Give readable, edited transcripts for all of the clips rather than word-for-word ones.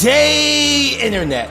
day, Internet,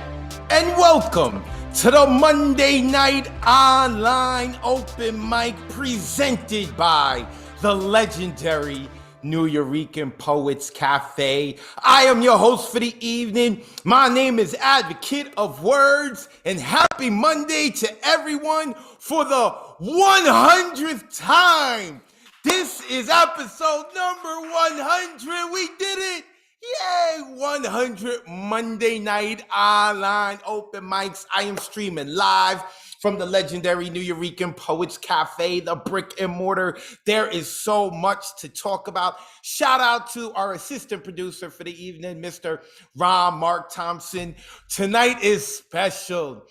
and welcome to the Monday Night Online Open Mic presented by the legendary Nuyorican Poets Cafe. I am your host for the evening. My name is Advocate of Wordz, and happy Monday to everyone for the 100th time. This is episode number 100. We did it. Yay, 100 Monday Night Online Open Mics. I am streaming live from the legendary Nuyorican Poets Cafe, the brick and mortar. There is so much to talk about. Shout out to our assistant producer for the evening, Mr. Ron Mark Thompson. Tonight is special.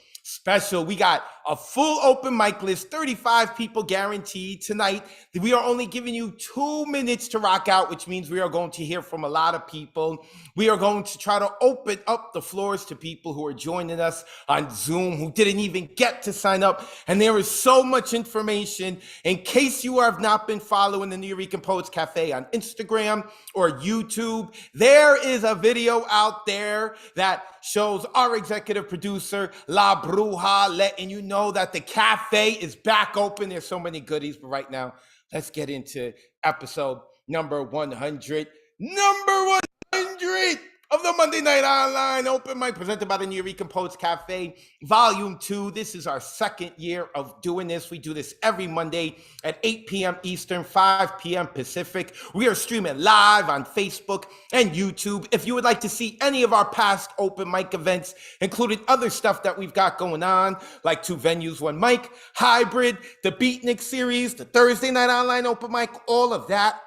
We got a full open mic list, 35 people guaranteed tonight. We are only giving you 2 minutes to rock out, which means we are going to hear from a lot of people. We are going to try to open up the floors to people who are joining us on Zoom who didn't even get to sign up. And there is so much information. In case you have not been following the Nuyorican Poets Cafe on Instagram or YouTube, there is a video out there that shows our executive producer, La Bruja, letting you know that the cafe is back open. There's so many goodies, but right now, let's get into episode number 100. Number 100 of the Monday Night Online Open Mic presented by the Nuyorican Poets Cafe, Volume 2. This is our second year of doing this. We do this every Monday at 8 p.m. Eastern, 5 p.m. Pacific. We are streaming live on Facebook and YouTube. If you would like to see any of our past open mic events, including other stuff that we've got going on, like 2 venues, 1 mic, hybrid, the Beatnik series, the Thursday Night Online Open Mic, all of that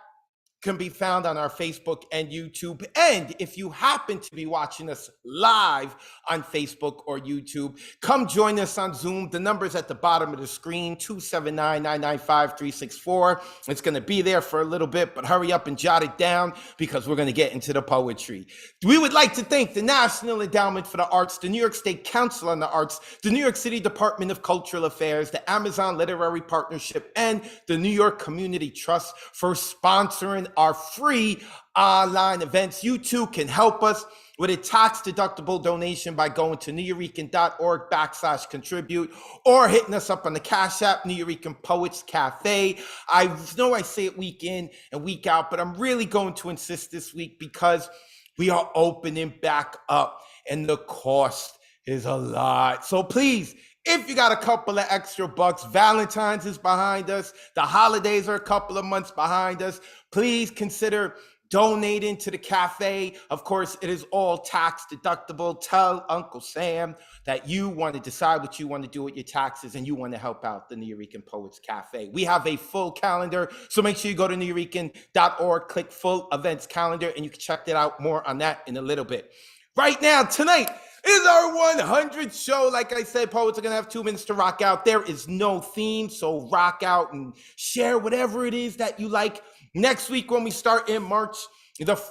can be found on our Facebook and YouTube. And if you happen to be watching us live on Facebook or YouTube, come join us on Zoom. The number's at the bottom of the screen, 279-995-364. It's going to be there for a little bit, but hurry up and jot it down because we're going to get into the poetry. We would like to thank the National Endowment for the Arts, the New York State Council on the Arts, the New York City Department of Cultural Affairs, the Amazon Literary Partnership, and the New York Community Trust for sponsoring our free online events. You too can help us with a tax-deductible donation by going to nuyorican.org/contribute or hitting us up on the Cash App, Nuyorican Poets Cafe. I know I say it week in and week out, but I'm really going to insist this week because we are opening back up and the cost is a lot. So please, if you got a couple of extra bucks, Valentine's is behind us. The holidays are a couple of months behind us. Please consider donating to the cafe. Of course, it is all tax deductible. Tell Uncle Sam that you want to decide what you want to do with your taxes and you want to help out the Nuyorican Poets Cafe. We have a full calendar, so make sure you go to nuyorican.org, click full events calendar, and you can check that out. More on that in a little bit. Right now, tonight, is our 100th show. Like I said, poets are going to have 2 minutes to rock out. There is no theme, so rock out and share whatever it is that you like. Next week, when we start in March,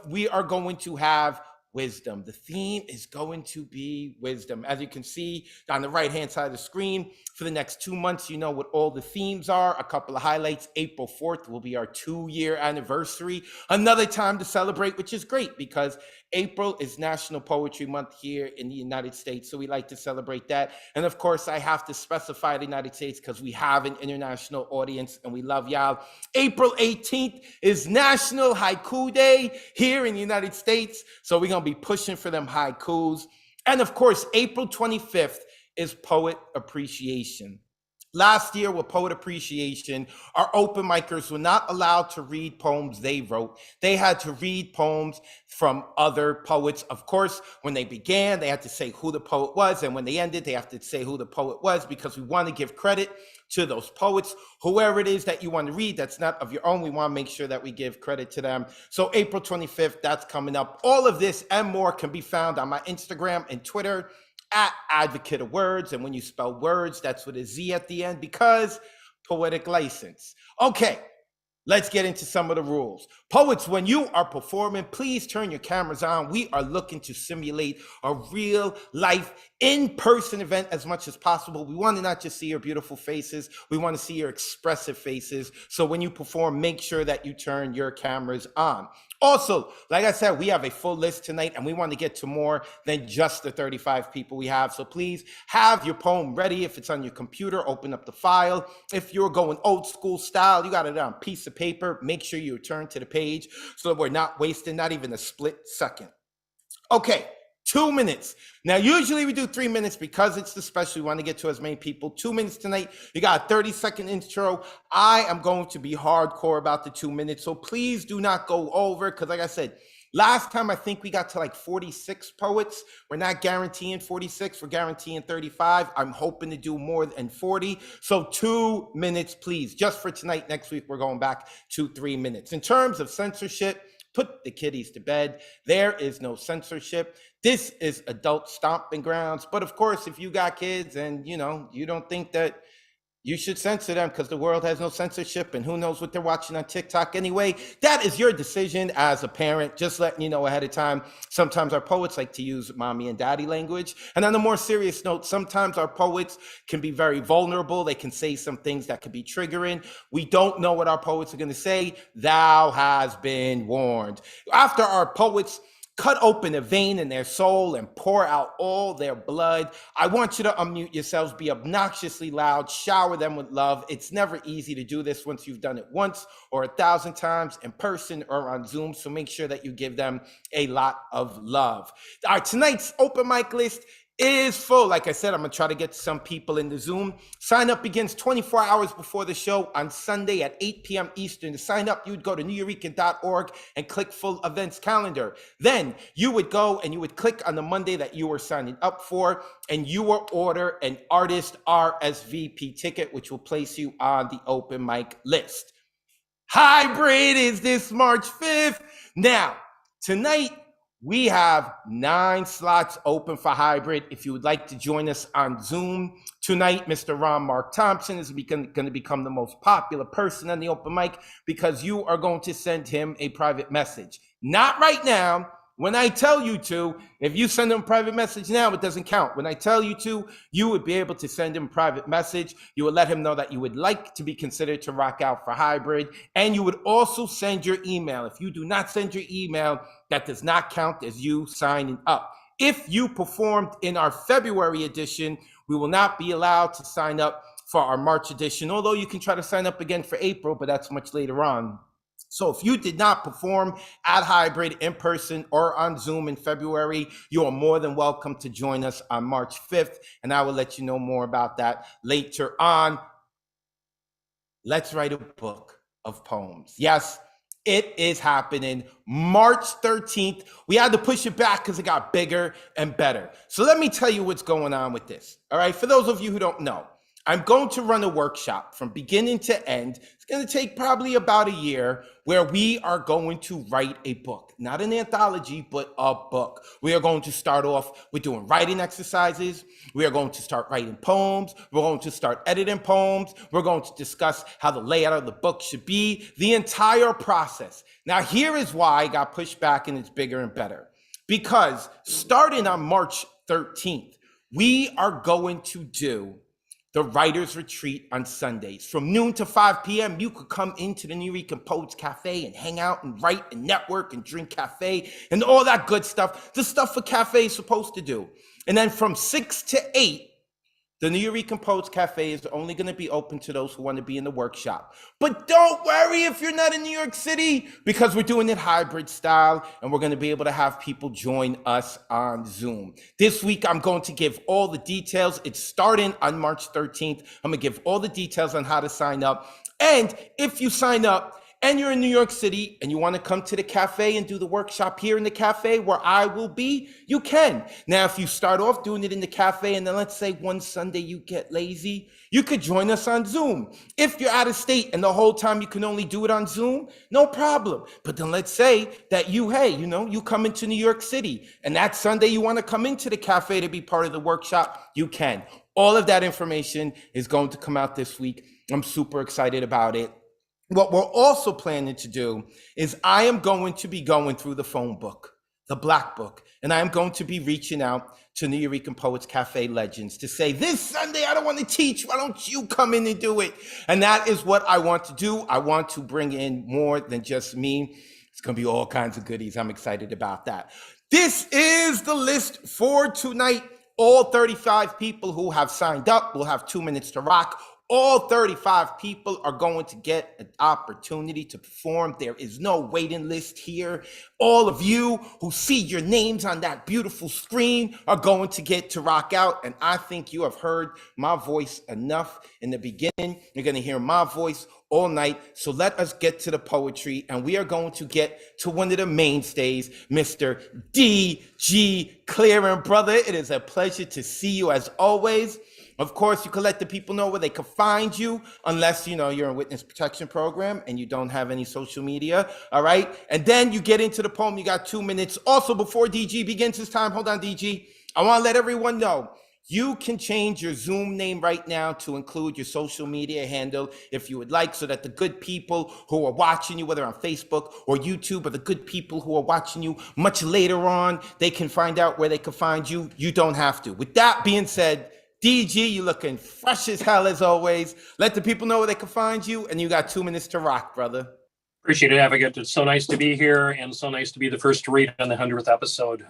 we are going to have wisdom. The theme is going to be wisdom. As you can see on the right-hand side of the screen, for the next 2 months, you know what all the themes are. A couple of highlights. April 4th will be our 2-year anniversary. Another time to celebrate, which is great because April is National Poetry Month here in the United States, so we like to celebrate that. And of course, I have to specify the United States because we have an international audience and we love y'all. April 18th is National Haiku Day here in the United States, so we're going to be pushing for them haikus. And of course, April 25th is Poet Appreciation. Last year with Poet Appreciation, our open micers were not allowed to read poems they wrote. They had to read poems from other poets. Of course, when they began, they had to say who the poet was, and when they ended, they have to say who the poet was because we want to give credit to those poets. Whoever it is that you want to read that's not of your own, we want to make sure that we give credit to them. So April 25th, that's coming up. All of this and more can be found on my Instagram and Twitter at Advocate of Wordz. And when you spell words, that's with a Z at the end because poetic license. Okay, let's get into some of the rules. Poets, when you are performing, please turn your cameras on. We are looking to simulate a real life in-person event as much as possible. We want to not just see your beautiful faces, we want to see your expressive faces. So when you perform, make sure that you turn your cameras on. Also, like I said, we have a full list tonight and we want to get to more than just the 35 people we have. So please have your poem ready. If it's on your computer, open up the file. If you're going old school style, you got it on a piece of paper. Make sure you return to the page so that we're not wasting not even a split second. Okay. 2 minutes. Now, usually we do 3 minutes because it's the special. We want to get to as many people. 2 minutes tonight. You got a 30-second intro. I am going to be hardcore about the 2 minutes. So please do not go over because like I said, last time I think we got to like 46 poets. We're not guaranteeing 46. We're guaranteeing 35. I'm hoping to do more than 40. So 2 minutes, please. Just for tonight. Next week, we're going back to 3 minutes. In terms of censorship, put the kiddies to bed. There is no censorship. This is adult stomping grounds. But of course, if you got kids and you don't think that you should censor them because the world has no censorship and who knows what they're watching on TikTok anyway, that is your decision as a parent. Just letting you know ahead of time. Sometimes our poets like to use mommy and daddy language. And on a more serious note, sometimes our poets can be very vulnerable. They can say some things that could be triggering. We don't know what our poets are going to say. Thou has been warned. After our poets cut open a vein in their soul and pour out all their blood, I want you to unmute yourselves, be obnoxiously loud, shower them with love. It's never easy to do this once you've done it once or 1,000 times in person or on Zoom, so make sure that you give them a lot of love. All right, tonight's open mic list is full. Like I said, I'm going to try to get some people in the Zoom. Sign up begins 24 hours before the show on Sunday at 8 p.m. Eastern. To sign up, you would go to nuyorican.org and click full events calendar. Then you would go and you would click on the Monday that you were signing up for, and you will order an artist RSVP ticket, which will place you on the open mic list. Hybrid is this March 5th. Now, tonight, we have 9 slots open for hybrid. If you would like to join us on Zoom tonight, Mr. Ron Mark Thompson is going to become the most popular person on the open mic because you are going to send him a private message. Not right now. When I tell you to, if you send him a private message now, it doesn't count. When I tell you to, you would be able to send him a private message. You would let him know that you would like to be considered to rock out for hybrid. And you would also send your email. If you do not send your email, that does not count as you signing up. If you performed in our February edition, we will not be allowed to sign up for our March edition, although you can try to sign up again for April, but that's much later on. So if you did not perform at hybrid in person or on Zoom in February, you are more than welcome to join us on March 5th, and I will let you know more about that later on. Let's write a book of poems. Yes, it is happening March 13th. We had to push it back because it got bigger and better. So let me tell you what's going on with this. All right, for those of you who don't know, I'm going to run a workshop from beginning to end. It's going to take probably about a year where we are going to write a book, not an anthology, but a book. We are going to start off with doing writing exercises. We are going to start writing poems. We're going to start editing poems. We're going to discuss how the layout of the book should be, the entire process. Now, here is why I got pushed back and it's bigger and better. Because starting on March 13th, we are going to do the Writers Retreat on Sundays. From noon to 5 p.m., you could come into the Nuyorican Poets Cafe and hang out and write and network and drink cafe and all that good stuff. The stuff a cafe is supposed to do. And then from 6 to 8, the Nuyorican Poets Cafe is only going to be open to those who want to be in the workshop. But don't worry if you're not in New York City, because we're doing it hybrid style, and we're going to be able to have people join us on Zoom. This week, I'm going to give all the details. It's starting on March 13th. I'm going to give all the details on how to sign up. And if you sign up, and you're in New York City and you want to come to the cafe and do the workshop here in the cafe where I will be, you can. Now, if you start off doing it in the cafe and then let's say one Sunday you get lazy, you could join us on Zoom. If you're out of state and the whole time you can only do it on Zoom, no problem. But then let's say that you come into New York City and that Sunday you want to come into the cafe to be part of the workshop, you can. All of that information is going to come out this week. I'm super excited about it. What we're also planning to do is I am going to be going through the phone book. the Black Book. And I am going to be reaching out to New Eurekan Poets Cafe legends to say, this Sunday, I don't want to teach. Why don't you come in and do it? And that is what I want to do. I want to bring in more than just me. It's going to be all kinds of goodies. I'm excited about that. This is the list for tonight. All 35 people who have signed up will have 2 minutes to rock. All 35 people are going to get an opportunity to perform. There is no waiting list here. All of you who see your names on that beautiful screen are going to get to rock out. And I think you have heard my voice enough in the beginning. You're going to hear my voice all night. So let us get to the poetry, and we are going to get to one of the mainstays, Mr. D.G. Clearing. Brother, it is a pleasure to see you as always. Of course, you can let the people know where they can find you, unless, you know, you're in witness protection program and you don't have any social media, all right? And then you get into the poem. You got 2 minutes. Also, before DG begins his time, hold on, DG. I want to let everyone know, you can change your Zoom name right now to include your social media handle if you would like, so that the good people who are watching you, whether on Facebook or YouTube, or the good people who are watching you much later on, they can find out where they can find you. You don't have to. With that being said, DG, you looking fresh as hell as always. Let the people know where they can find you, and you got 2 minutes to rock, brother. Appreciate it, Advocate. It's so nice to be here, and so nice to be the first to read on the 100th episode.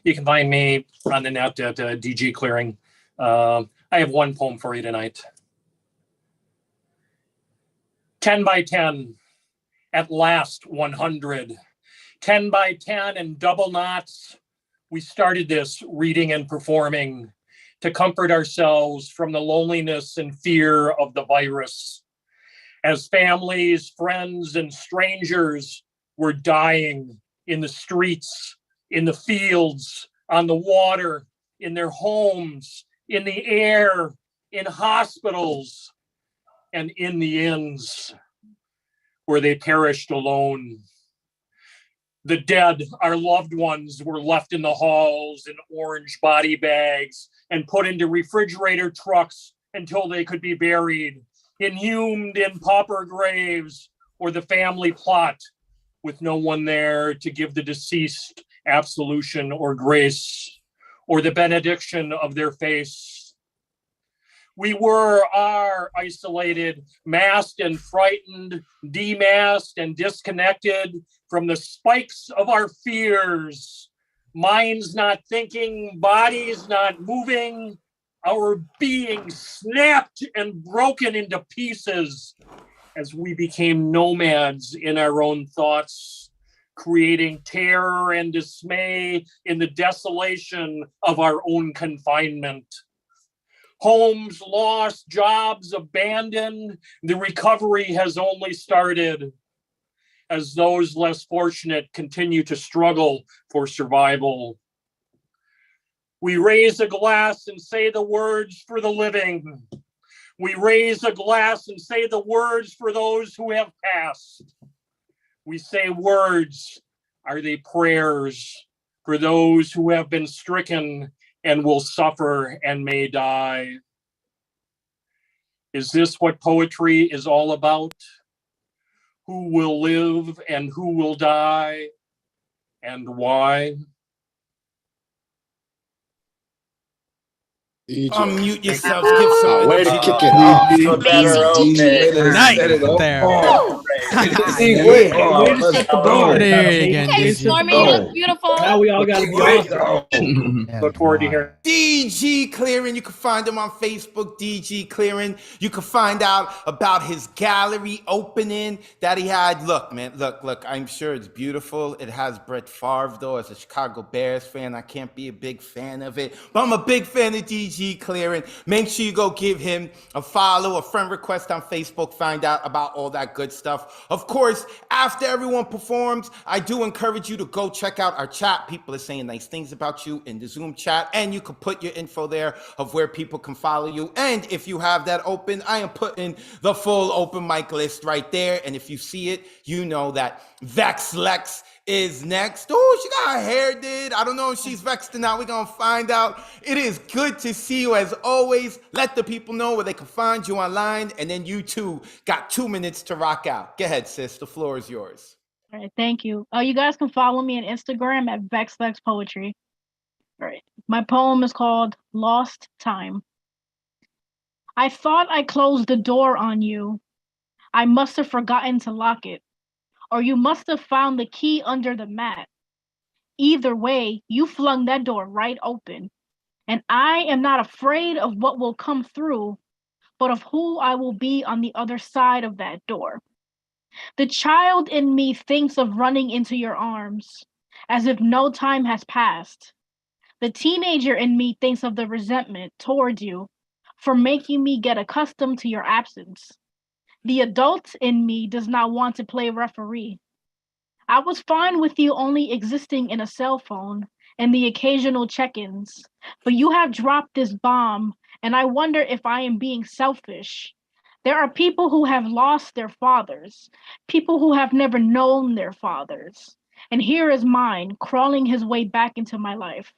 You can find me on the net at DG Clearing. I have one poem for you tonight. 10 by 10, at last 100. 10 by 10 and double knots. We started this reading and performing to comfort ourselves from the loneliness and fear of the virus. As families, friends, and strangers were dying in the streets, in the fields, on the water, in their homes, in the air, in hospitals, and in the inns where they perished alone. The dead, our loved ones, were left in the halls in orange body bags and put into refrigerator trucks until they could be buried, inhumed in pauper graves, or the family plot with no one there to give the deceased absolution or grace, or the benediction of their face. We are isolated, masked and frightened, demasked and disconnected from the spikes of our fears. Minds not thinking, bodies not moving, our being snapped and broken into pieces as we became nomads in our own thoughts, creating terror and dismay in the desolation of our own confinement. Homes lost, jobs abandoned, the recovery has only started as those less fortunate continue to struggle for survival. We raise a glass and say the words for the living. We raise a glass and say the words for those who have passed. We say words, are they prayers for those who have been stricken and will suffer and may die? Is this what poetry is all about? Who will live and who will die, and why? Unmute yourselves. Give some way to energy. kick it off. Nice there. Okay, Stormy, you look beautiful. Now we all got to be awesome. Look forward to hearing. DG Clearing, you can find him on Facebook, DG Clearing. You can find out about his gallery opening that he had. Look, man, look, I'm sure it's beautiful. It has Brett Favre, though. As a Chicago Bears fan, I can't be a big fan of it, but I'm a big fan of DG Clearing. Make sure you go give him a follow, a friend request on Facebook, find out about all that good stuff. Of course, after everyone performs, I do encourage you to go check out our chat. People are saying nice things about you in the Zoom chat, and you can put your info there of where people can follow you. And if you have that open, I am putting the full open mic list right there. And if you see it, you know that Vex Lex is next. Oh, she got her hair did. I don't know if she's vexed or not. We're going to find out. It is good to see you as always. Let the people know where they can find you online. And then you too got 2 minutes to rock out. Go ahead, sis. The floor is yours. All right, thank you. You guys can follow me on Instagram at VexLexPoetry. All right. My poem is called Lost Time. I thought I closed the door on you. I must have forgotten to lock it. Or you must have found the key under the mat. Either way, you flung that door right open. And I am not afraid of what will come through, but of who I will be on the other side of that door. The child in me thinks of running into your arms, as if no time has passed. The teenager in me thinks of the resentment towards you for making me get accustomed to your absence. The adult in me does not want to play referee. I was fine with you only existing in a cell phone and the occasional check-ins, but you have dropped this bomb, and I wonder if I am being selfish. There are people who have lost their fathers, people who have never known their fathers, and here is mine crawling his way back into my life.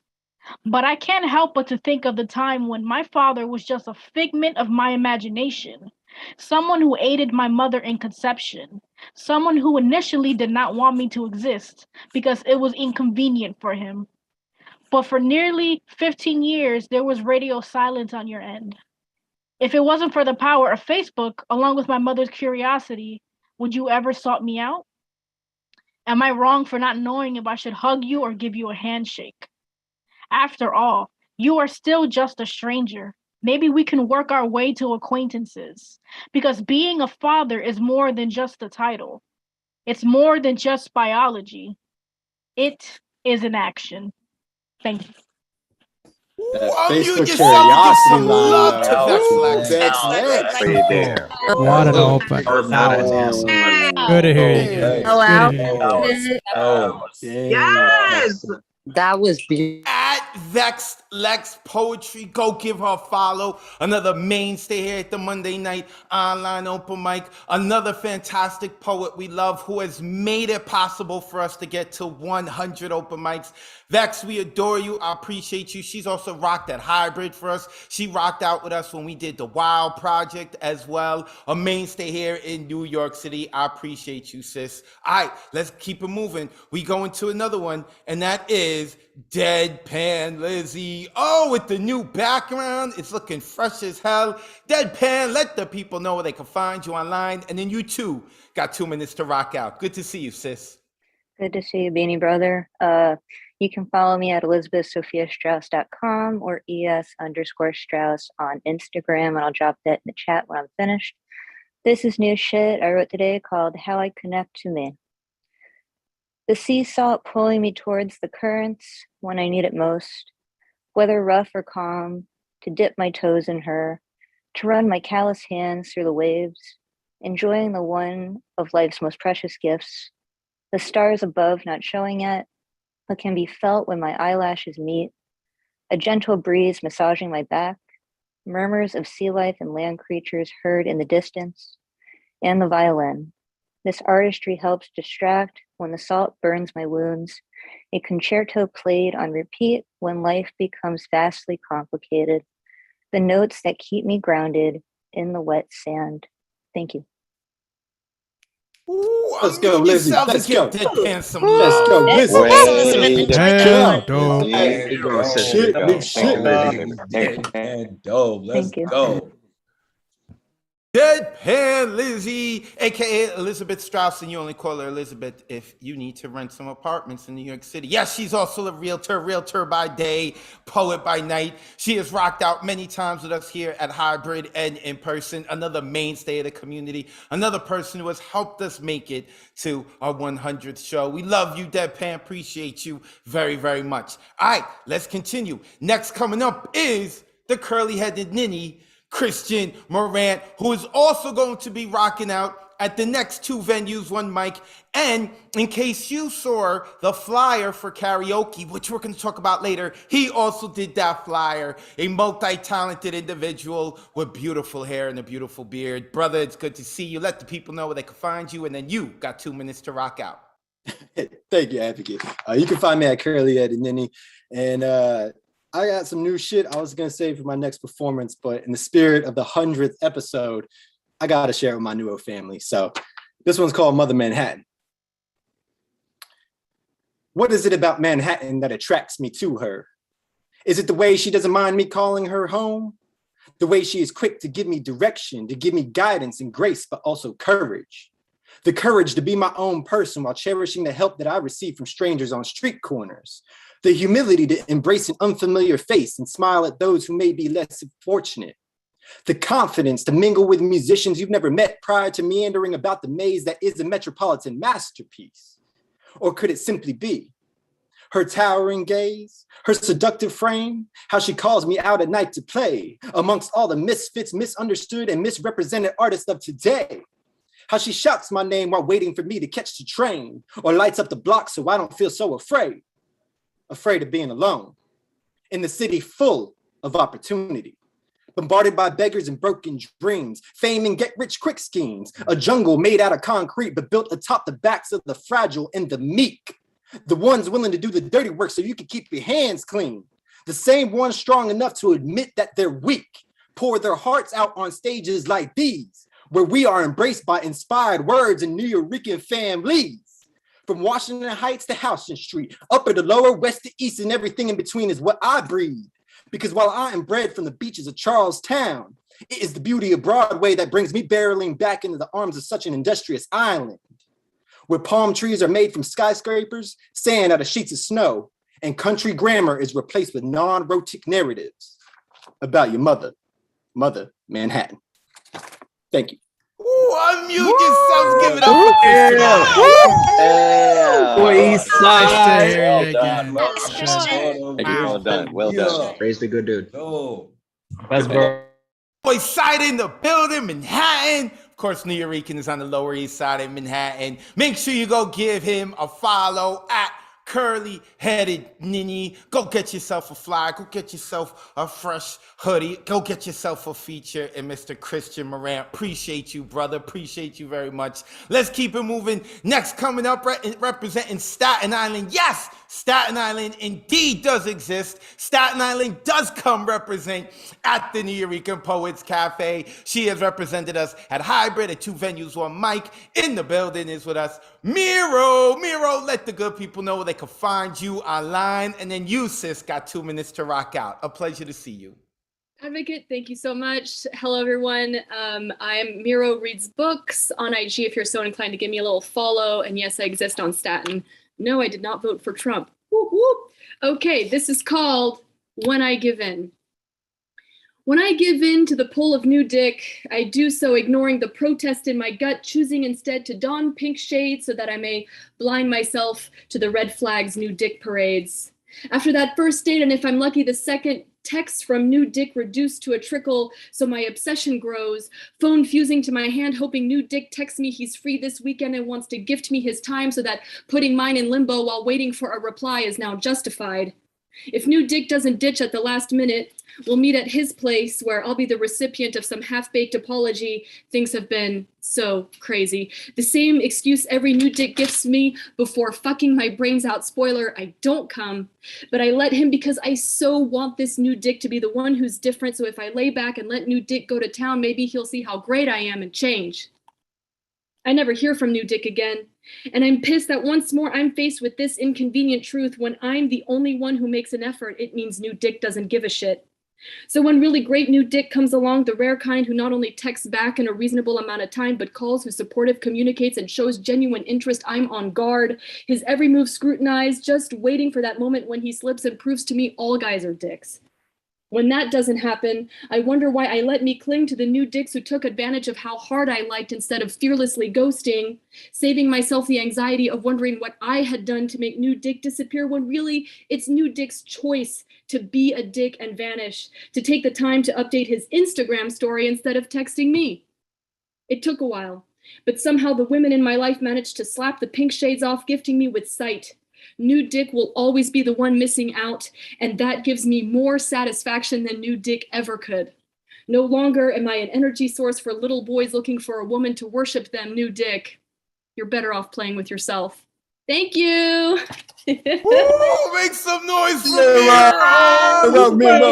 But I can't help but to think of the time when my father was just a figment of my imagination, someone who aided my mother in conception, someone who initially did not want me to exist because it was inconvenient for him. But for nearly 15 years, there was radio silence on your end. If it wasn't for the power of Facebook, along with my mother's curiosity, would you ever sought me out? Am I wrong for not knowing if I should hug you or give you a handshake? After all, you are still just a stranger. Maybe we can work our way to acquaintances, because being a father is more than just a title. It's more than just biology. It is an action. Thank you. Unmute Facebook yourself and give some curiosity line, love to though. Vex That's Lex. next. What an open. That was awesome. Good to hear you guys. Hello. Good to hear you. Oh, Yes. That was beautiful. At Vex Lex Poetry, go give her a follow. Another mainstay here at the Monday night online open mic. Another fantastic poet we love who has made it possible for us to get to 100 open mics. Vex, we adore you. I appreciate you. She's also rocked that hybrid for us. She rocked out with us when we did the Wild Project as well. A mainstay here in New York City. I appreciate you, sis. All right, let's keep it moving. We go into another one, and that is Deadpan Lizzie. Oh, with the new background, it's looking fresh as hell. Deadpan, let the people know where they can find you online. And then you too got 2 minutes to rock out. Good to see you, sis. Good to see you, Beanie Brother. You can follow me at elizabethsophiastrauss.com or ES_Strauss on Instagram, and I'll drop that in the chat when I'm finished. This is new shit I wrote today called How I Connect to Me. The sea salt pulling me towards the currents when I need it most, whether rough or calm, to dip my toes in her, to run my callous hands through the waves, enjoying the one of life's most precious gifts, the stars above not showing yet, but can be felt when my eyelashes meet, a gentle breeze massaging my back, murmurs of sea life and land creatures heard in the distance, and the violin. This artistry helps distract when the salt burns my wounds, a concerto played on repeat when life becomes vastly complicated, the notes that keep me grounded in the wet sand. Thank you. Ooh, Let's go, Lizzie. Let's go. Deadpan some Let's love. go, Lizzie. Damn, dope. Shit, new shit, Deadpan dope. Let's Thank you. go. Deadpan Lizzie, aka Elizabeth Strauss, and you only call her Elizabeth if you need to rent some apartments in New York City. Yes, she's also a realtor by day, poet by night. She has rocked out many times with us here at Hybrid and in person. Another mainstay of the community, another person who has helped us make it to our 100th show. We love you, Deadpan. Appreciate you very, very much. All right, let's continue. Next coming up is the curly-headed ninny, Christian Morant, who is also going to be rocking out at the next 2 venues, 1 mic. And in case you saw the flyer for karaoke, which we're going to talk about later, he also did that flyer. A multi-talented individual with beautiful hair and a beautiful beard. Brother, it's good to see you. Let the people know where they can find you. And then you got 2 minutes to rock out. Thank you, Advocate. You can find me at Curly Ed and Ninny. And I got some new shit I was going to say for my next performance, but in the spirit of the 100th episode, I got to share it with my new family. So this one's called Mother Manhattan. What is it about Manhattan that attracts me to her? Is it the way she doesn't mind me calling her home? The way she is quick to give me direction, to give me guidance and grace, but also courage. The courage to be my own person while cherishing the help that I receive from strangers on street corners. The humility to embrace an unfamiliar face and smile at those who may be less fortunate. The confidence to mingle with musicians you've never met prior to meandering about the maze that is a metropolitan masterpiece. Or could it simply be her towering gaze, her seductive frame, how she calls me out at night to play amongst all the misfits, misunderstood, and misrepresented artists of today? How she shouts my name while waiting for me to catch the train, or lights up the block so I don't feel so afraid of being alone in the city full of opportunity. Bombarded by beggars and broken dreams, fame and get-rich-quick schemes, a jungle made out of concrete but built atop the backs of the fragile and the meek. The ones willing to do the dirty work so you can keep your hands clean. The same ones strong enough to admit that they're weak, pour their hearts out on stages like these, where we are embraced by inspired words and Nuyorican families. From Washington Heights to Houston Street, upper to lower, west to east, and everything in between is what I breathe. Because while I am bred from the beaches of Charlestown, it is the beauty of Broadway that brings me barreling back into the arms of such an industrious island, where palm trees are made from skyscrapers, sand out of sheets of snow, and country grammar is replaced with non-rotic narratives about your mother, Manhattan. Thank you. Ooh, unmute yourselves. Give it up for Christian. Boy, East Side. Well done. Well done. Well done. Praise the good dude. Westboro. Boy, side in the building, Manhattan. Of course, Nuyorican is on the Lower East Side in Manhattan. Make sure you go give him a follow at Curly-Headed Ninny. Go get yourself a fly. Go get yourself a fresh hoodie. Go get yourself a feature in Mr. Christian Morant. Appreciate you, brother. Appreciate you very much. Let's keep it moving. Next coming up, representing Staten Island. Yes, Staten Island indeed does exist. Staten Island does come represent at the Nuyorican Poets Cafe. She has represented us at Hybrid at 2 venues, 1 mic. In the building is with us Miro. Miro, let the good people know where they can find you online. And then you, sis, got 2 minutes to rock out. A pleasure to see you. Advocate, thank you so much. Hello, everyone. I am Miro Reads Books on IG if you're so inclined to give me a little follow. And yes, I exist on Staten. No, I did not vote for Trump. Whoop, whoop. Okay, this is called When I Give In. When I give in to the pull of new dick, I do so ignoring the protest in my gut, choosing instead to don pink shades so that I may blind myself to the red flags new dick parades. After that first date, and if I'm lucky, the second, texts from new dick reduced to a trickle, so my obsession grows. Phone fusing to my hand, hoping new dick texts me he's free this weekend and wants to gift me his time so that putting mine in limbo while waiting for a reply is now justified. If new dick doesn't ditch at the last minute, we'll meet at his place where I'll be the recipient of some half-baked apology. Things have been so crazy. The same excuse every new dick gives me before fucking my brains out. Spoiler, I don't come, but I let him because I so want this new dick to be the one who's different. So if I lay back and let new dick go to town, maybe he'll see how great I am and change. I never hear from new dick again. And I'm pissed that once more I'm faced with this inconvenient truth. When I'm the only one who makes an effort, it means new dick doesn't give a shit. So when really great new dick comes along, the rare kind who not only texts back in a reasonable amount of time, but calls, who's supportive, communicates, and shows genuine interest, I'm on guard. His every move scrutinized, just waiting for that moment when he slips and proves to me all guys are dicks. When that doesn't happen, I wonder why I let me cling to the new dicks who took advantage of how hard I liked instead of fearlessly ghosting, saving myself the anxiety of wondering what I had done to make new dick disappear when really it's new dick's choice to be a dick and vanish, to take the time to update his Instagram story instead of texting me. It took a while, but somehow the women in my life managed to slap the pink shades off, gifting me with sight. New dick will always be the one missing out, and that gives me more satisfaction than new dick ever could. No longer am I an energy source for little boys looking for a woman to worship them, new dick. You're better off playing with yourself. Thank you. Woo, make some noise for Miro!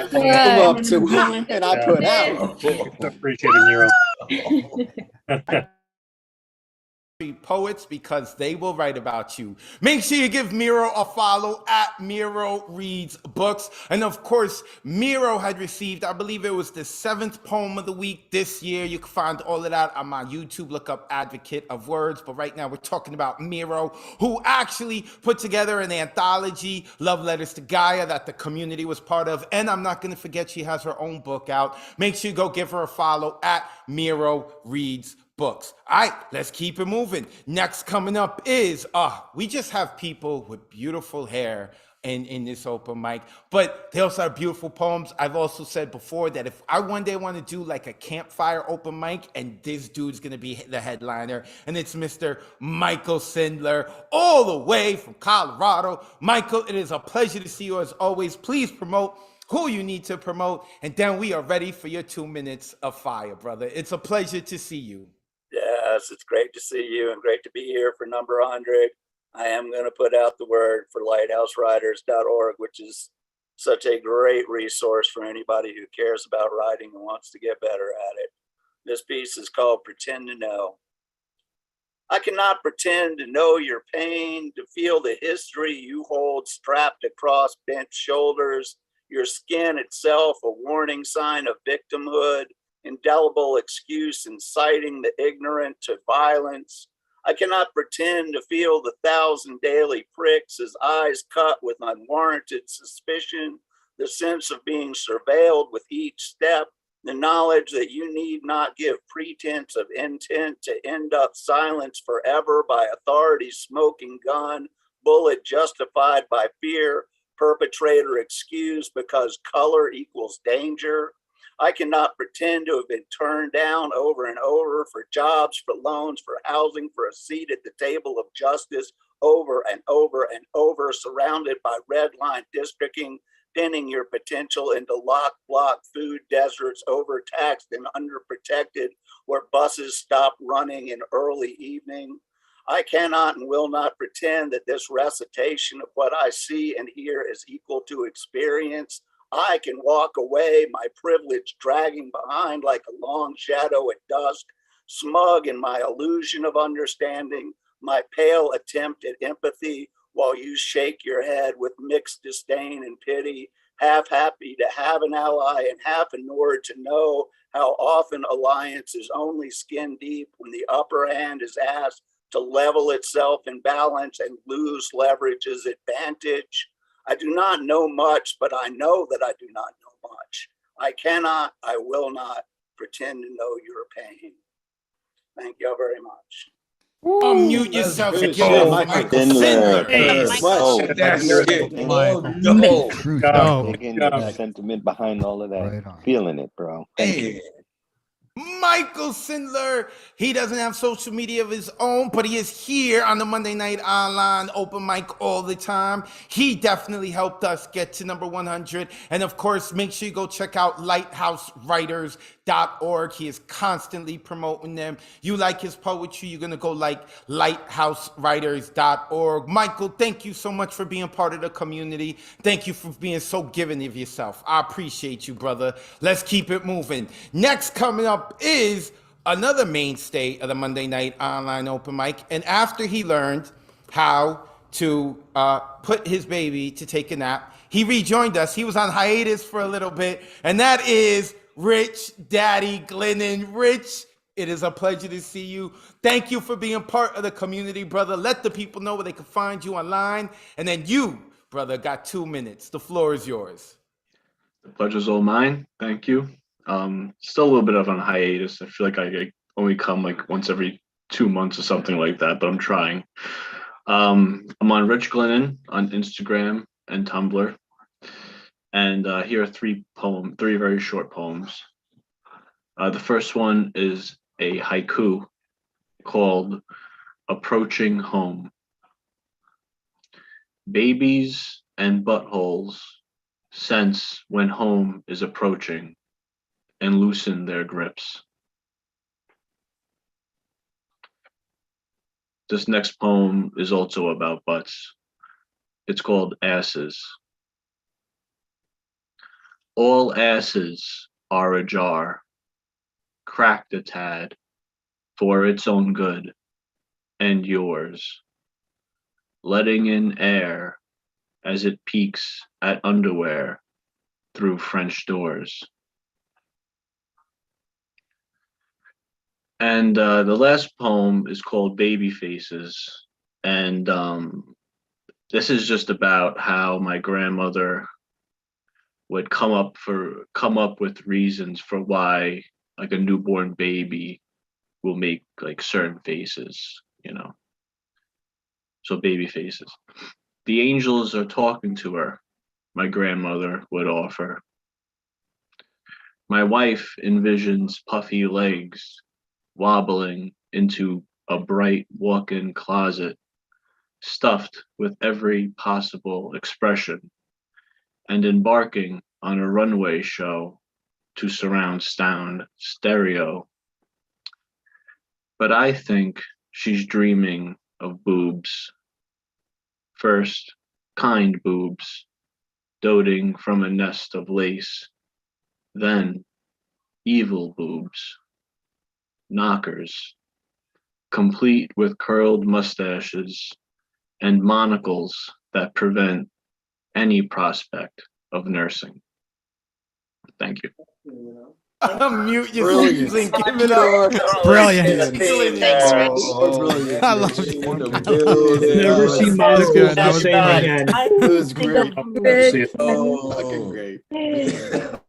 Come up to and I put out. Appreciate it, Nero. Poets, because they will write about you. Make sure you give Miro a follow at Miro Reads Books. And of course, Miro had received, I believe it was the 7th poem of the week this year. You can find all of that on my YouTube. Look up Advocate of Words. But right now we're talking about Miro, who actually put together an anthology, Love Letters to Gaia, that the community was part of. And I'm not going to forget, she has her own book out. Make sure you go give her a follow at Miro Reads Books. All right, let's keep it moving. Next coming up is, we just have people with beautiful hair in this open mic, but they also have beautiful poems. I've also said before that if I one day want to do like a campfire open mic, and this dude's going to be the headliner, and it's Mr. Michael Sindler, all the way from Colorado. Michael, it is a pleasure to see you as always. Please promote who you need to promote, and then we are ready for your 2 minutes of fire, brother. It's a pleasure to see you. Yes, it's great to see you and great to be here for number 100. I am going to put out the word for lighthousewriters.org, which is such a great resource for anybody who cares about writing and wants to get better at it. This piece is called Pretend to Know. I cannot pretend to know your pain, to feel the history you hold strapped across bent shoulders, your skin itself a warning sign of victimhood, indelible excuse inciting the ignorant to violence. I cannot pretend to feel the 1,000 daily pricks as eyes cut with unwarranted suspicion, the sense of being surveilled with each step, the knowledge that you need not give pretense of intent to end up silenced forever by authority's smoking gun, bullet justified by fear, perpetrator excused because color equals danger. I cannot pretend to have been turned down over and over for jobs, for loans, for housing, for a seat at the table of justice over and over and over, surrounded by red line districting, pinning your potential into lock block food deserts, overtaxed and underprotected, where buses stop running in early evening. I cannot and will not pretend that this recitation of what I see and hear is equal to experience. I can walk away, my privilege dragging behind like a long shadow at dusk, smug in my illusion of understanding, my pale attempt at empathy, while you shake your head with mixed disdain and pity, half happy to have an ally and half ignored to know how often alliance is only skin deep when the upper hand is asked to level itself in balance and lose leverage's advantage. I do not know much, but I know that I do not know much. I cannot, I will not pretend to know your pain. Thank you very much. Unmute yourself good and give shit, it up for Michael. Michael Sindler. Sindler. Much. That's it. Thank No. you. No. Taking the sentiment behind all of that. Right on. Feeling it, bro. Thank you. Michael Sindler, he doesn't have social media of his own, but he is here on the Monday Night Online open mic all the time. He definitely helped us get to number 100. And of course, make sure you go check out lighthousewriters.org. He is constantly promoting them. You like his poetry, you're going to go like lighthousewriters.org. Michael, thank you so much for being part of the community. Thank you for being so giving of yourself. I appreciate you, brother. Let's keep it moving. Next coming up is another mainstay of the Monday Night Online open mic. And after he learned how to put his baby to take a nap, he rejoined us. He was on hiatus for a little bit, and that is Rich Daddy Glennon. Rich, it is a pleasure to see you. Thank you for being part of the community, brother. Let the people know where they can find you online. And then you, brother, got 2 minutes. The floor is yours. The pleasure's all mine. Thank you. Still a little bit of on hiatus. I feel like I only come like once every 2 months or something like that, but I'm trying. I'm on Rich Glennon on Instagram and Tumblr. And here are three very short poems. The first one is a haiku called Approaching Home. Babies and buttholes sense when home is approaching and loosen their grips. This next poem is also about butts. It's called Asses. All asses are ajar, cracked a tad, for its own good and yours, letting in air as it peeks at underwear through French doors. And the last poem is called Baby Faces. And this is just about how my grandmother would come up with reasons for why like a newborn baby will make like certain faces, you know. So baby faces. The angels are talking to her, my grandmother would offer. My wife envisions puffy legs wobbling into a bright walk-in closet stuffed with every possible expression and embarking on a runway show to surround sound stereo. But I think she's dreaming of boobs. First, kind boobs, doting from a nest of lace. Then, evil boobs, knockers, complete with curled mustaches and monocles that prevent any prospect of nursing. Thank you. Unmute your Brilliant. seats and give it up. Brilliant. Thanks, Rich. Brilliant. I love it. Never That seen was monocles good. That the was same great. again. It was great. See Fucking great.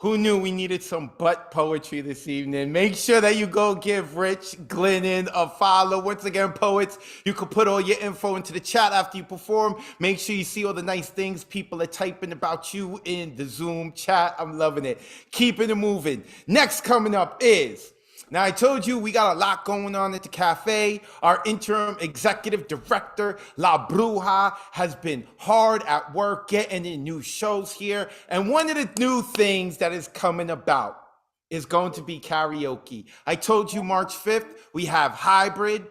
Who knew we needed some butt poetry this evening? Make sure that you go give Rich Glennon a follow. Once again, poets, you can put all your info into the chat after you perform. Make sure you see all the nice things people are typing about you in the Zoom chat. I'm loving it. Keeping it moving. Next coming up is... Now, I told you we got a lot going on at the cafe. Our interim executive director, La Bruja, has been hard at work getting in new shows here. And one of the new things that is coming about is going to be karaoke. I told you March 5th, we have hybrid.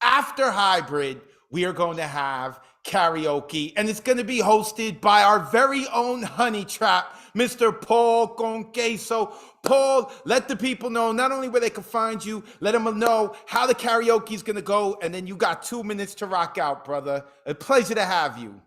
After hybrid, we are going to have karaoke. And it's going to be hosted by our very own honey trap, Mr. Paul Conqueso. Paul, let the people know not only where they can find you, let them know how the karaoke is going to go, and then you got 2 minutes to rock out, brother. A pleasure to have you.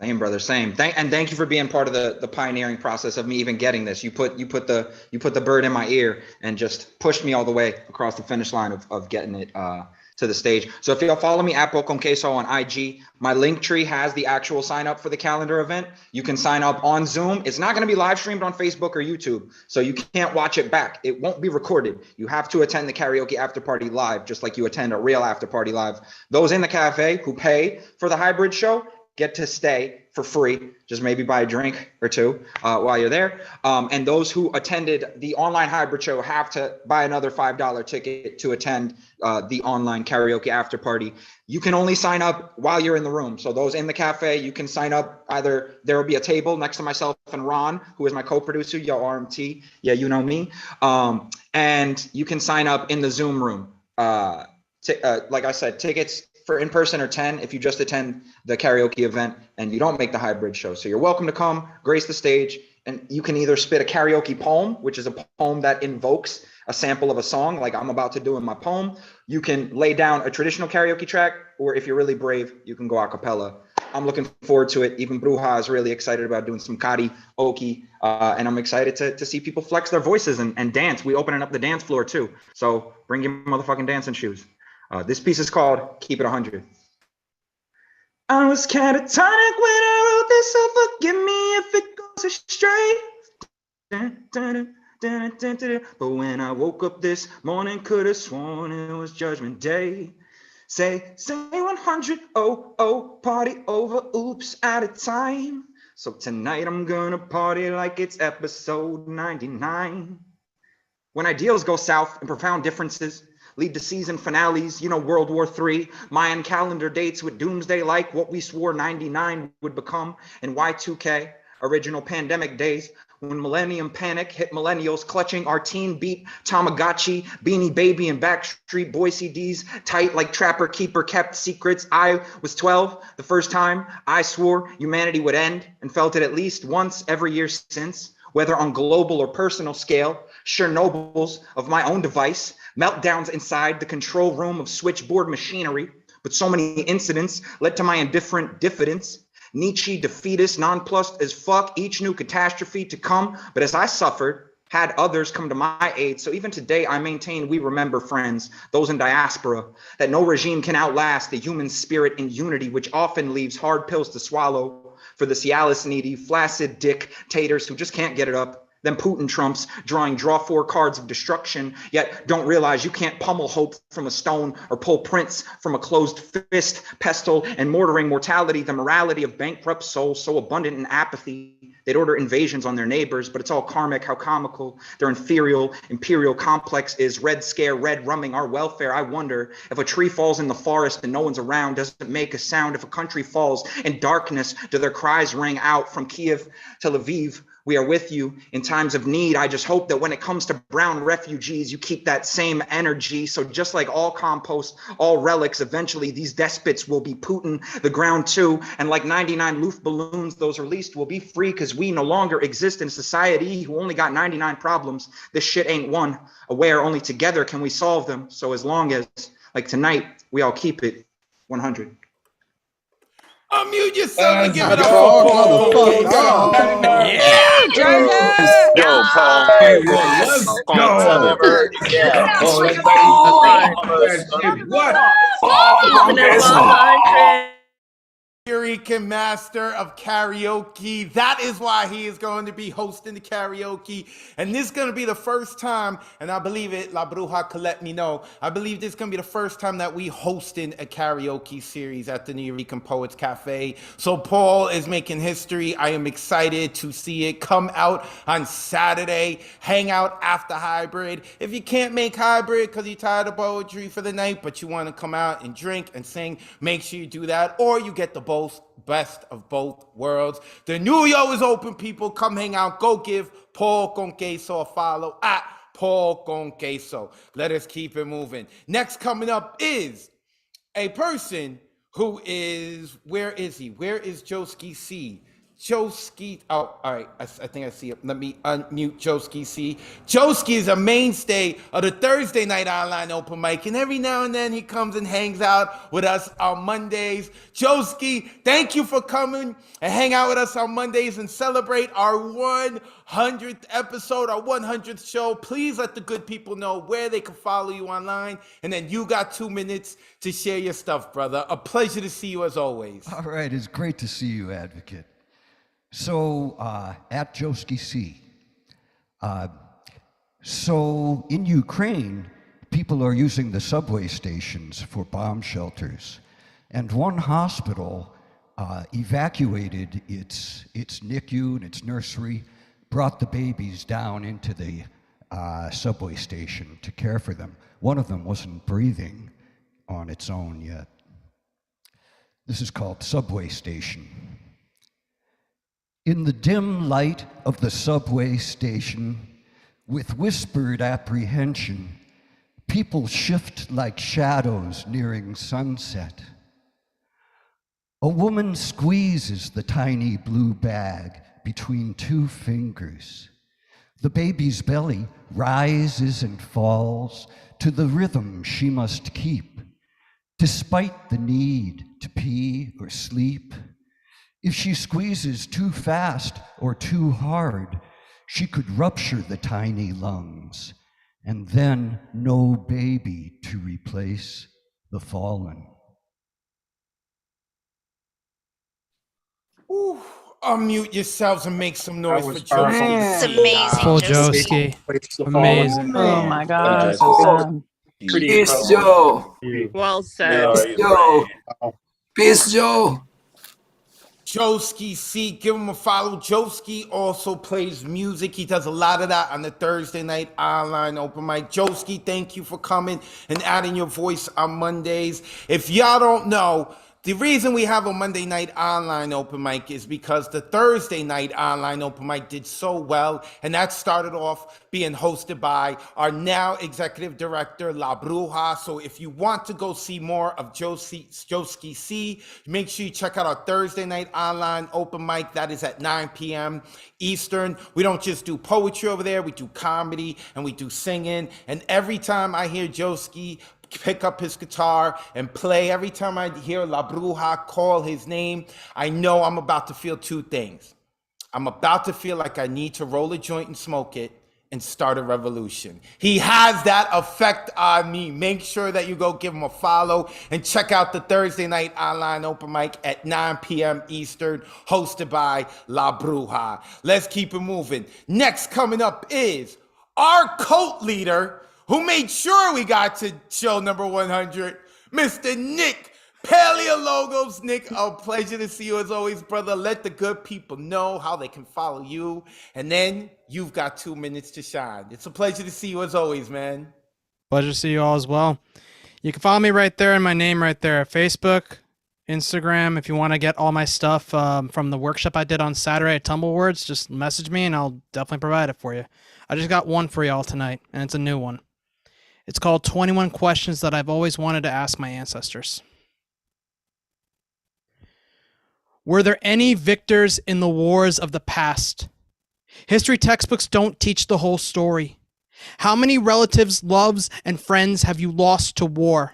Same, brother, same. Thank you for being part of the pioneering process of me even getting this. You put the bird in my ear and just pushed me all the way across the finish line of getting it to the stage. So if y'all follow me at Conqueso on IG, my link tree has the actual sign up for the calendar event. You can sign up on Zoom. It's not going to be live streamed on Facebook or YouTube, so you can't watch it back. It won't be recorded. You have to attend the karaoke after party live, just like you attend a real after party live. Those in the cafe who pay for the hybrid show get to stay for free, just maybe buy a drink or two while you're there. And those who attended the online hybrid show have to buy another $5 ticket to attend the online karaoke after party. You can only sign up while you're in the room. So those in the cafe, you can sign up either, there will be a table next to myself and Ron, who is my co-producer, yo RMT, yeah, you know me. And you can sign up in the Zoom room. Like I said, tickets for in-person are 10 if you just attend the karaoke event and you don't make the hybrid show. So you're welcome to come, grace the stage, and you can either spit a karaoke poem, which is a poem that invokes a sample of a song like I'm about to do in my poem. You can lay down a traditional karaoke track, or if you're really brave, you can go a cappella. I'm looking forward to it. Even Bruja is really excited about doing some karaoke, and I'm excited to see people flex their voices and dance. We opening up the dance floor too. So bring your motherfucking dancing shoes. This piece is called Keep It 100. I was catatonic when I wrote this, so forgive me if it goes astray. But when I woke up this morning, could have sworn it was Judgment Day. Say 100, oh, party over, oops, at a time. So tonight I'm gonna party like it's episode 99. When ideals go south and profound differences lead to season finales, World War III, Mayan calendar dates with doomsday like what we swore 99 would become, and Y2K, original pandemic days, when millennium panic hit millennials clutching our teen beat, Tamagotchi, Beanie Baby, and Backstreet Boy CDs, tight like Trapper Keeper kept secrets. I was 12, the first time I swore humanity would end, and felt it at least once every year since. whether on global or personal scale, Chernobyls of my own device, meltdowns inside the control room of switchboard machinery, but so many incidents led to my indifferent diffidence. Nietzsche defeatist, nonplussed as fuck, each new catastrophe to come, but as I suffered, had others come to my aid. So even today, I maintain we remember, friends, those in diaspora, that no regime can outlast the human spirit in unity, which often leaves hard pills to swallow for the Cialis needy, flaccid dictators who just can't get it up. Then Putin trumps, drawing draw 4 cards of destruction, yet don't realize you can't pummel hope from a stone or pull prints from a closed fist, pestle and mortaring mortality, the morality of bankrupt souls so abundant in apathy. They'd order invasions on their neighbors, but it's all karmic, how comical. Their inferior, imperial complex is red scare, red rumming our welfare. I wonder if a tree falls in the forest and no one's around, does it make a sound? If a country falls in darkness, do their cries ring out from Kiev to Lviv? We are with you in times of need. I just hope that when it comes to brown refugees, you keep that same energy. So just like all compost, all relics, eventually these despots will be Putin, the ground too. And like 99 Luft balloons, those released will be free because we no longer exist in a society who only got 99 problems. This shit ain't one. Aware only together can we solve them. So as long as, like tonight, we all keep it 100. Unmute yourself and give it up for Paul. Yeah, Let's go, Paul. Let's go. Yeah. What? Eureka Master of Karaoke. That is why he is going to be hosting the karaoke. And this is going to be the first time, and I believe it, La Bruja could let me know, I believe this is going to be the first time that we hosting a karaoke series at the New Eureka Poets Cafe. So Paul is making history. I am excited to see it come out on Saturday. Hang out after hybrid. If you can't make hybrid because you're tired of poetry for the night, but you want to come out and drink and sing, make sure you do that. Or you get the best of both worlds. The New Yo is open, people. Come hang out. Go give Paul Con Queso a follow at Paul Con Queso. Let us keep it moving. Next coming up is a person who is, where is he? Where is Joski C? Joski, oh, all right, I think I see it. Let me unmute Joski C. Joski is a mainstay of the Thursday night online open mic, and every now and then he comes and hangs out with us on Mondays. Joski, thank you for coming and hang out with us on Mondays and celebrate our 100th episode, our 100th show. Please let the good people know where they can follow you online, and then you got 2 minutes to share your stuff, brother. A pleasure to see you as always. All right, it's great to see you, Advocate. So, at Joski C. So in Ukraine, people are using the subway stations for bomb shelters. And one hospital evacuated its NICU and its nursery, brought the babies down into the subway station to care for them. One of them wasn't breathing on its own yet. This is called Subway Station. In the dim light of the subway station, with whispered apprehension, people shift like shadows nearing sunset. A woman squeezes the tiny blue bag between 2 fingers. The baby's belly rises and falls to the rhythm she must keep, despite the need to pee or sleep. If she squeezes too fast or too hard, she could rupture the tiny lungs, and then no baby to replace the fallen. Ooh, unmute yourselves and make some noise for It's Joski. amazing. Full Joski. Amazing. Oh my God. Peace, Joe. Well said. Peace, Joe. Peace, Joe. Joski C, give him a follow. Joski also plays music. He does a lot of that on the Thursday night online open mic. Joski, thank you for coming and adding your voice on Mondays. If y'all don't know, The reason we have a Monday night online open mic is because the Thursday night online open mic did so well, and that started off being hosted by our now executive director, La Bruja. So if you want to go see more of Joski C, make sure you check out our Thursday night online open mic. That is at 9 p.m. Eastern. We don't just do poetry over there, we do comedy and we do singing. And every time I hear Joski pick up his guitar and play, every time I hear La Bruja call his name, I know I'm about to feel two things. I'm about to feel like I need to roll a joint and smoke it and start a revolution. He has that effect on me. Make sure that you go give him a follow and check out the Thursday night online open mic at 9 p.m. Eastern, hosted by La Bruja. Let's keep it moving. Next coming up is our cult leader, who made sure we got to show number 100, Mr. Nick Paleologos. Nick, a pleasure to see you as always, brother. Let the good people know how they can follow you, and then you've got 2 minutes to shine. It's a pleasure to see you as always, man. Pleasure to see you all as well. You can follow me right there and my name right there. Facebook, Instagram. If you want to get all my stuff from the workshop I did on Saturday at Wordz, just message me and I'll definitely provide it for you. I just got one for y'all tonight, and it's a new one. It's called 21 Questions That I've Always Wanted to Ask My Ancestors. Were there any victors in the wars of the past? History textbooks don't teach the whole story. How many relatives, loves, and friends have you lost to war?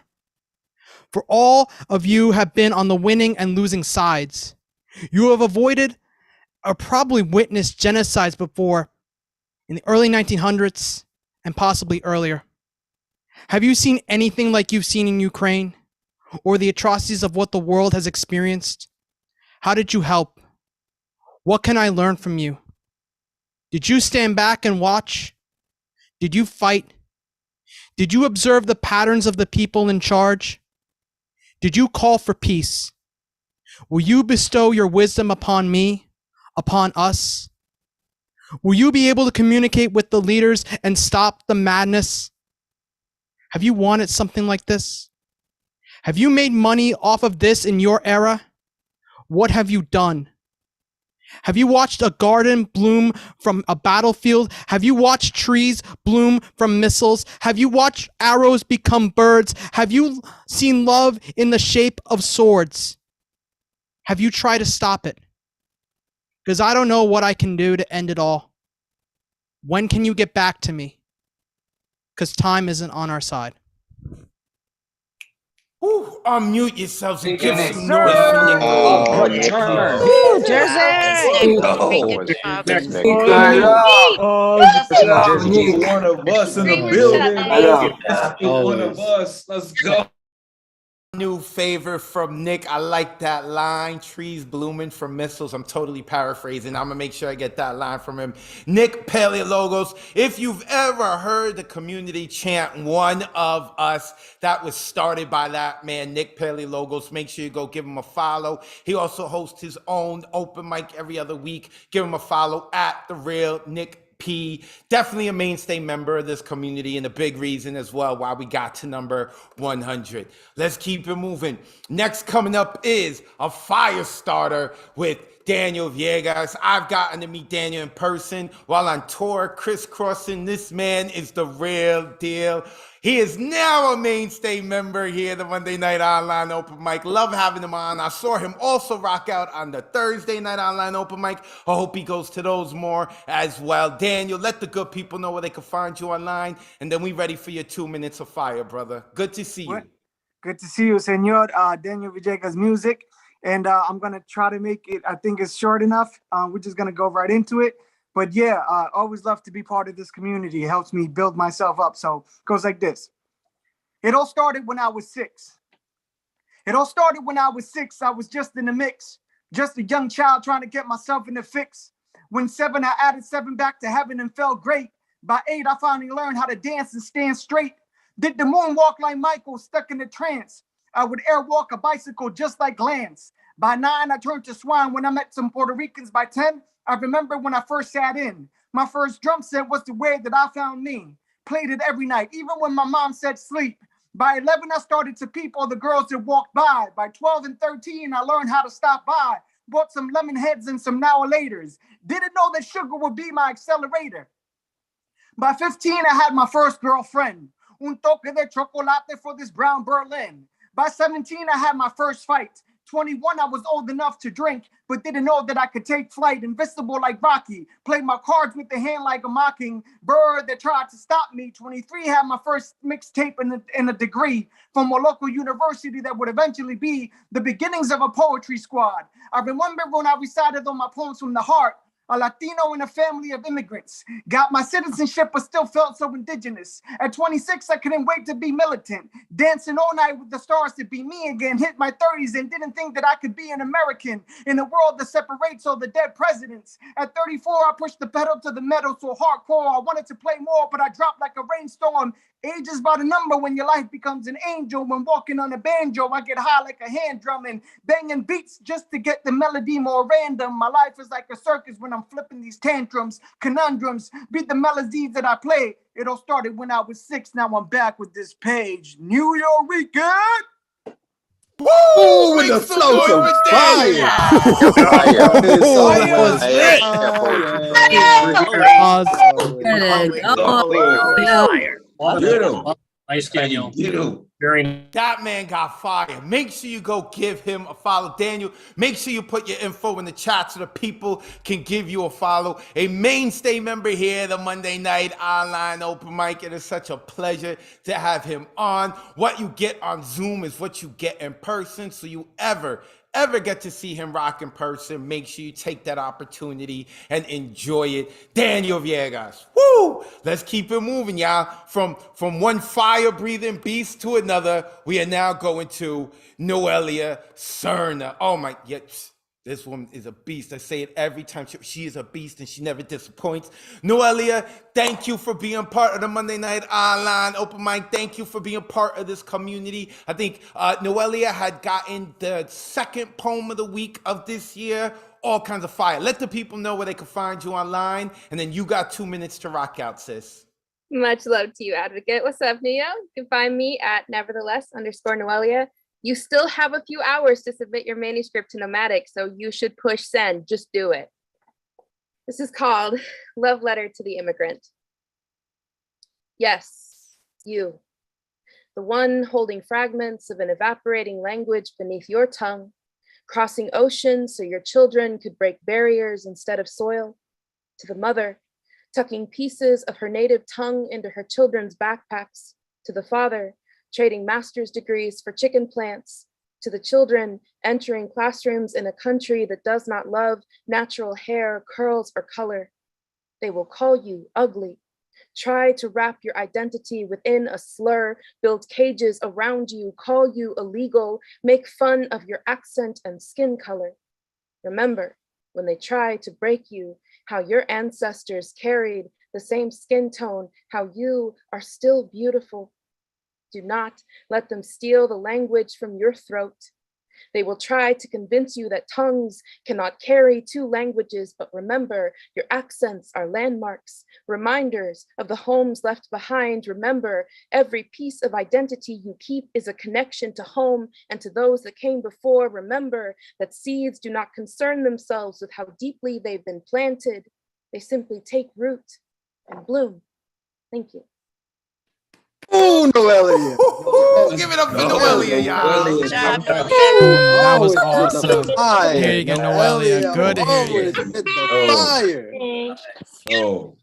For all of you have been on the winning and losing sides. You have avoided or probably witnessed genocides before in the early 1900s and possibly earlier. Have you seen anything like you've seen in Ukraine or the atrocities of what the world has experienced? How did you help? What can I learn from you? Did you stand back and watch? Did you fight? Did you observe the patterns of the people in charge? Did you call for peace? Will you bestow your wisdom upon me, upon us? Will you be able to communicate with the leaders and stop the madness? Have you wanted something like this? Have you made money off of this in your era? What have you done? Have you watched a garden bloom from a battlefield? Have you watched trees bloom from missiles? Have you watched arrows become birds? Have you seen love in the shape of swords? Have you tried to stop it? Because I don't know what I can do to end it all. When can you get back to me? Because time isn't on our side. Ooh, unmute yourselves and give Nick. some noise for Nick. Oh, your turn. Woo, Jersey! One of us in the building. One of us. Let's go. New favor from Nick. I like that line. Trees blooming from missiles. I'm totally paraphrasing. I'm gonna make sure I get that line from him. Nick Paleologos. If you've ever heard the community chant "One of Us," that was started by that man, Nick Paleologos. Make sure you go give him a follow. He also hosts his own open mic every other week. Give him a follow at The Real Nick P. Definitely a mainstay member of this community and a big reason as well why we got to number 100. Let's keep it moving. Next coming up is a fire starter with Daniel Villegas. I've gotten to meet Daniel in person while on tour, crisscrossing. This man is the real deal. He is now a mainstay member here at the Monday Night Online Open Mic. Love having him on. I saw him also rock out on the Thursday Night Online Open Mic. I hope he goes to those more as well. Daniel, let the good people know where they can find you online, and then we ready for your 2 minutes of fire, brother. Good to see you. Good to see you, Senor. Daniel Villegas Music. And I'm going to try to make it, I think it's short enough. We're just going to go right into it. But yeah, always love to be part of this community. It helps me build myself up. So it goes like this. It all started when I was 6. It all started when I was 6. I was just in the mix. Just a young child trying to get myself in the fix. When 7, I added 7 back to heaven and felt great. By 8, I finally learned how to dance and stand straight. Did the moonwalk like Michael, stuck in a trance. I would airwalk a bicycle just like Lance. By 9, I turned to swine when I met some Puerto Ricans. By 10, I remember when I first sat in. My first drum set was the way that I found me. Played it every night, even when my mom said sleep. By 11, I started to peep all the girls that walked by. By 12 and 13, I learned how to stop by. Bought some lemon heads and some now and laters. Didn't know that sugar would be my accelerator. By 15, I had my first girlfriend. Un toque de chocolate for this brown Berlin. By 17, I had my first fight. 21, I was old enough to drink, but didn't know that I could take flight, invisible like Rocky. Played my cards with the hand like a mocking bird that tried to stop me. 23, had my first mixtape and a degree from a local university that would eventually be the beginnings of a poetry squad. I remember when I recited all my poems from the heart. A Latino in a family of immigrants. Got my citizenship, but still felt so indigenous. At 26, I couldn't wait to be militant. Dancing all night with the stars to be me again. Hit my 30s and didn't think that I could be an American in a world that separates all the dead presidents. At 34, I pushed the pedal to the metal so hardcore. I wanted to play more, but I dropped like a rainstorm. Age is but a number when your life becomes an angel. When walking on a banjo, I get high like a hand drum and banging beats just to get the melody more random. My life is like a circus when I'm flipping these tantrums, conundrums, beat the melodies that I play. It all started when I was 6, now I'm back with this page. New York weekend! Woo! With the flow of fire! Nice, Daniel. Very. That man got fire. Make sure you go give him a follow. Daniel, make sure you put your info in the chat so the people can give you a follow. A mainstay member here, the Monday Night Online Open Mic. It is such a pleasure to have him on. What you get on Zoom is what you get in person. So you ever get to see him rock in person, make sure you take that opportunity and enjoy it. Daniel Villegas. Woo! Let's keep it moving, y'all. From one fire-breathing beast to another, we are now going to Noelia Cerna. Oh my, yes. This woman is a beast. I say it every time. She is a beast and she never disappoints. Noelia, thank you for being part of the Monday Night Online Open Mic. Thank you for being part of this community. I think Noelia had gotten the second poem of the week of this year. All kinds of fire. Let the people know where they can find you online. And then you got 2 minutes to rock out, sis. Much love to you, Advocate. What's up, Neo? You can find me at nevertheless_Noelia. You still have a few hours to submit your manuscript to Nomadic, so you should push send. Just do it. This is called Love Letter to the Immigrant. Yes, you, the one holding fragments of an evaporating language beneath your tongue, crossing oceans so your children could break barriers instead of soil. To the mother, tucking pieces of her native tongue into her children's backpacks. To the father, trading master's degrees for chicken plants. To the children entering classrooms in a country that does not love natural hair, curls, or color. They will call you ugly. Try to wrap your identity within a slur, build cages around you, call you illegal, make fun of your accent and skin color. Remember, when they try to break you, how your ancestors carried the same skin tone, how you are still beautiful. Do not let them steal the language from your throat. They will try to convince you that tongues cannot carry 2 languages, but remember, your accents are landmarks, reminders of the homes left behind. Remember, every piece of identity you keep is a connection to home and to those that came before. Remember that seeds do not concern themselves with how deeply they've been planted. They simply take root and bloom. Thank you. Oh, Noelia. Give it up for Noelia, y'all. That was awesome. Fire. Here you go, Noelia. Good to hear you. Fire. Oh.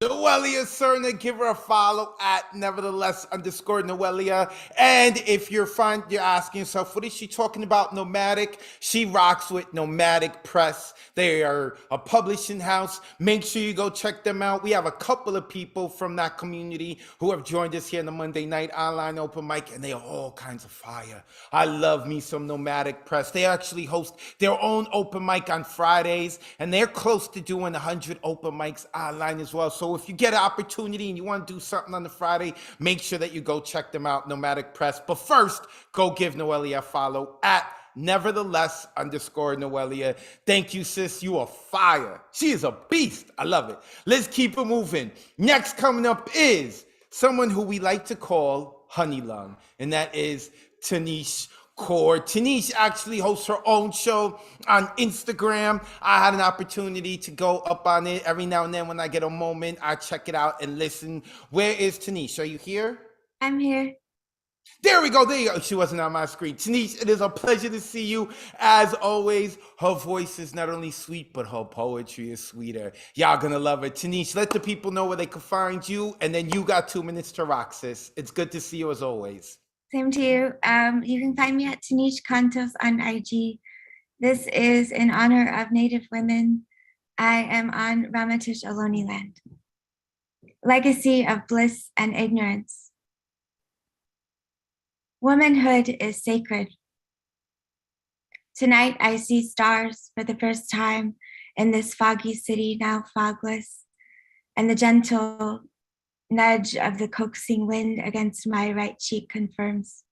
Noelia Cerna, give her a follow at nevertheless_Noelia. And if you're asking yourself, what is she talking about? Nomadic. She rocks with Nomadic Press. They are a publishing house. Make sure you go check them out. We have a couple of people from that community who have joined us here in the Monday Night Online Open Mic, and they are all kinds of fire. I love me some Nomadic Press. They actually host their own open mic on Fridays, and they're close to doing 100 open mics online as well. So if you get an opportunity and you want to do something on the Friday, make sure that you go check them out, Nomadic Press. But first, go give Noelia a follow at nevertheless_Noelia. Thank you, sis. You are fire. She is a beast. I love it. Let's keep it moving. Next coming up is someone who we like to call honey lung, and that is Tanish Core. Tanish actually hosts her own show on Instagram. I had an opportunity to go up on it every now and then when I get a moment. I check it out and listen. Where is Tanish? Are you here? I'm here. There we go. There you go. She wasn't on my screen. Tanish, it is a pleasure to see you. As always, her voice is not only sweet, but her poetry is sweeter. Y'all gonna love it. Tanish, let the people know where they can find you, and then you got 2 minutes to rock, sis. It's good to see you as always. Same to you. You can find me at Tanish Kantos on IG. This is in honor of Native women. I am on Ramatish Ohlone land. Legacy of bliss and ignorance. Womanhood is sacred. Tonight I see stars for the first time in this foggy city, now fogless, and the gentle nudge of the coaxing wind against my right cheek confirms,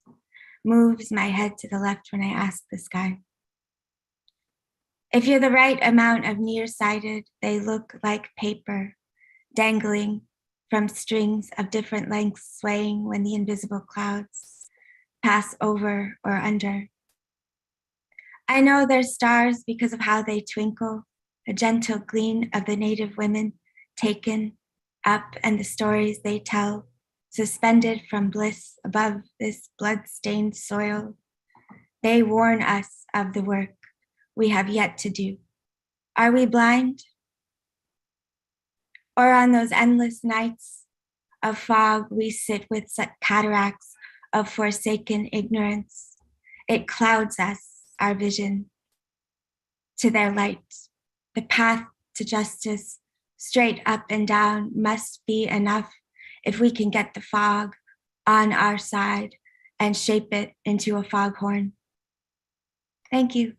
moves my head to the left when I ask the sky. If you're the right amount of nearsighted, they look like paper, dangling from strings of different lengths, swaying when the invisible clouds pass over or under. I know they're stars because of how they twinkle, a gentle gleam of the Native women taken up and the stories they tell, suspended from bliss above this blood-stained soil. They warn us of the work we have yet to do. Are we blind? Or on those endless nights of fog, we sit with cataracts of forsaken ignorance. It clouds us, our vision, to their light. The path to justice, straight up and down, must be enough if we can get the fog on our side and shape it into a foghorn. Thank you.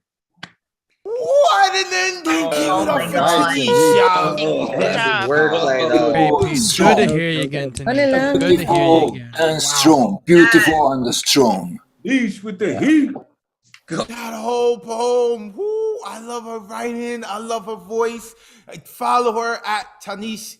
What an ending! Give it up for Tanish, y'all. Wordplay, though. Great piece. Good to hear you again, Tanish. Good to hear you Beautiful again. and strong. Beautiful and strong. Each with the heat. That whole poem, whoo, I love her writing. I love her voice. Follow her at Tanish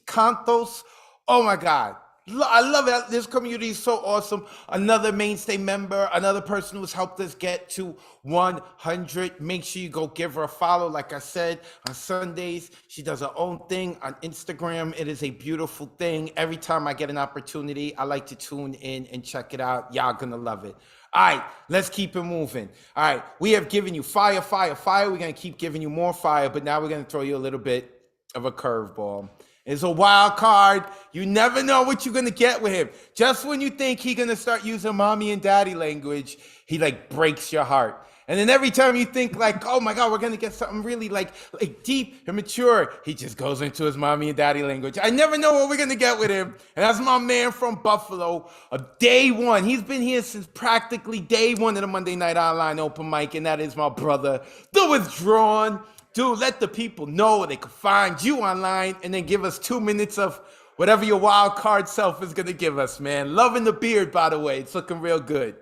Kantos. Oh my God. I love it. This community is so awesome. Another mainstay member, another person who's helped us get to 100. Make sure you go give her a follow. Like I said, on Sundays, she does her own thing on Instagram. It is a beautiful thing. Every time I get an opportunity, I like to tune in and check it out. Y'all gonna love it. All right, let's keep it moving. All right, we have given you fire, fire, fire. We're gonna keep giving you more fire, but now we're gonna throw you a little bit of a curveball. It's a wild card. You never know what you're gonna get with him. Just when you think he's gonna start using mommy and daddy language, he like breaks your heart. And then every time you think like, oh my God, we're gonna get something really like deep and mature, he just goes into his mommy and daddy language. I never know what we're gonna get with him. And that's my man from Buffalo, day one. He's been here since practically day one of the Monday Night Online open mic, and that is my brother, The Withdrawn. Dude, let the people know they can find you online, and then give us 2 minutes of whatever your wild card self is gonna give us, man. Loving the beard, by the way. It's looking real good.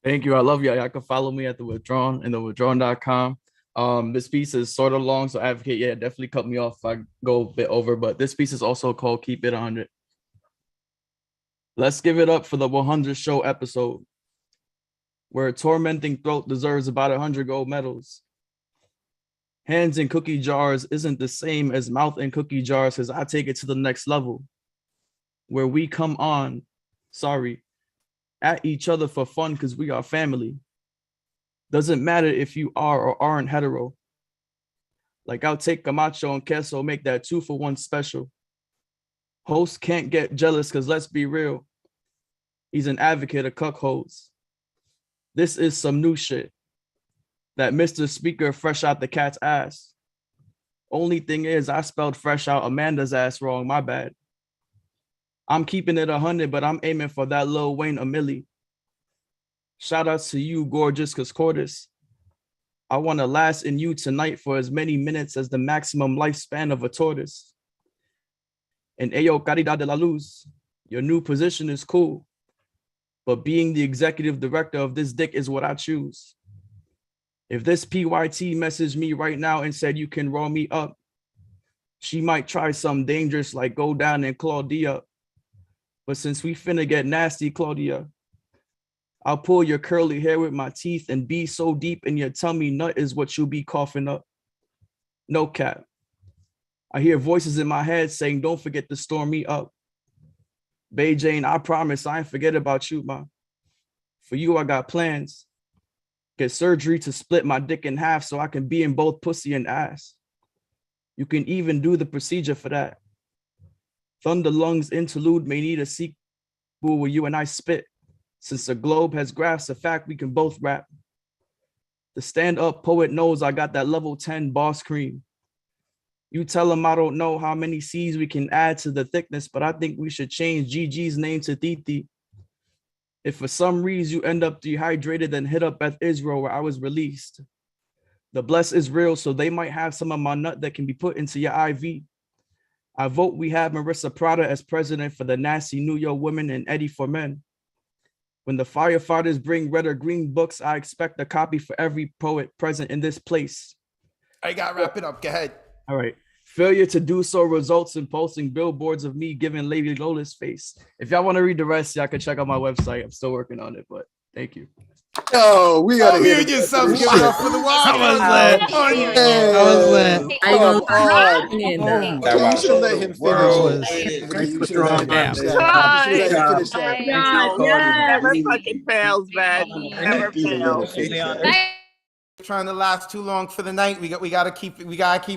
Thank you. I love you. Y'all can follow me at The Withdrawn and thewithdrawn.com. This piece is sort of long, so advocate, definitely cut me off if I go a bit over, but this piece is also called Keep It 100. Let's give it up for the 100 show episode, where a tormenting throat deserves about 100 gold medals. Hands in cookie jars isn't the same as mouth in cookie jars, because I take it to the next level, where we come on, at each other for fun, because we are family. Doesn't matter if you are or aren't hetero. Like, I'll take Camacho and Queso, make that 2-for-1 special. Host can't get jealous, because let's be real, he's an advocate of cuckolds. This is some new shit. That Mr. Speaker fresh out the cat's ass. Only thing is, I spelled fresh out Amanda's ass wrong, my bad. I'm keeping it 100, but I'm aiming for that Lil Wayne a milli. Shout out to you, gorgeous Cordis. I want to last in you tonight for as many minutes as the maximum lifespan of a tortoise. And Ayo Caridad de la Luz, your new position is cool, but being the executive director of this dick is what I choose. If this PYT messaged me right now and said you can roll me up, she might try something dangerous like go down and Claudia. But since we finna get nasty, Claudia, I'll pull your curly hair with my teeth and be so deep in your tummy nut is what you'll be coughing up. No cap. I hear voices in my head saying, don't forget to store me up. Bae Jane, I promise I ain't forget about you, ma. For you, I got plans. Get surgery to split my dick in half so I can be in both pussy and ass. You can even do the procedure for that. Thunder Lungs interlude may need a sequel where you and I spit, since the globe has grasped the fact we can both rap. The stand-up poet knows I got that level 10 boss cream. You tell him I don't know how many C's we can add to the thickness, but I think we should change Gigi's name to Titi. If for some reason you end up dehydrated, then hit up Beth Israel where I was released. The bless is real, so they might have some of my nut that can be put into your IV. I vote we have Marissa Prada as president for the Nasty New York Women and Eddie for Men. When the firefighters bring red or green books, I expect a copy for every poet present in this place. I got to wrap it up. Go ahead. All right. Failure to do so results in posting billboards of me giving Lady Lola's face. If y'all want to read the rest, y'all can check out my website. I'm still working on it, but thank you. Yo, we gotta hear you yourself give it up for the wild. That was lit. Come on. You should let him finish. You should let him finish that. Never fucking fails, man. Never fails. Trying to last too long for the night. We gotta keep it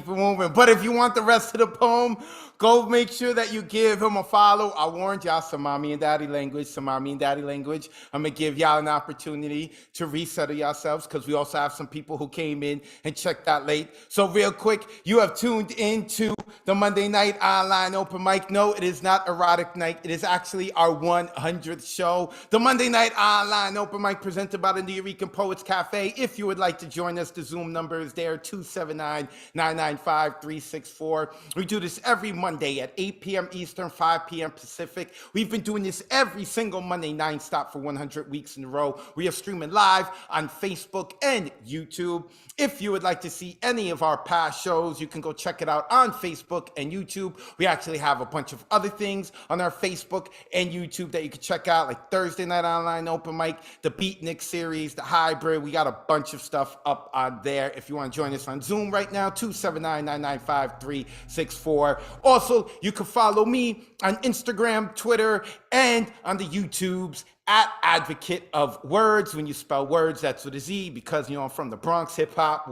moving. But if you want the rest of the poem, go make sure that you give him a follow. I warned y'all some mommy and daddy language. I'm gonna give y'all an opportunity to resettle yourselves because we also have some people who came in and checked out late. So real quick, you have tuned into the Monday night online open mic. No, it is not erotic night. It is actually our 100th show. The Monday night online open mic presented by the New York Poets Cafe. If you would like to join us, the Zoom number is there, 279-995-364. We do this every Monday at 8 p.m. Eastern, 5 p.m. Pacific. We've been doing this every single Monday nonstop for 100 weeks in a row. We are streaming live on Facebook and YouTube. If you would like to see any of our past shows, you can go check it out on Facebook and YouTube. We actually have a bunch of other things on our Facebook and YouTube that you can check out, like Thursday Night Online Open Mic, the Beatnik series, the Hybrid. We got a bunch of stuff up on there. If you want to join us on Zoom right now, 279-995-364. Also, you can follow me on Instagram, Twitter, and on the YouTubes at Advocate of Wordz. When you spell words, that's with a Z, because, you know, I'm from the Bronx, hip hop,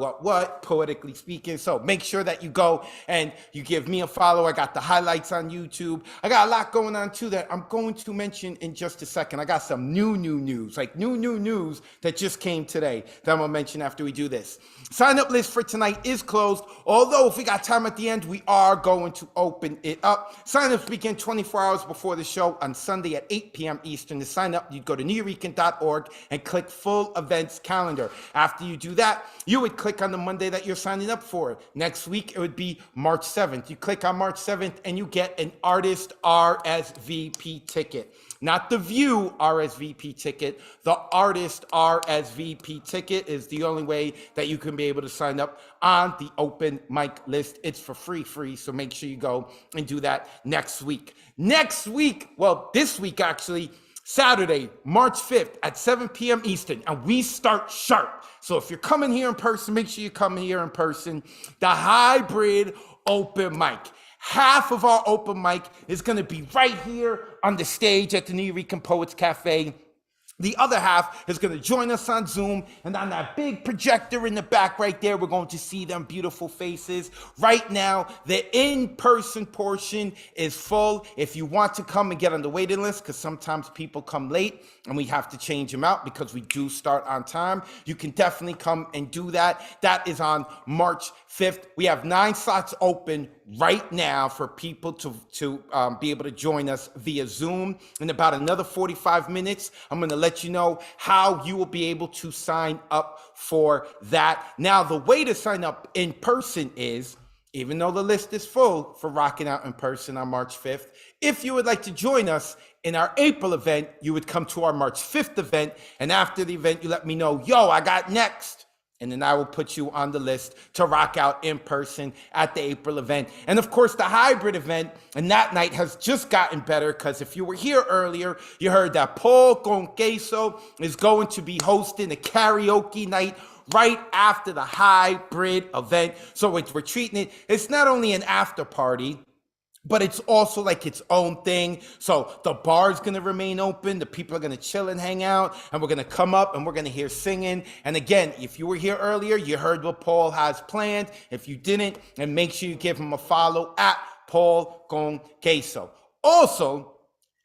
poetically speaking. So make sure that you go and you give me a follow. I got the highlights on YouTube. I got a lot going on too that I'm going to mention in just a second. I got some new news, like new news that just came today that I'm gonna mention after we do this. Sign up list for tonight is closed, although if we got time at the end, we are going to open it up. Sign-ups begin 24 hours before the show on Sunday at 8 p.m. Eastern. To sign up, you'd go to nuyorican.org and click full events calendar. After you do that, you would click on the Monday that you're signing up for. Next week, it would be March 7th. You click on March 7th and you get an artist RSVP ticket. Not the View RSVP ticket. The artist RSVP ticket is the only way that you can be able to sign up on the open mic list. It's for free, so make sure you go and do that next week. This week actually, Saturday, March 5th at 7 p.m. Eastern, and we start sharp. So if you're coming here in person, make sure you come here in person. The Hybrid open mic. Half of our open mic is going to be right here on the stage at the New York Poets Cafe. The other half is going to join us on Zoom, and on that big projector in the back right there, we're going to see them beautiful faces. Right now, the in-person portion is full. If you want to come and get on the waiting list, because sometimes people come late and we have to change them out because we do start on time, you can definitely come and do that. That is on March 5th. We have 9 slots open right now for people to be able to join us via Zoom. In about another 45 minutes, I'm going to let you know how you will be able to sign up for that. Now, the way to sign up in person is, even though the list is full for rocking out in person on March 5th, if you would like to join us in our April event, you would come to our March 5th event, and after the event, you let me know, yo, I got next. and then I will put you on the list to rock out in person at the April event. And of course, the hybrid event, and that night has just gotten better, because if you were here earlier, you heard that Paul Con Queso is going to be hosting a karaoke night right after the hybrid event. So we're treating it, it's not only an after party, but it's also like its own thing. So the bar's gonna remain open, the people are gonna chill and hang out, and we're gonna come up and we're gonna hear singing. And again, if you were here earlier, you heard what Paul has planned. If you didn't, and make sure you give him a follow at Paul Con Queso. Also,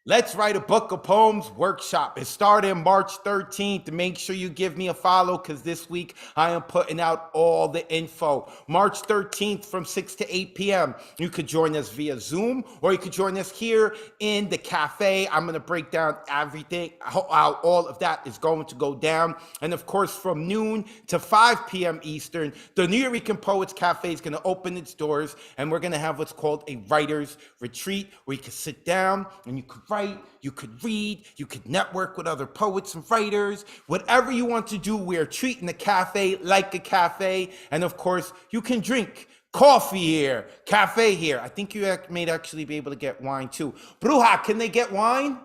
Let's Write a Book of Poems workshop. It started March 13th. Make sure you give me a follow, because this week I am putting out all the info. March 13th from 6 to 8 p.m. You could join us via Zoom, or you could join us here in the cafe. I'm going to break down everything, how all of that is going to go down. And of course, from noon to 5 p.m. Eastern, the New York Poets Cafe is going to open its doors, and we're going to have what's called a writer's retreat, where you can sit down and you could write, you could read, you could network with other poets and writers, whatever you want to do. We're treating the cafe like a cafe. And of course, you can drink coffee here, cafe here. I think you may actually be able to get wine too. Bruja, can they get wine?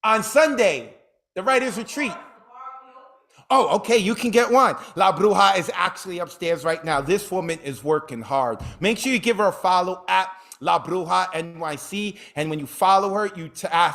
On Sunday, the writer's retreat. Oh, okay, you can get one. La Bruja is actually upstairs right now. This woman is working hard. Make sure you give her a follow at La Bruja NYC, and when you follow her, you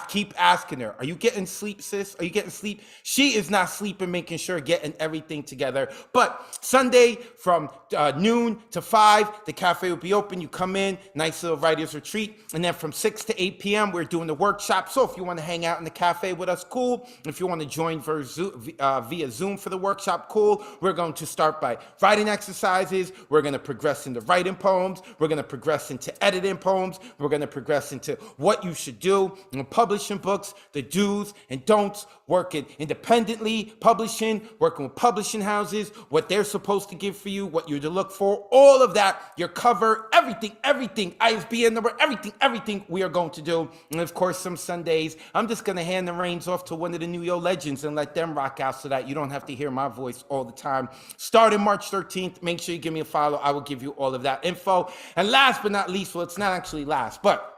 keep asking her, are you getting sleep, sis? Are you getting sleep? She is not sleeping, making sure getting everything together. But Sunday from noon to 5, the cafe will be open. You come in, nice little writer's retreat. And then from 6 to 8 p.m., we're doing the workshop. So if you want to hang out in the cafe with us, cool. If you want to join via Zoom for the workshop, cool. We're going to start by writing exercises. We're going to progress into writing poems. We're going to progress into editing poems. We're going to progress into what you should do in publishing books, the do's and don'ts, working independently, publishing, working with publishing houses, what they're supposed to give for you, what you're to look for, all of that, your cover, everything, ISBN number, everything we are going to do. And of course, some Sundays, I'm just going to hand the reins off to one of the New York legends and let them rock out so that you don't have to hear my voice all the time. Starting March 13th, make sure you give me a follow. I will give you all of that info. And last but not least, well, it's not actually last, but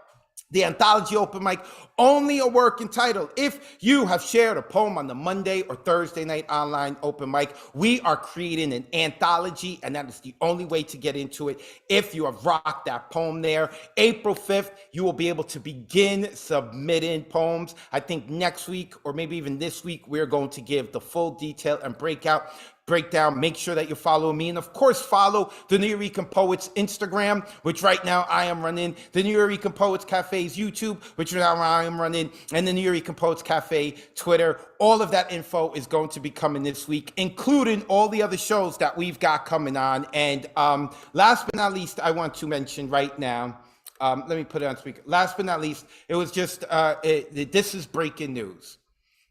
the anthology open mic, only a work entitled If You Have Shared a Poem on the Monday or Thursday night online open mic. We are creating an anthology, and that is the only way to get into it. If you have rocked that poem there, April 5th, you will be able to begin submitting poems. I think next week, or maybe even this week, we're going to give the full detail and breakdown. Make sure that you follow me, and of course follow the New York Poets Instagram, which right now I am running, the New York Poets Cafe's YouTube, which right now I am running, and the New York Poets Cafe Twitter. All of that info is going to be coming this week, including all the other shows that we've got coming on. And last but not least, I want to mention right now, let me put it on speaker. Last but not least, it was just, this is breaking news,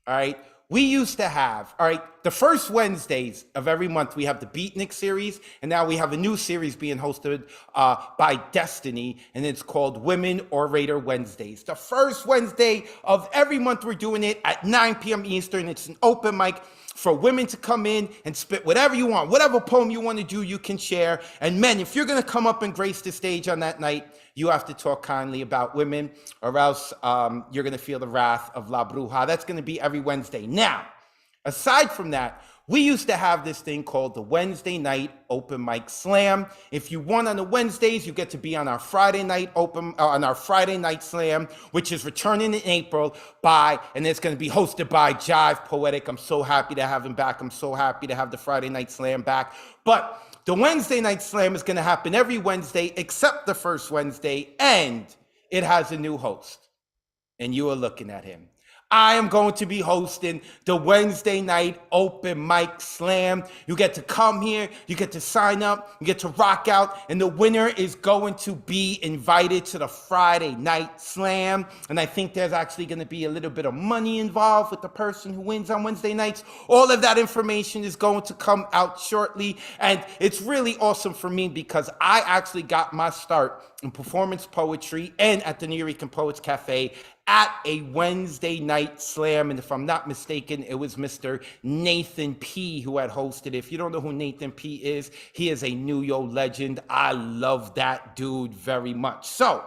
all right? We used to have, all right, the first Wednesdays of every month, we have the Beatnik series, and now we have a new series being hosted by Destiny, and it's called Women Orator Wednesdays. The first Wednesday of every month, we're doing it at 9 p.m. Eastern. It's an open mic for women to come in and spit whatever you want, whatever poem you want to do, you can share. And men, if you're going to come up and grace the stage on that night, you have to talk kindly about women, or else you're going to feel the wrath of La Bruja. That's going to be every Wednesday. Now, aside from that, we used to have this thing called the Wednesday night open mic slam. If you won on the Wednesdays, you get to be on our Friday night slam, which is returning in April and it's going to be hosted by Jive Poetic. I'm so happy to have him back. I'm so happy to have the Friday night slam back. But the Wednesday night slam is going to happen every Wednesday except the first Wednesday, and it has a new host, and you are looking at him. I am going to be hosting the Wednesday night open mic slam. You get to come here, you get to sign up, you get to rock out, and the winner is going to be invited to the Friday night slam. And I think there's actually going to be a little bit of money involved with the person who wins on Wednesday nights. All of that information is going to come out shortly. And it's really awesome for me because I actually got my start in performance poetry and at the New York Poets Cafe at a Wednesday night slam. And if I'm not mistaken, it was Mr. Nathan P. who had hosted it. If you don't know who Nathan P. is, he is a New York legend. I love that dude very much. So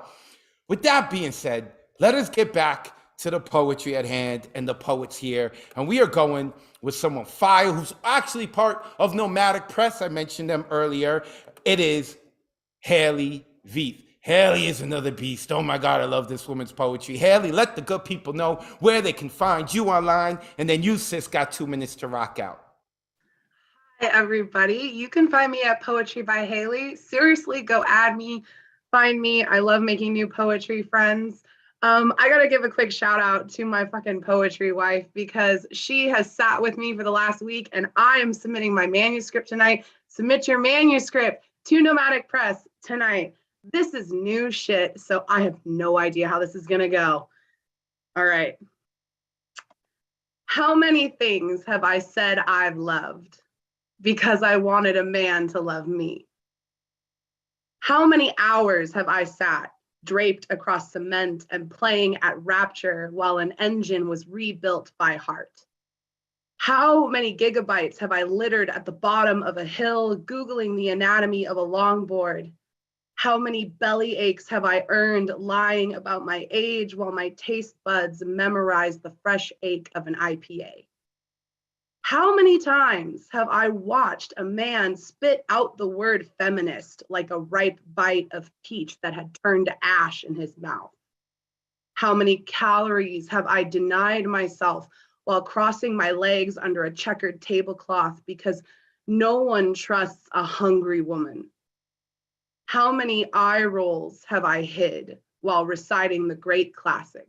with that being said, let us get back to the poetry at hand and the poets here. And we are going with someone fire who's actually part of Nomadic Press. I mentioned them earlier. It is Haley Veith. Haley is another beast. Oh my God, I love this woman's poetry. Haley, let the good people know where they can find you online. And then you, sis, got 2 minutes to rock out. Hi, everybody. You can find me at Poetry by Haley. Seriously, go add me, find me. I love making new poetry friends. I gotta give a quick shout out to my fucking poetry wife because she has sat with me for the last week and I am submitting my manuscript tonight. Submit your manuscript to Nomadic Press tonight. This is new shit, so I have no idea how this is gonna go. All right. How many things have I said I've loved because I wanted a man to love me? How many hours have I sat draped across cement and playing at rapture while an engine was rebuilt by heart? How many gigabytes have I littered at the bottom of a hill, Googling the anatomy of a longboard? How many belly aches have I earned lying about my age while my taste buds memorize the fresh ache of an IPA? How many times have I watched a man spit out the word feminist like a ripe bite of peach that had turned to ash in his mouth? How many calories have I denied myself while crossing my legs under a checkered tablecloth because no one trusts a hungry woman? How many eye rolls have I hid while reciting the great classics,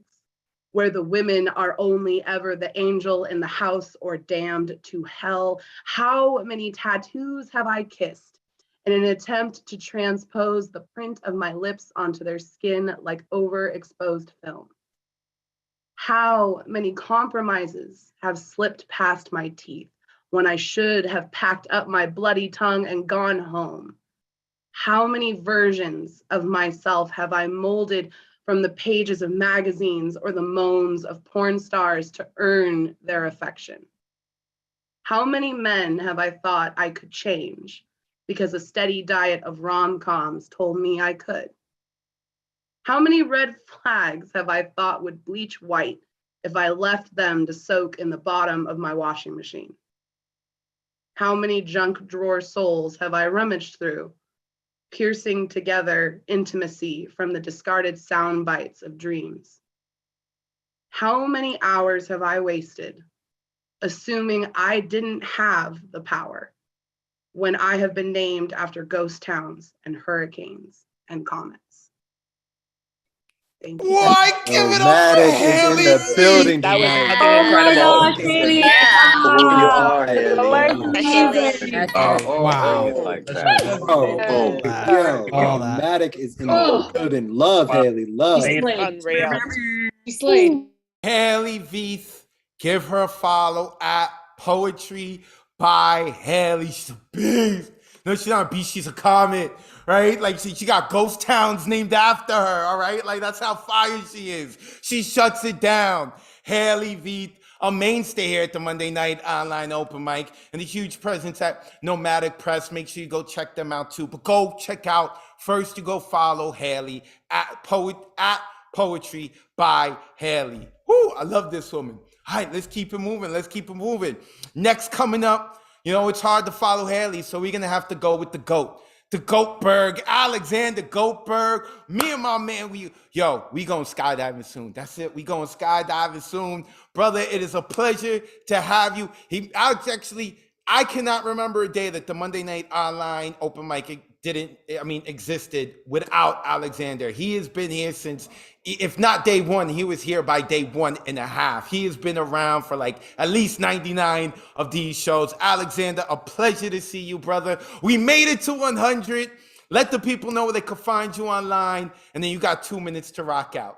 where the women are only ever the angel in the house or damned to hell? How many tattoos have I kissed in an attempt to transpose the print of my lips onto their skin like overexposed film? How many compromises have slipped past my teeth when I should have packed up my bloody tongue and gone home? How many versions of myself have I molded from the pages of magazines or the moans of porn stars to earn their affection? How many men have I thought I could change because a steady diet of rom-coms told me I could? How many red flags have I thought would bleach white if I left them to soak in the bottom of my washing machine? How many junk drawer souls have I rummaged through, piercing together intimacy from the discarded sound bites of dreams? How many hours have I wasted assuming I didn't have the power when I have been named after ghost towns and hurricanes and comets? Thank you. What? Give it up for Nomadic is in Haley the building That was tonight. fucking incredible. Who you are, Yeah. Wow. like Oh, that. oh, That. yo, All that. Nomadic is in the building. Love Haley, love. Unreal. You slayed. Haley Veith, give her a follow at Poetry by Haley. She's a beast. No, she's not a beast, she's a comet, right? Like she got ghost towns named after her, all right? Like that's how fire she is. She shuts it down. Haley Veith, a mainstay here at the Monday Night Online Open Mic and a huge presence at Nomadic Press. Make sure you go check them out too. But go check out, first you go follow Haley at Poetry by Haley. Woo, I love this woman. All right, let's keep it moving. Let's keep it moving. Next coming up, you know, it's hard to follow Haley, so we're going to have to go with the GOAT. The Goatberg, Alexander Goatberg. Me and my man, we going skydiving soon. That's it. We going skydiving soon. Brother, it is a pleasure to have you. I cannot remember a day that the Monday Night Online Open Mic existed without Alexander. He has been here since, if not day one, he was here by day 1.5. He has been around for like at least 99 of these shows. Alexander, a pleasure to see you, brother. We made it to 100. Let the people know where they can find you online, and then you got 2 minutes to rock out.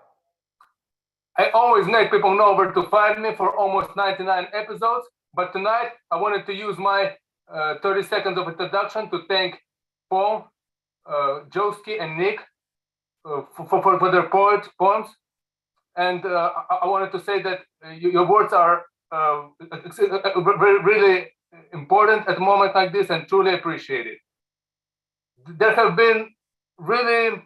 I always let people know where to find me for almost 99 episodes, but tonight I wanted to use my 30 seconds of introduction to thank Paul, Joski, and Nick for their poems. And I wanted to say that your words are really important at a moment like this and truly appreciated. There have been really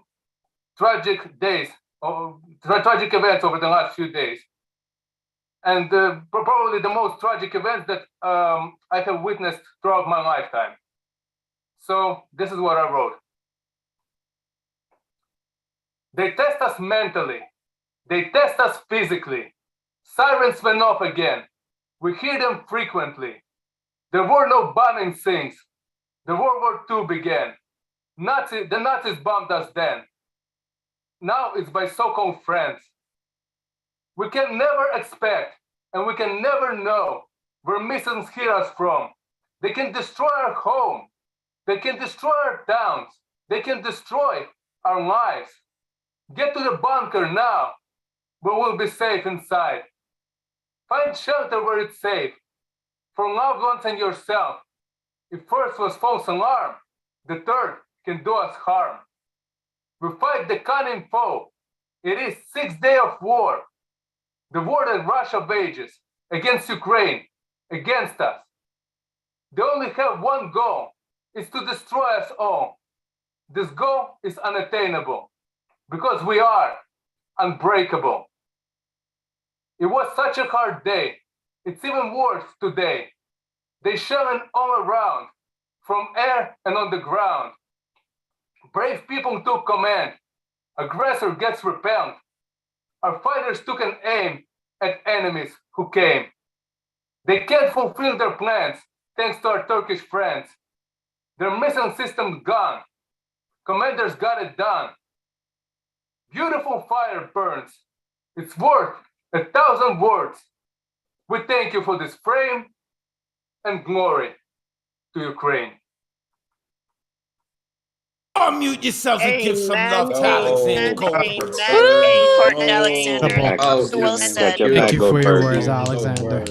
tragic days, or tragic events over the last few days. And probably the most tragic events that I have witnessed throughout my lifetime. So this is what I wrote. They test us mentally. They test us physically. Sirens went off again. We hear them frequently. There were no bombing scenes. The World War II began. The Nazis bombed us then. Now it's by so-called friends. We can never expect, and we can never know where missiles hit us from. They can destroy our home. They can destroy our towns. They can destroy our lives. Get to the bunker now, where we'll be safe inside. Find shelter where it's safe, for loved ones and yourself. If first was false alarm, the third can do us harm. We fight the cunning foe. It is 6th day of war. The war that Russia wages against Ukraine, against us. They only have one goal, is to destroy us all. This goal is unattainable because we are unbreakable. It was such a hard day. It's even worse today. They shelling all around, from air and on the ground. Brave people took command. Aggressor gets repelled. Our fighters took an aim at enemies who came. They can't fulfill their plans thanks to our Turkish friends. Their missile system gone. Commanders got it done. Beautiful fire burns. It's worth 1,000 words. We thank you for this frame and glory to Ukraine. Unmute yourselves and give some love to Amen. Alexander Goldberg. Important Alexander. Well said. Thank you for your words, Alexander.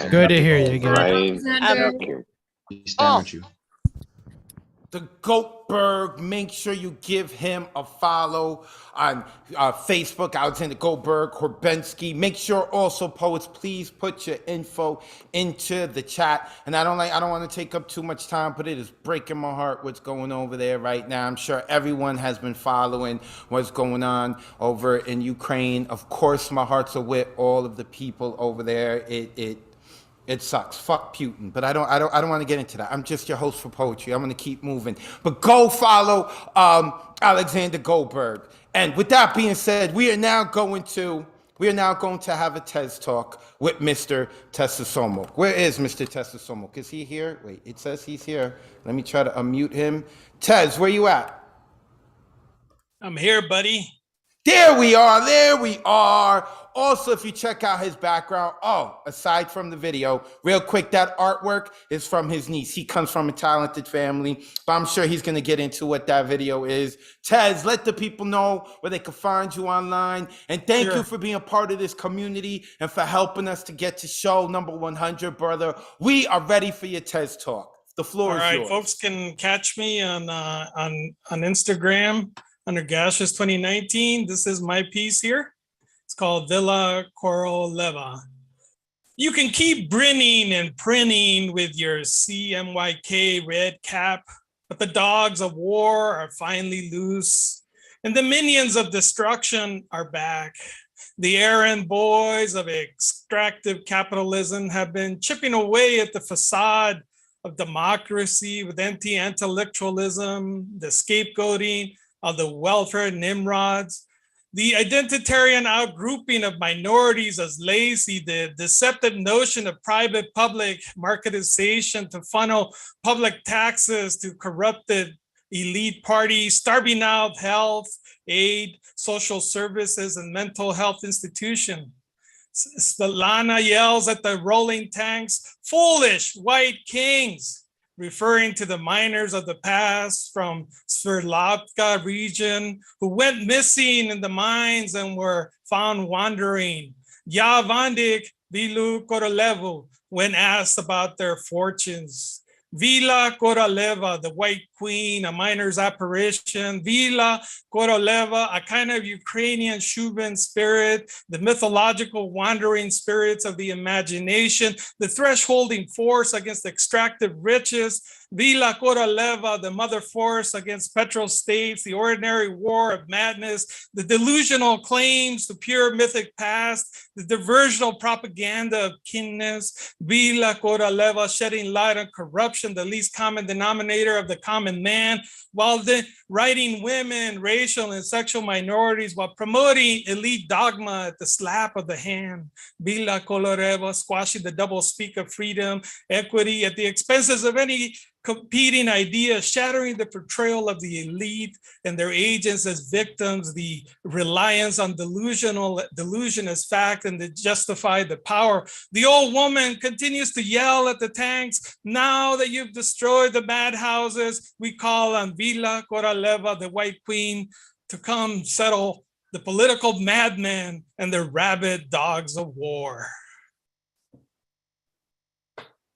Good to hear you again. He's staring at you. The Goldberg, make sure you give him a follow on Facebook, Alexander Goldberg, Korbensky. Make sure also, poets, please put your info into the chat. And I don't want to take up too much time, but it is breaking my heart what's going over there right now. I'm sure everyone has been following what's going on over in Ukraine. Of course, my hearts are with all of the people over there. It sucks. Fuck Putin. But I don't want to get into that. I'm just your host for poetry. I'm going to keep moving. But go follow Alexander Goldberg. And with that being said, we are now going to have a TES talk with Mr. Tesasomok. Where is Mr. Tesasomok? Is he here? Wait, it says he's here. Let me try to unmute him. Tez, where you at? I'm here, buddy. There we are. Also, if you check out his background, aside from the video, real quick, that artwork is from his niece. He comes from a talented family, but I'm sure he's going to get into what that video is. Tez, let the people know where they can find you online. And thank you for being a part of this community and for helping us to get to show number 100, brother. We are ready for your TES talk. The floor is yours. All right, folks can catch me on Instagram under Gaseous 2019. This is my piece here. It's called Villa Koroleva. You can keep grinning and printing with your CMYK red cap, but the dogs of war are finally loose, and the minions of destruction are back. The errand boys of extractive capitalism have been chipping away at the facade of democracy with anti-intellectualism, the scapegoating of the welfare nimrods, the identitarian outgrouping of minorities as lazy, the deceptive notion of private-public marketization to funnel public taxes to corrupted elite parties, starving out health, aid, social services, and mental health institutions. Svetlana yells at the rolling tanks, "Foolish white kings," referring to the miners of the past from Sverdlovka region who went missing in the mines and were found wandering. Yavandik Vilu Korolevu when asked about their fortunes. Vila Koroleva, the White Queen, a miner's apparition. Vila Koroleva, a kind of Ukrainian Shubin spirit, the mythological wandering spirits of the imagination, the thresholding force against extractive riches. Vila Koroleva, the mother force against petrostates, the ordinary war of madness, the delusional claims to pure mythic past, the diversional propaganda of kinness. Vila Koroleva, shedding light on corruption, the least common denominator of the common man, while writing women, racial and sexual minorities, while promoting elite dogma at the slap of the hand. Vila Koroleva, squashing the double speak of freedom, equity at the expenses of any competing idea, shattering the portrayal of the elite and their agents as victims, the reliance on delusion as fact and to justify the power. The old woman continues to yell at the tanks, now that you've destroyed the madhouses, we call on Vila Koroleva, the White Queen, to come settle the political madmen and their rabid dogs of war.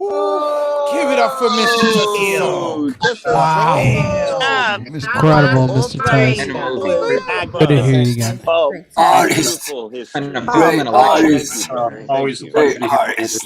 Give it up for Mr. Tessa. Wow. Incredible, Mr. Tess. Good to hear you again. Oh, Artist. beautiful history. An Great phenomenal lecture. artist. Always a Great pleasure to hear artist.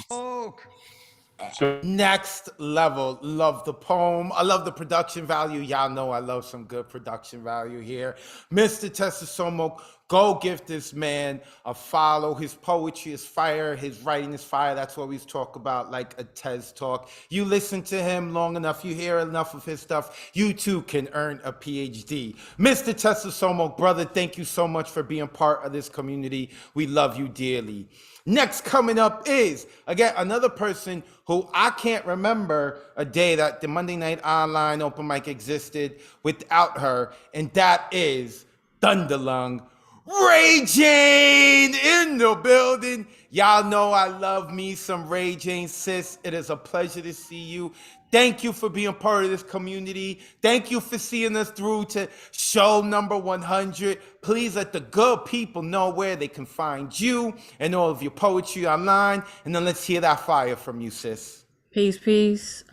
Next level. Love the poem. I love the production value. Y'all know I love some good production value here. Mr. Tessa Somok, go give this man a follow. His poetry is fire. His writing is fire. That's what we talk about, like a Tez talk. You listen to him long enough, you hear enough of his stuff, you too can earn a PhD. Mr. Tessa Somok, brother, thank you so much for being part of this community. We love you dearly. Next coming up is, again, another person who I can't remember a day that the Monday Night Online open mic existed without her, and that is Thunderlung Ray Jane in the building. Y'all know I love me some Ray Jane, sis. It is a pleasure to see you. Thank you for being part of this community. Thank you for seeing us through to show number 100. Please let the good people know where they can find you and all of your poetry online. And then let's hear that fire from you, sis. Peace, peace.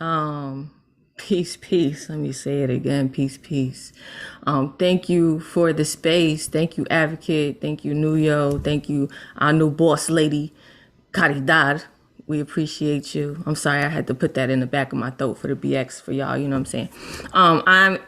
Peace, peace. Let me say it again. Peace, peace. Thank you for the space. Thank you, Advocate. Thank you, Nuyo. Thank you, our new boss lady, Caridad. We appreciate you. I'm sorry I had to put that in the back of my throat for the BX for y'all. You know what I'm saying? I'm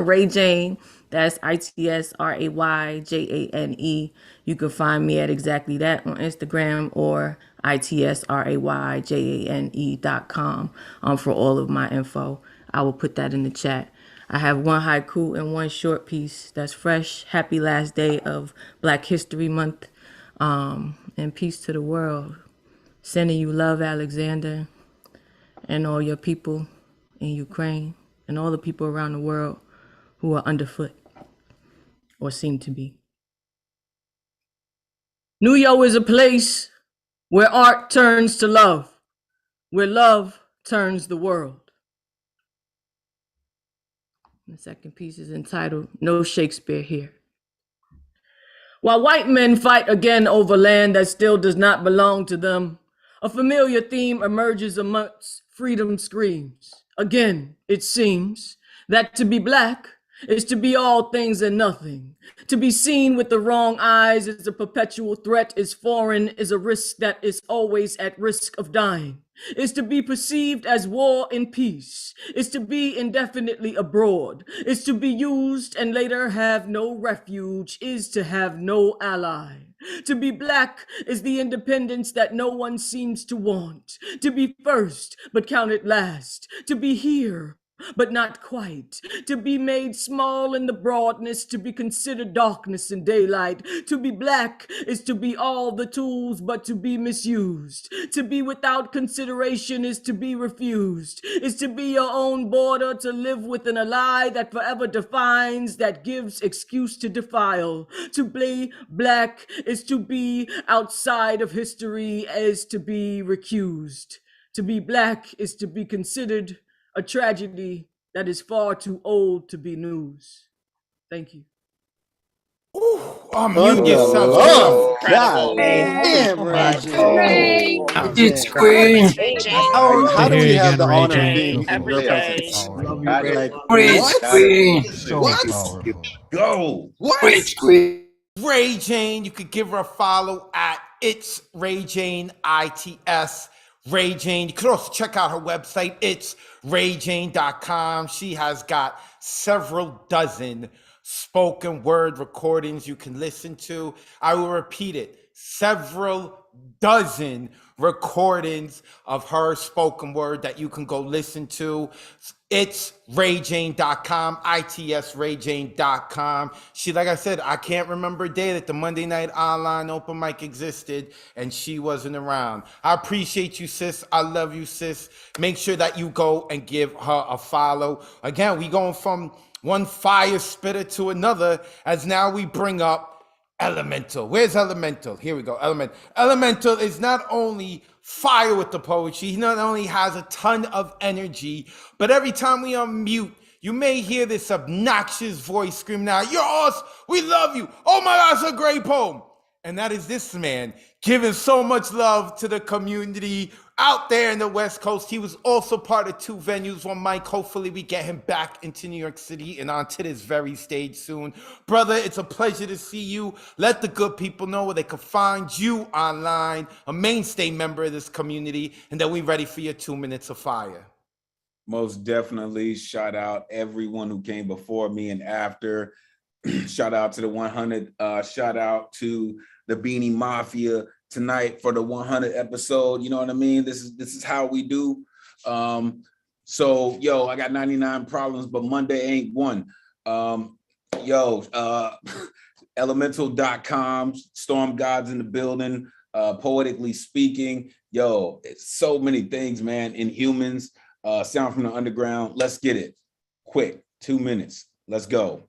Ray Jane. That's ITSRAYJANE. You can find me at exactly that on Instagram or ITSRAYJANE.com for all of my info. I will put that in the chat. I have one haiku and one short piece that's fresh. Happy last day of Black History Month. And peace to the world. Sending you love, Alexander, and all your people in Ukraine and all the people around the world who are underfoot or seem to be. New York is a place where art turns to love, where love turns the world. The second piece is entitled, No Shakespeare Here. While white men fight again over land that still does not belong to them, a familiar theme emerges amongst freedom screams. Again, it seems that to be Black is to be all things and nothing. To be seen with the wrong eyes is a perpetual threat, is foreign, is a risk that is always at risk of dying. Is to be perceived as war and peace, is to be indefinitely abroad, is to be used and later have no refuge, is to have no ally. To be Black is the independence that no one seems to want. To be first, but counted last. To be here, but not quite. To be made small in the broadness, to be considered darkness in daylight. To be Black is to be all the tools, but to be misused. To be without consideration is to be refused. Is to be your own border, to live within a lie that forever defines, that gives excuse to defile. To be Black is to be outside of history, is to be recused. To be Black is to be considered a tragedy that is far too old to be news. Thank you. Mute yourself. Oh, Incredible. damn, Ray J. It's Queen. How do hear we you have again, the Ray honor of J. being in Every your day. presence? Love Got it. Like, Preach, Queen. So What? powerful. Go. Preach, Queen. Ray Jane, you could give her a follow at It's Ray Jane ITS. Ray Jane. You could also check out her website. It's rayjane.com. She has got several dozen spoken word recordings you can listen to. I will repeat it. Several dozen recordings of her spoken word that you can go listen to. It's rayjane.com, itsrayjane.com. She, like I said, I can't remember a day that the Monday Night Online open mic existed and she wasn't around. I appreciate you, sis. I love you, sis. Make sure that you go and give her a follow. Again, we going from one fire spitter to another as now we bring up Elemental. Where's Elemental? Here we go. Elemental is not only fire with the poetry, he not only has a ton of energy, but every time we unmute, you may hear this obnoxious voice screaming out, "You're awesome. We love you. Oh my gosh, a great poem." And that is this man giving so much love to the community out there in the West Coast. He was also part of 2 venues, 1 mic. Hopefully we get him back into New York City and onto this very stage soon. Brother, it's a pleasure to see you. Let the good people know where they can find you online, a mainstay member of this community, and then we ready for your 2 minutes of fire. Most definitely. Shout out everyone who came before me and after. Shout out to the 100. Shout out to the Beanie Mafia tonight for the 100 episode. You know what I mean? This is how we do. So yo, I got 99 problems, but Monday ain't one. Elemental.com, Storm Gods in the building, poetically speaking. Yo, it's so many things, man. Inhumans, Sound from the Underground. Let's get it. Quick, 2 minutes. Let's go.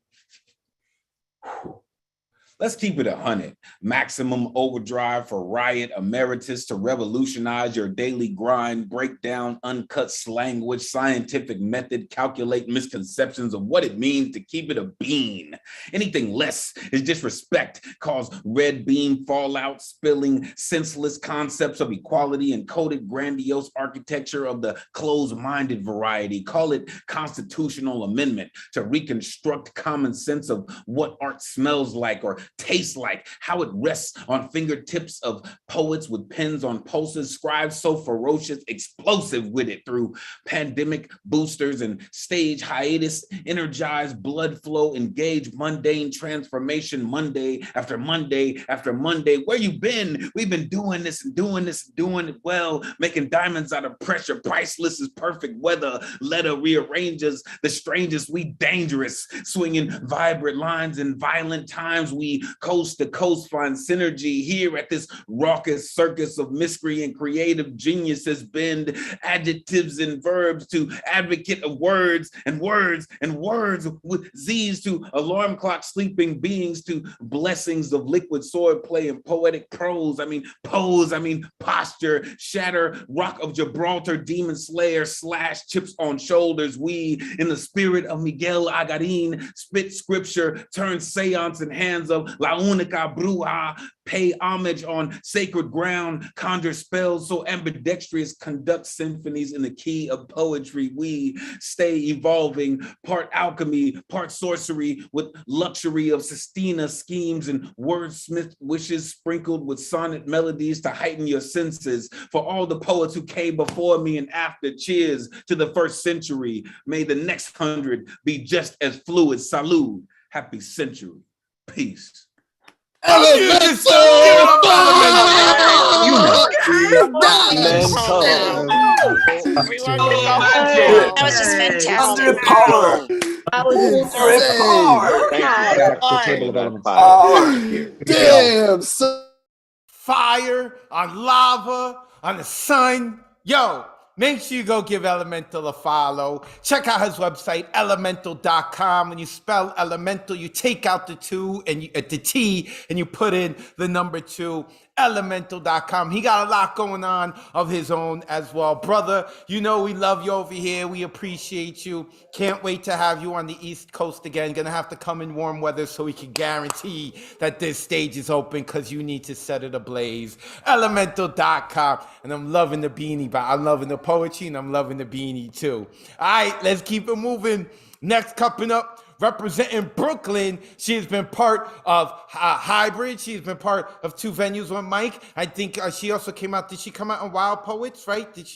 Let's keep it 100. Maximum overdrive for Riot Emeritus to revolutionize your daily grind, break down uncut slanguage, scientific method, calculate misconceptions of what it means to keep it a bean. Anything less is disrespect, cause red beam fallout, spilling senseless concepts of equality, encoded grandiose architecture of the closed-minded variety. Call it constitutional amendment to reconstruct common sense of what art smells like or tastes like, how it rests on fingertips of poets with pens on pulses, scribes so ferocious, explosive with it through pandemic boosters and stage hiatus, energized blood flow, engage mundane transformation, Monday after Monday after Monday. Where you been? We've been doing this and doing this and doing it well, making diamonds out of pressure, priceless is perfect weather, letter rearranges the strangest, we dangerous, swinging vibrant lines in violent times, we coast to coast find synergy here at this raucous circus of miscreant creative geniuses, bend adjectives and verbs to advocate of words and words and words with Z's to alarm clock sleeping beings to blessings of liquid swordplay and poetic prose. Pose, posture, shatter, rock of Gibraltar, demon slayer, slash chips on shoulders. We, in the spirit of Miguel Agarin, spit scripture, turn seance in hands of La Única Bruja, pay homage on sacred ground, conjure spells so ambidextrous, conduct symphonies in the key of poetry. We stay evolving, part alchemy, part sorcery, with luxury of Sistina schemes and wordsmith wishes sprinkled with sonnet melodies to heighten your senses. For all the poets who came before me and after, cheers to the first century. May the next 100 be just as fluid. Salud. Happy century. Peace. That was just fantastic. Power. Damn. Fire on lava, on the sun. Yo, make sure you go give Elemental a follow. Check out his website, elemental.com. When you spell elemental, you take out the 2 and the T and you put in the number 2. elemental.com. He got a lot going on of his own as well. Brother, you know we love you over here. We appreciate you. Can't wait to have you on the East Coast again. Gonna have to come in warm weather so we can guarantee that this stage is open because you need to set it ablaze. Elemental.com. And I'm loving the beanie, but I'm loving the poetry and I'm loving the beanie too. All right, let's keep it moving. Next, coming up, representing Brooklyn, she has been part of Hybrid. She's been part of 2 Venues with Mike. I think she also came out. Did she come out on Wild Poets, right? Did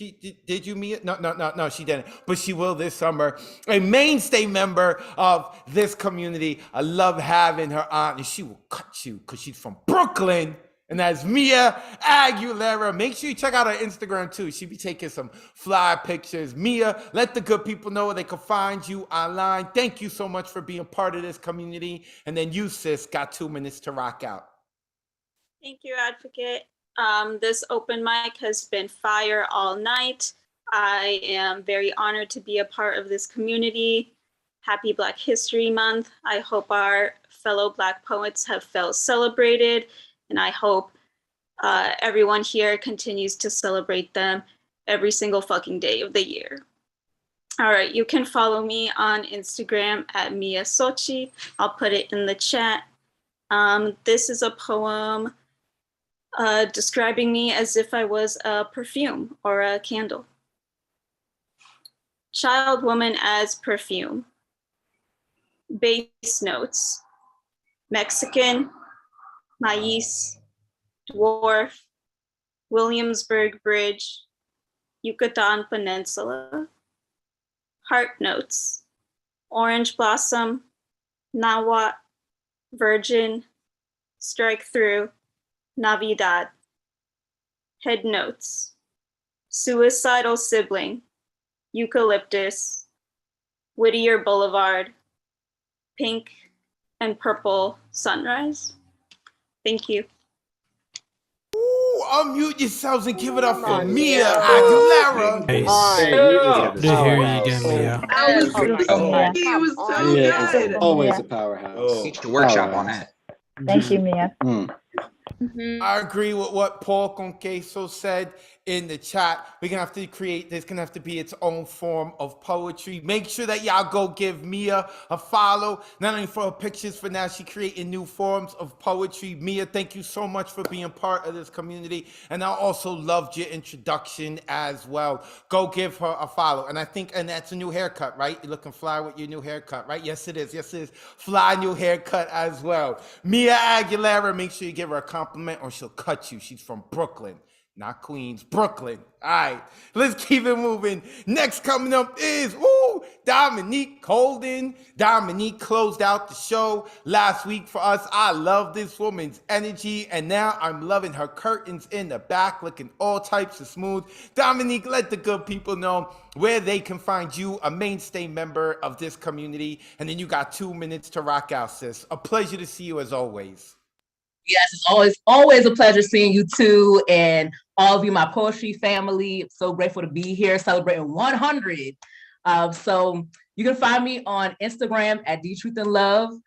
you meet it? No, she didn't. But she will this summer. A mainstay member of this community. I love having her on, and she will cut you because she's from Brooklyn. And that's Mia Aguilera. Make sure you check out her Instagram too. She be taking some fly pictures. Mia, let the good people know where they can find you online. Thank you so much for being part of this community. And then you, sis, got 2 minutes to rock out. Thank you, Advocate. This open mic has been fire all night. I am very honored to be a part of this community. Happy Black History Month. I hope our fellow Black poets have felt celebrated. And I hope everyone here continues to celebrate them every single fucking day of the year. All right, you can follow me on Instagram at Mia Sochi. I'll put it in the chat. This is a poem describing me as if I was a perfume or a candle. Child woman as perfume. Bass notes. Mexican, maíz, dwarf, Williamsburg Bridge, Yucatan Peninsula. Heart notes, orange blossom, Nahuatl, virgin, strike through, Navidad. Head notes, suicidal sibling, eucalyptus, Whittier Boulevard, pink and purple sunrise. Thank you. Ooh, unmute yourselves and give it up for Mia Aguilera. Good to hear you again, Mia. He was so good. Always a powerhouse. Need to workshop on that. Thank you, Mia. I agree with what Paul Conqueso said in the chat. We're gonna have to create, there's gonna have to be its own form of poetry. Make sure that y'all go give Mia a follow, not only for her pictures, for now she creating new forms of poetry. Mia, thank you so much for being part of this community. And I also loved your introduction as well. Go give her a follow. And I think, and that's a new haircut, right? You're looking fly with your new haircut, right? Yes, it is. Yes, it is. Fly new haircut as well. Mia Aguilera, make sure you give her a compliment or she'll cut you. She's from Brooklyn. Not Queens, Brooklyn. All right, let's keep it moving. Next coming up is, Dominique Colden. Dominique closed out the show last week for us. I love this woman's energy, and now I'm loving her curtains in the back, looking all types of smooth. Dominique, let the good people know where they can find you, a mainstay member of this community, and then you got 2 minutes to rock out, sis. A pleasure to see you as always. Yes, it's always a pleasure seeing you too, and all of you, my poetry family. I'm so grateful to be here celebrating 100. So you can find me on Instagram at DTruthAndLove,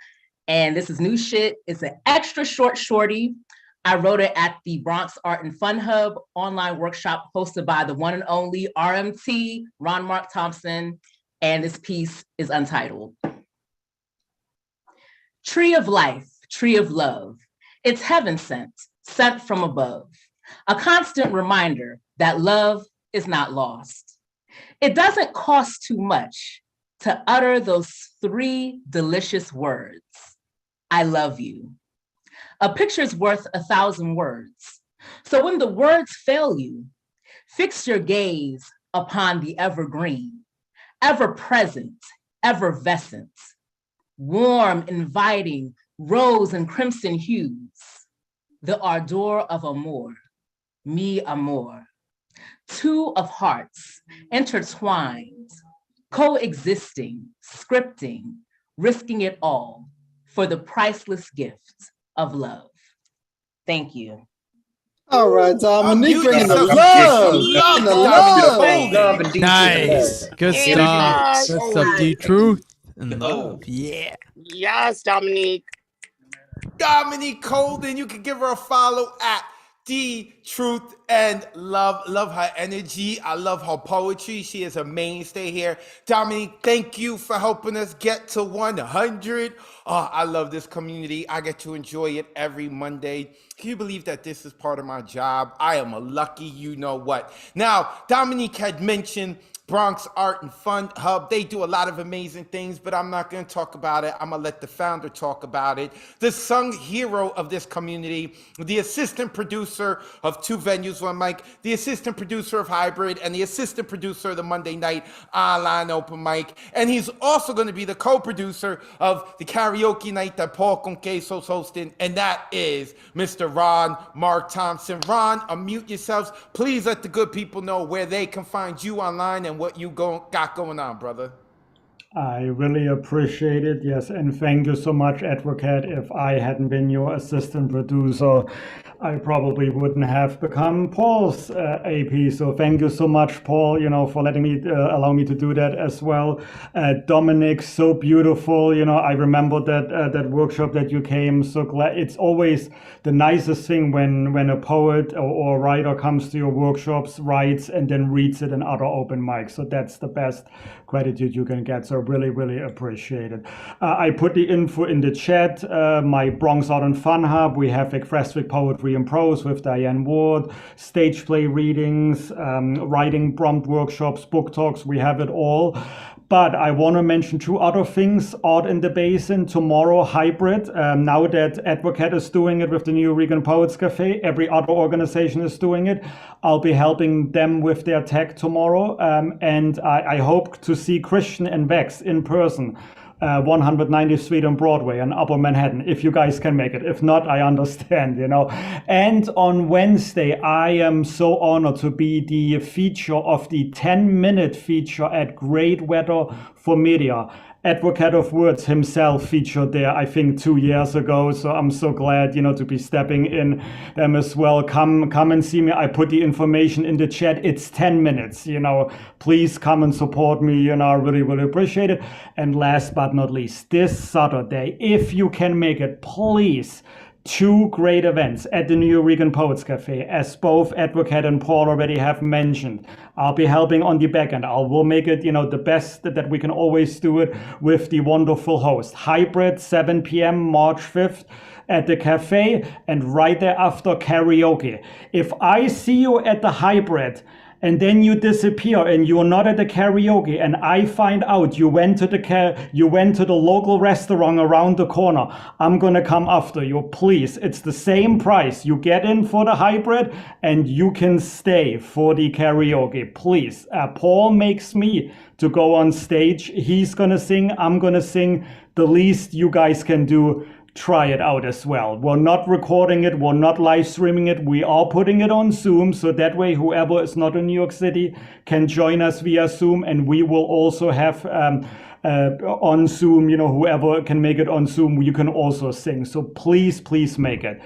and this is new shit. It's an extra short shorty. I wrote it at the Bronx Art and Fun Hub online workshop hosted by the one and only RMT, Ron Mark Thompson, and this piece is untitled. Tree of life, tree of love. It's heaven sent, sent from above. A constant reminder that love is not lost. It doesn't cost too much to utter those 3 delicious words. I love you. A picture's worth 1,000 words. So when the words fail you, fix your gaze upon the evergreen, ever present, effervescent, warm, inviting, rose and crimson hues, the ardor of amour, mi amor. 2 of hearts intertwined, coexisting, scripting, risking it all for the priceless gift of love. Thank you. All right, Dominique, bringing the love. Love. Nice. Good stuff. What's up, D-Truth? And love. Yeah. Yes, Dominique. Dominique Colden, you can give her a follow at D, truth and love. Love her energy. I love her poetry. She is a mainstay here. Dominique, thank you for helping us get to 100. Oh, I love this community. I get to enjoy it every Monday. Can you believe that this is part of my job? I am a lucky you know what. Now, Dominique had mentioned Bronx Art and Fun Hub. They do a lot of amazing things, but I'm not going to talk about it. I'm going to let the founder talk about it. The sung hero of this community, the assistant producer of Two Venues, One Mic, the assistant producer of Hybrid, and the assistant producer of the Monday night online open mic. And he's also going to be the co-producer of the karaoke night that Paul Conqueso's hosting, and that is Mr. Ron Mark Thompson. Ron, unmute yourselves. Please let the good people know where they can find you online and what you got going on, brother. I really appreciate it, yes, and thank you so much, Advocate. If I hadn't been your assistant producer, I probably wouldn't have become Paul's AP. So thank you so much, Paul, for letting me allow me to do that as well. Dominic, so beautiful. I remember that workshop that you came. So glad. It's always the nicest thing when a poet or a writer comes to your workshops, writes, and then reads it in other open mics. So that's the best gratitude you can get. So really, really appreciate it. I put the info in the chat. My Bronx Art and Fun Hub. We have Equestric Poetry and Prose with Diane Ward, stage play readings, writing prompt workshops, book talks. We have it all. But I want to mention two other things. Art in the Basin, tomorrow, Hybrid. Now that Advocate is doing it with the New Regan Poets Cafe, every other organization is doing it. I'll be helping them with their tech tomorrow. And I hope to see Christian and Vex in person. 190th Street on Broadway in Upper Manhattan, if you guys can make it. If not, I understand, And on Wednesday, I am so honored to be the feature of the 10-minute feature at Great Weather for Media. Advocate of Wordz himself featured there, I think 2 years ago. So I'm so glad, to be stepping in them as well. Come and see me. I put the information in the chat. It's 10 minutes, Please come and support me, I really, really appreciate it. And last but not least, this Saturday, if you can make it, please, two great events at the New Regan Poets Cafe, as both Advocate and Paul already have mentioned. I'll be helping on the back end. We'll make it, the best that we can always do it with the wonderful host. Hybrid, 7 p.m., March 5th at the cafe, and right thereafter, karaoke. If I see you at the Hybrid, and then you disappear and you're not at the karaoke, and I find out you went to the local restaurant around the corner, I'm gonna come after you. Please, it's the same price. You get in for the Hybrid and you can stay for the karaoke. Please, Paul makes me to go on stage. He's gonna sing, I'm gonna sing. The least you guys can do, try it out as well. We're not recording it, we're not live streaming it, we are putting it on Zoom, so that way whoever is not in New York City can join us via Zoom, and we will also have on Zoom, whoever can make it on Zoom, you can also sing. So please make it.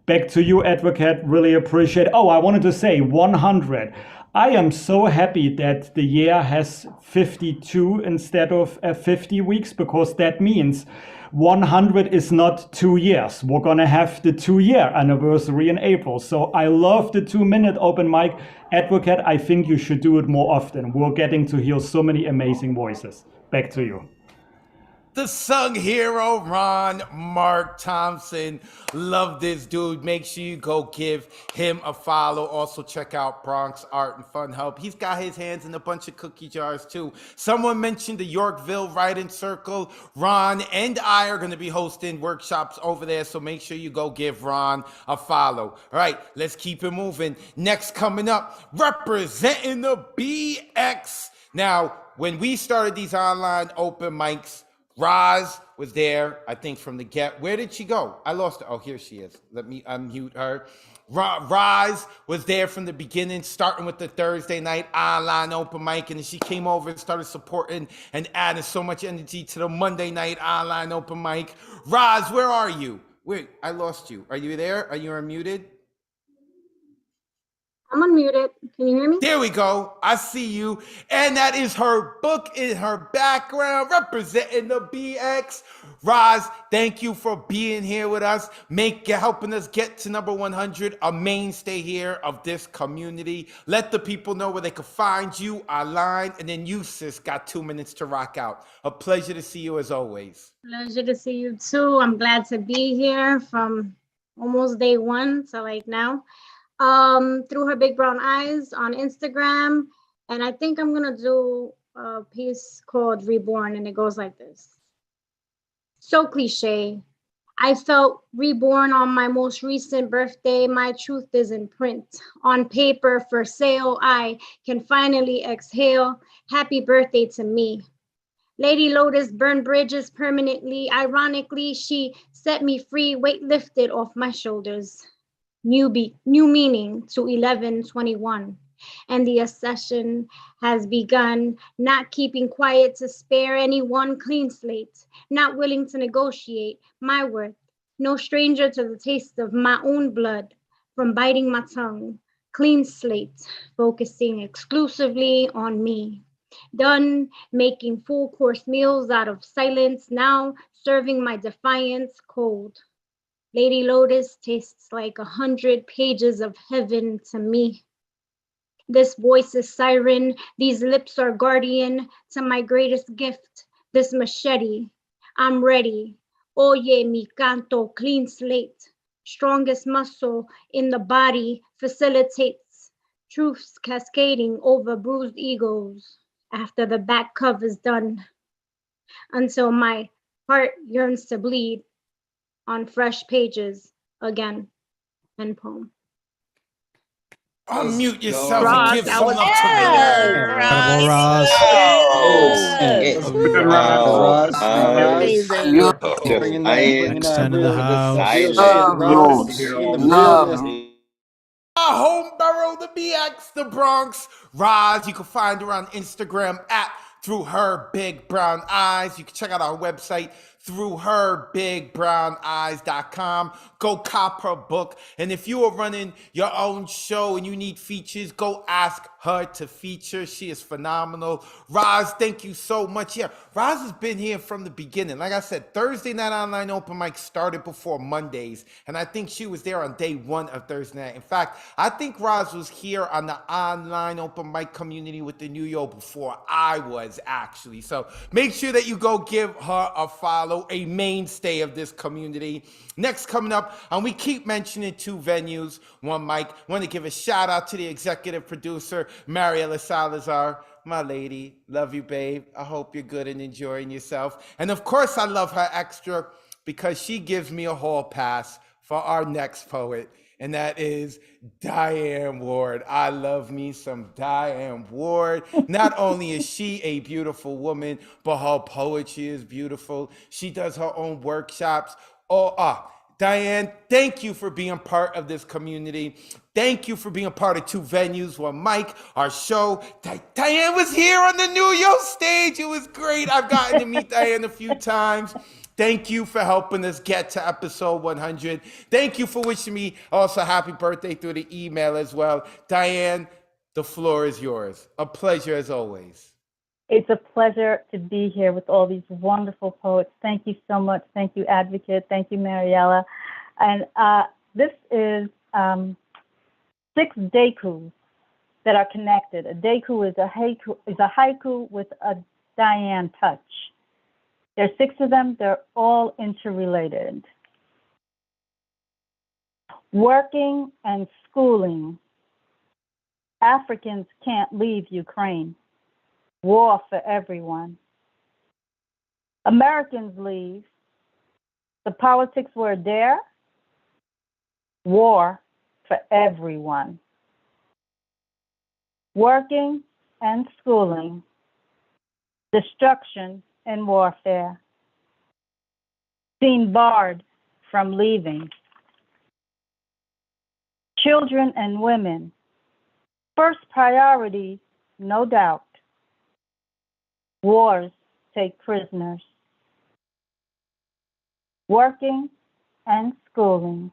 Back to you, Advocate, really appreciate it. Oh, I wanted to say 100. I am so happy that the year has 52 instead of 50 weeks, because that means 100 is not 2 years. We're gonna have the 2-year anniversary in April. So I love the 2-minute open mic. Advocate, I think you should do it more often. We're getting to hear so many amazing voices. Back to you. The sung hero, Ron Mark Thompson. Love this dude. Make sure you go give him a follow. Also check out Bronx Art and Fun Hub. He's got his hands in a bunch of cookie jars too. Someone mentioned the Yorkville Writing Circle. Ron and I are going to be hosting workshops over there, so make sure you go give Ron a follow. All right, let's keep it moving. Next coming up, representing the BX. Now, when we started these online open mics, Roz was there, I think, from the get. Where did she go? I lost her. Oh, here she is. Let me unmute her. Roz was there from the beginning, starting with the Thursday night online open mic, and then she came over and started supporting and adding so much energy to the Monday night online open mic. Roz, where are you? Wait, I lost you. Are you there? Are you unmuted? I'm unmuted. Can you hear me? There we go. I see you. And that is her book in her background representing the BX. Roz, thank you for being here with us, helping us get to number 100, a mainstay here of this community. Let the people know where they can find you online. And then you, sis, got 2 minutes to rock out. A pleasure to see you as always. Pleasure to see you too. I'm glad to be here from almost day one to like now. Through Her Big Brown Eyes on Instagram. And I think I'm gonna do a piece called Reborn, and it goes like this. So cliche. I felt reborn on my most recent birthday. My truth is in print. On paper for sale, I can finally exhale. Happy birthday to me. Lady Lotus burned bridges permanently. Ironically, she set me free, weight lifted off my shoulders. New meaning to 1121. And the accession has begun, not keeping quiet to spare anyone, clean slate, not willing to negotiate my worth, no stranger to the taste of my own blood from biting my tongue, clean slate, focusing exclusively on me. Done making full course meals out of silence, now serving my defiance cold. Lady Lotus tastes like 100 pages of heaven to me. This voice is siren, these lips are guardian to my greatest gift, this machete. I'm ready. Oye mi canto, clean slate. Strongest muscle in the body facilitates truths cascading over bruised egos after the back cover's done, until my heart yearns to bleed on fresh pages again. End poem. Unmute yourself Roz, and give that some was love to Incredible, Roz. Bringing in the real, house. real shit, Roz. Bringing the realness. Home borough, the BX, the Bronx. Roz, you can find her on Instagram at Through Her Big Brown Eyes. You can check out our website, throughherbigbrowneyes.com. Go cop her book. And if you are running your own show and you need features, go ask her to feature. She is phenomenal. Roz, thank you so much. Yeah, Roz has been here from the beginning. Like I said, Thursday night online open mic started before Mondays. And I think she was there on day one of Thursday night. In fact, I think Roz was here on the online open mic community with the New York before I was actually. So make sure that you go give her a follow, a mainstay of this community. Next coming up, and we keep mentioning two venues, one mic. Want to give a shout out to the executive producer, Mariela Salazar. My lady, love you, babe. I hope you're good and enjoying yourself. And of course, I love her extra because she gives me a hall pass for our next poet, and that is Diane Ward. I love me some Diane Ward. Not only is she a beautiful woman, but her poetry is beautiful. She does her own workshops. Diane, thank you for being part of this community. Thank you for being part of two venues, one mic, our show. Diane was here on the New York stage. It was great. I've gotten to meet Diane a few times. Thank you for helping us get to episode 100. Thank you for wishing me also happy birthday through the email as well. Diane, the floor is yours. A pleasure as always. It's a pleasure to be here with all these wonderful poets. Thank you so much. Thank you, Advocate. Thank you, Mariela. And this is 6 daikus that are connected. A daiku is a haiku with a Diane touch. There's 6 of them. They're all interrelated. Working and schooling. Africans can't leave Ukraine. War for everyone. Americans leave. The politics were there. War for everyone. Working and schooling. Destruction and warfare. Seen barred from leaving. Children and women. First priority, no doubt. Wars take prisoners. Working and schooling.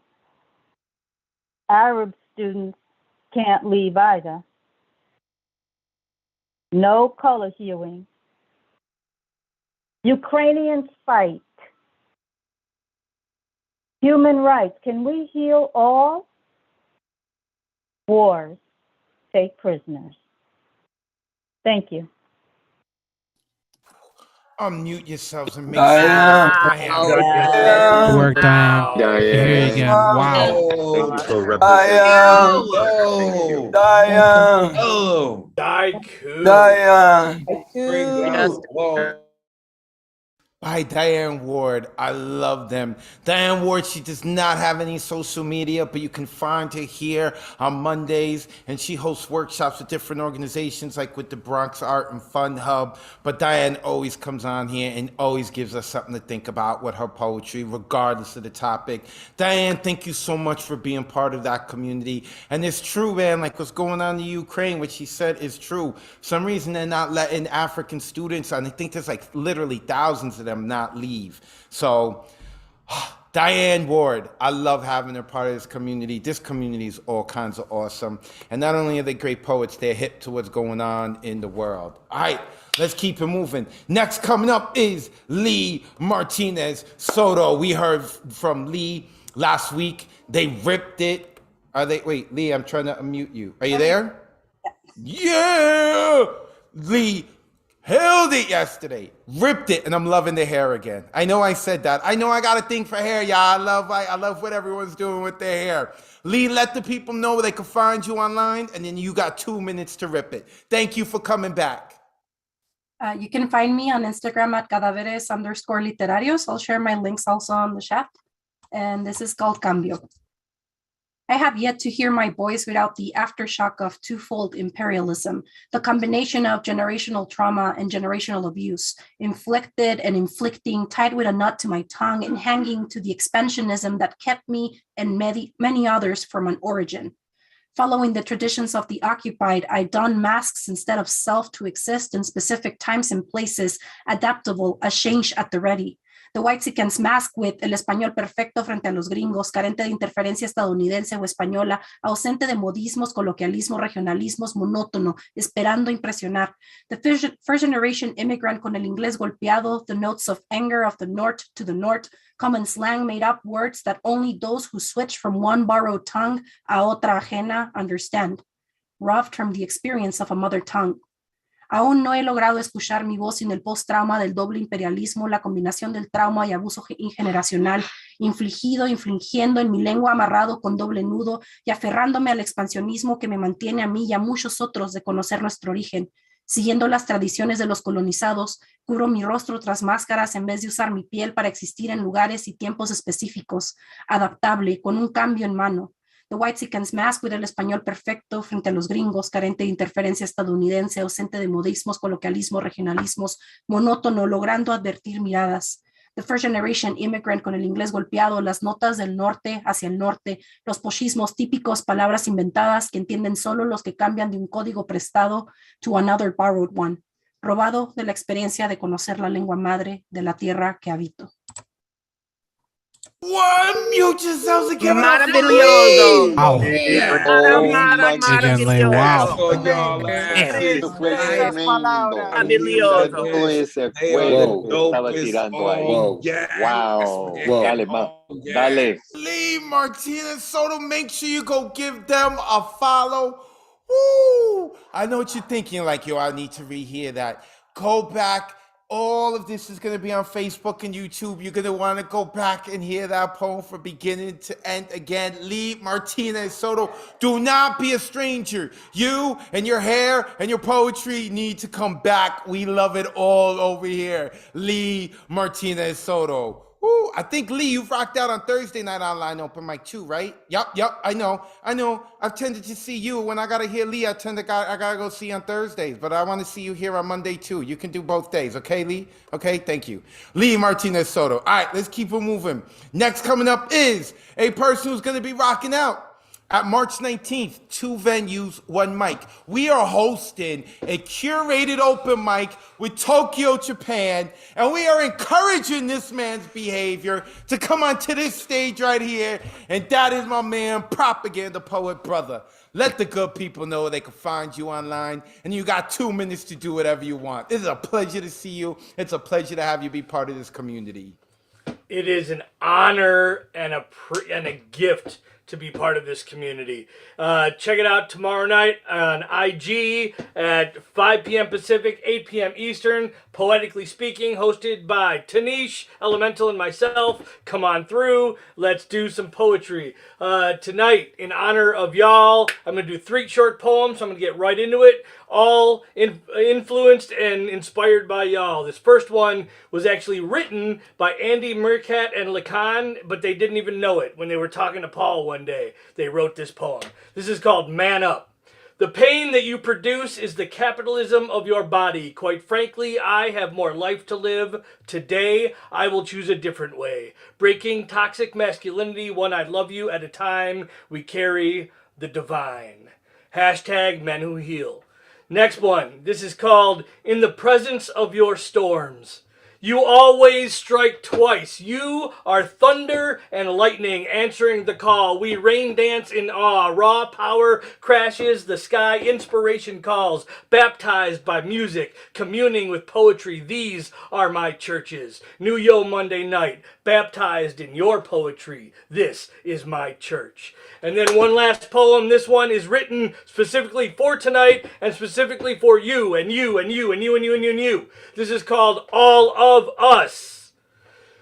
Arab students can't leave either. No color hewing. Ukrainians fight. Human rights. Can we heal all? Wars take prisoners. Thank you. Unmute yourselves and make Diane. Good work, Diane. Here you again. Wow. Thank you for Diane. representing. Diane. Oh, Diane. whoa. By Diane Ward. I love them. Diane Ward, she does not have any social media, but you can find her here on Mondays, and she hosts workshops with different organizations like with the Bronx Art and Fun Hub. But Diane always comes on here and always gives us something to think about with her poetry, regardless of the topic. Diane, thank you so much for being part of that community. And it's true, man, like what's going on in Ukraine, what she said is true. For some reason, they're not letting African students, and I think there's like literally thousands of them not leave. So Diane Ward, I love having her part of this community. This community is all kinds of awesome. And not only are they great poets, they're hip to what's going on in the world. All right, let's keep it moving. Next coming up is Lee Martinez Soto. We heard from Lee last week. They ripped it. Wait, Lee, I'm trying to unmute you. Are you there? Yeah! Lee held it yesterday, ripped it, and I'm loving the hair again. I know I said that. I know I got a thing for hair, y'all. I love what everyone's doing with their hair. Lee, let the people know where they can find you online, and then you got 2 minutes to rip it. Thank you for coming back. You can find me on Instagram at cadáveres_literarios. I'll share my links also on the chat. And this is called Cambio. I have yet to hear my voice without the aftershock of twofold imperialism, the combination of generational trauma and generational abuse, inflicted and inflicting, tied with a knot to my tongue and hanging to the expansionism that kept me and many others from an origin. Following the traditions of the occupied, I don masks instead of self to exist in specific times and places, adaptable, a change at the ready. The Whitexicans mask with el español perfecto frente a los gringos, carente de interferencia estadounidense o española, ausente de modismos, coloquialismos, regionalismos, monótono, esperando impresionar. The first generation immigrant con el inglés golpeado, the notes of anger of the north to the north, common slang made up words that only those who switch from one borrowed tongue a otra ajena understand, robbed from the experience of a mother tongue. Aún no he logrado escuchar mi voz sin el post-trauma del doble imperialismo, la combinación del trauma y abuso generacional, infligiendo en mi lengua amarrado con doble nudo y aferrándome al expansionismo que me mantiene a mí y a muchos otros de conocer nuestro origen. Siguiendo las tradiciones de los colonizados, cubro mi rostro tras máscaras en vez de usar mi piel para existir en lugares y tiempos específicos, adaptable, con un cambio en mano. The Whitexicans mask with el español perfecto frente a los gringos, carente de interferencia estadounidense, ausente de modismos, coloquialismos, regionalismos, monótono, logrando advertir miradas. The first generation immigrant con el inglés golpeado, las notas del norte hacia el norte, los poshismos típicos, palabras inventadas que entienden solo los que cambian de un código prestado to another borrowed one, robado de la experiencia de conocer la lengua madre de la tierra que habito. What? Mute yourselves again. Wow. Wow. Again, Lee, wow. Todo ese fuego que estaba tirando ahí. Wow. Dale, más. Dale. Lee Martinez Soto, make sure you go give them a follow. Woo! I know what you're thinking, like, yo, I need to rehear that. Go back. All of this is going to be on Facebook and YouTube. You're going to want to go back and hear that poem from beginning to end again. Lee Martinez Soto, do not be a stranger. You and your hair and your poetry need to come back. We love it all over here. Lee Martinez Soto. Woo, I think, Lee, you've rocked out on Thursday night online open mic too, right? Yup, I know. I've tended to see you. When I gotta hear Lee, I gotta go see on Thursdays, but I want to see you here on Monday too. You can do both days, okay, Lee? Okay, thank you. Lee Martinez Soto. All right, let's keep it moving. Next coming up is a person who's gonna be rocking out At March 19th, 2 venues, 1 mic. We are hosting a curated open mic with Tokyo, Japan, and we are encouraging this man's behavior to come onto this stage right here, and that is my man, Propaganda Poet Brother. Let the good people know they can find you online, and you got 2 minutes to do whatever you want. It's a pleasure to see you. It's a pleasure to have you be part of this community. It is an honor and a gift to be part of this community. Check it out tomorrow night on IG at 5 p.m. Pacific, 8 p.m. Eastern. Poetically Speaking, hosted by Tanish, Elemental, and myself. Come on through. Let's do some poetry. Tonight, in honor of y'all, I'm going to do 3 short poems. So I'm going to get right into it. All influenced and inspired by y'all. This first one was actually written by Andy Mercat and Lacan, but they didn't even know it when they were talking to Paul one day. They wrote this poem. This is called Man Up. The pain that you produce is the capitalism of your body. Quite frankly, I have more life to live. Today, I will choose a different way. Breaking toxic masculinity, one I love you at a time. We carry the divine. Hashtag Men Who Heal. Next one. This is called In the Presence of Your Storms. You always strike twice. You are thunder and lightning answering the call. We rain dance in awe. Raw power crashes the sky. Inspiration calls. Baptized by music. Communing with poetry. These are my churches. New Yo Monday night. Baptized in your poetry. This is my church. And then one last poem. This one is written specifically for tonight and specifically for you and you and you and you and you and you and you. This is called All of Us.